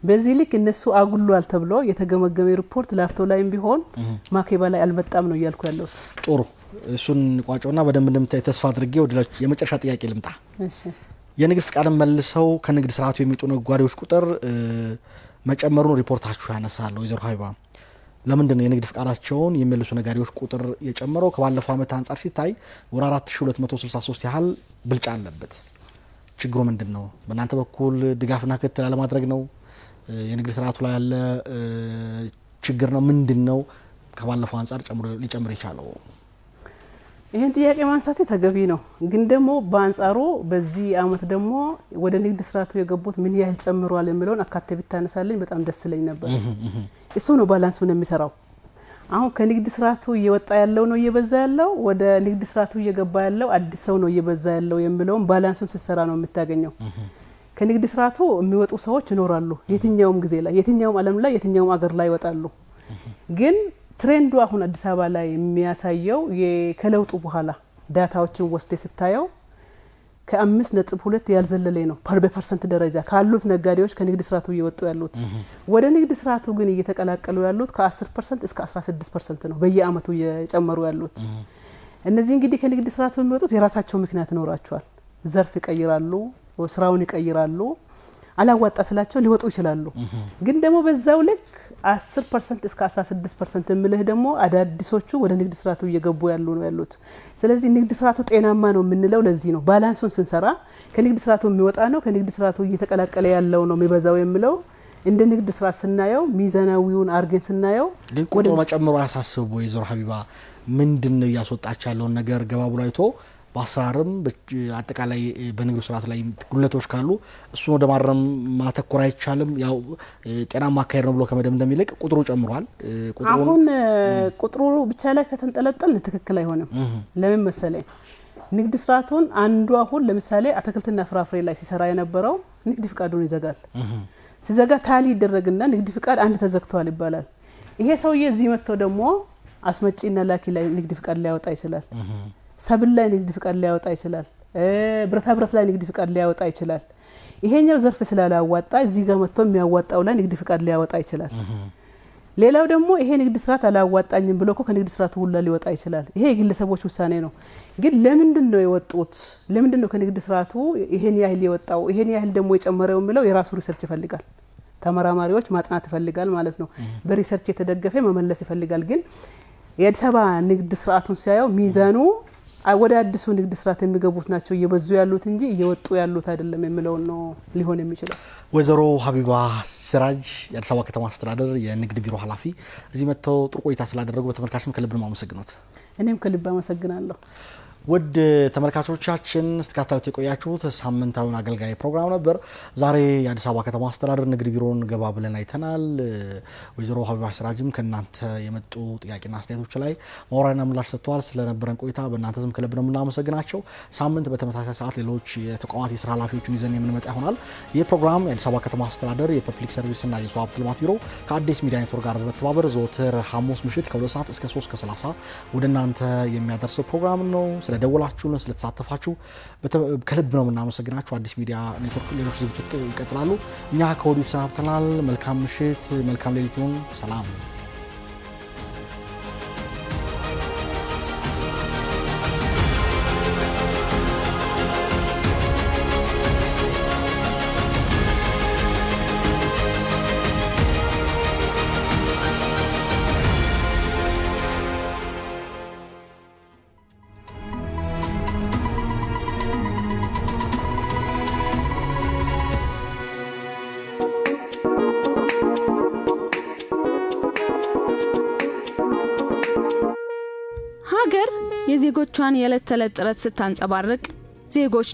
በዚህ ልክ እነሱ አጉሏል ተብሎ የተገመገመ ሪፖርት ላፍቶ ላይም ቢሆን ማኬባ ላይ አልመጣም ነው እያልኩ ያለው። ጥሩ እሱን ቋጨውና በደንብ እንደምታይ ተስፋ አድርጌ ወደ የመጨረሻ ጥያቄ ልምጣ። እሺ የንግድ ፍቃድን መልሰው ከንግድ ስርዓቱ የሚወጡ ነጋዴዎች ቁጥር መጨመሩን ሪፖርታችሁ ያነሳል። ወይዘሮ ሀቢባ ለምንድን ነው የንግድ ፍቃዳቸውን የሚመልሱ ነጋዴዎች ቁጥር የጨመረው? ከባለፈው ዓመት አንጻር ሲታይ ወደ 4263 ያህል ብልጫ አለበት። ችግሩ ምንድን ነው? በእናንተ በኩል ድጋፍና ክትትል አለማድረግ ነው? የንግድ ስርዓቱ ላይ ያለ ችግር ነው? ምንድን ነው ከባለፈው አንጻር ሊጨምር የቻለው? ይሄን ጥያቄ ማንሳቴ ተገቢ ነው። ግን ደግሞ በአንጻሩ በዚህ አመት ደግሞ ወደ ንግድ ስርዓቱ የገቡት ምን ያህል ጨምሯል የሚለውን አካቴ ብታነሳልኝ በጣም ደስ ይለኝ ነበር። እሱ ነው ባላንሱን የሚሰራው። አሁን ከንግድ ስርዓቱ እየወጣ ያለው ነው እየበዛ ያለው፣ ወደ ንግድ ስርዓቱ እየገባ ያለው አዲስ ሰው ነው እየበዛ ያለው የሚለውን ባላንሱን ሲሰራ ነው የምታገኘው። ከንግድ ስርዓቱ የሚወጡ ሰዎች ይኖራሉ የትኛውም ጊዜ ላይ የትኛውም ዓለም ላይ የትኛውም አገር ላይ ይወጣሉ። ግን ትሬንዱ አሁን አዲስ አበባ ላይ የሚያሳየው ከለውጡ በኋላ ዳታዎችን ወስደ ስታየው ከ5.2 ያልዘለለ ነው በፐርሰንት ደረጃ ካሉት ነጋዴዎች ከንግድ ስርዓቱ እየወጡ ያሉት። ወደ ንግድ ስርዓቱ ግን እየተቀላቀሉ ያሉት ከ10% እስከ 16% ነው በየአመቱ እየጨመሩ ያሉት። እነዚህ እንግዲህ ከንግድ ስርዓቱ የሚወጡት የራሳቸው ምክንያት ይኖራቸዋል። ዘርፍ ይቀይራሉ፣ ስራውን ይቀይራሉ፣ አላዋጣ ስላቸው ሊወጡ ይችላሉ። ግን ደግሞ በዛው ልክ 10% እስከ 16% የሚልህ ደግሞ አዳዲሶቹ ወደ ንግድ ስርዓቱ እየገቡ ያሉ ነው ያሉት። ስለዚህ ንግድ ስርዓቱ ጤናማ ነው የምንለው ለዚህ ነው። ባላንሱን ስንሰራ ከንግድ ስርዓቱ የሚወጣ ነው ከንግድ ስርዓቱ እየተቀላቀለ ያለው ነው የሚበዛው የሚለው እንደ ንግድ ስርዓት ስናየው ሚዛናዊውን አርገን ስናየው ግን ቁጥሩ መጨመሩ ያሳስቡ ወይዘሮ ሀቢባ ምንድነው ያስወጣች ያለውን ነገር ገባ ብሎ አይቶ በአሰራርም አጠቃላይ በንግዱ ስርዓት ላይ ጉድለቶች ካሉ እሱን ወደ ማረም ማተኮር አይቻልም? ያው ጤናማ አካሄድ ነው ብሎ ከመደምደም ይልቅ ቁጥሩ ጨምሯል። አሁን ቁጥሩ ብቻ ላይ ከተንጠለጠል ትክክል አይሆንም። ለምን መሰለኝ ንግድ ስርዓቱን አንዱ አሁን ለምሳሌ አትክልትና ፍራፍሬ ላይ ሲሰራ የነበረው ንግድ ፍቃዱን ይዘጋል። ሲዘጋ ታሊ ይደረግና ንግድ ፍቃድ አንድ ተዘግቷል ይባላል። ይሄ ሰውዬ እዚህ መጥቶ ደግሞ አስመጪና ላኪ ላይ ንግድ ፍቃድ ሊያወጣ ይችላል። ሰብል ላይ ንግድ ፍቃድ ሊያወጣ ይችላል። ብረታ ብረት ላይ ንግድ ፍቃድ ሊያወጣ ይችላል። ይሄኛው ዘርፍ ስላላዋጣ እዚህ ጋር መጥቶ የሚያዋጣው ላይ ንግድ ፍቃድ ሊያወጣ ይችላል። ሌላው ደግሞ ይሄ ንግድ ስርዓት አላዋጣኝም ብሎ ከንግድ ስርዓቱ ሁላ ሊወጣ ይችላል። ይሄ የግለሰቦች ውሳኔ ነው። ግን ለምንድን ነው የወጡት? ለምንድን ነው ከንግድ ስርዓቱ ይሄን ያህል የወጣው ይሄን ያህል ደግሞ የጨመረው የሚለው የራሱ ሪሰርች ይፈልጋል። ተመራማሪዎች ማጥናት ይፈልጋል ማለት ነው። በሪሰርች የተደገፈ መመለስ ይፈልጋል። ግን የአዲስ አበባ ንግድ ስርዓቱን ሲያየው ሚዛኑ ወደ አዲሱ ንግድ ስርዓት የሚገቡት ናቸው እየበዙ ያሉት እንጂ እየወጡ ያሉት አይደለም የሚለው ነው ሊሆን የሚችለው። ወይዘሮ ሀቢባ ሲራጅ የአዲስ አበባ ከተማ አስተዳደር የንግድ ቢሮ ኃላፊ እዚህ መጥተው ጥሩ ቆይታ ስላደረጉ በተመልካችም ከልብ ነው አመሰግናለሁ። እኔም ከልብ አመሰግናለሁ። ውድ ተመልካቾቻችን ስትከታተሉት የቆያችሁት ሳምንታዊውን አገልጋይ ፕሮግራም ነበር። ዛሬ የአዲስ አበባ ከተማ አስተዳደር ንግድ ቢሮን ገባ ብለን አይተናል። ወይዘሮ ሀቢባ ሲራጅም ከእናንተ የመጡ ጥያቄና አስተያየቶች ላይ ማውራሪያና ምላሽ ሰጥተዋል። ስለነበረን ቆይታ በእናንተ ስም ከልብ ነው የምናመሰግናቸው። ሳምንት በተመሳሳይ ሰዓት ሌሎች የተቋማት የስራ ኃላፊዎችን ይዘን የምንመጣ ይሆናል። ይህ ፕሮግራም የአዲስ አበባ ከተማ አስተዳደር የፐብሊክ ሰርቪስና የሰው ሀብት ልማት ቢሮ ከአዲስ ሚዲያ ኔትወርክ ጋር በመተባበር ዘወትር ሐሙስ ምሽት ከ2 ሰዓት እስከ 3 ከ30 ወደ እናንተ የሚያደርሰው ፕሮግራም ነው። ስለደወላችሁን ስለተሳተፋችሁ ከልብ ነው የምናመሰግናችሁ። አዲስ ሚዲያ ኔትወርክ ሌሎች ዝግጅቶች ይቀጥላሉ። እኛ ከወዲሁ ተሰናብተናል። መልካም ምሽት፣ መልካም ሌሊት ይሁን። ሰላም። ሀገር የዜጎቿን የዕለት ተዕለት ጥረት ስታንጸባርቅ ዜጎች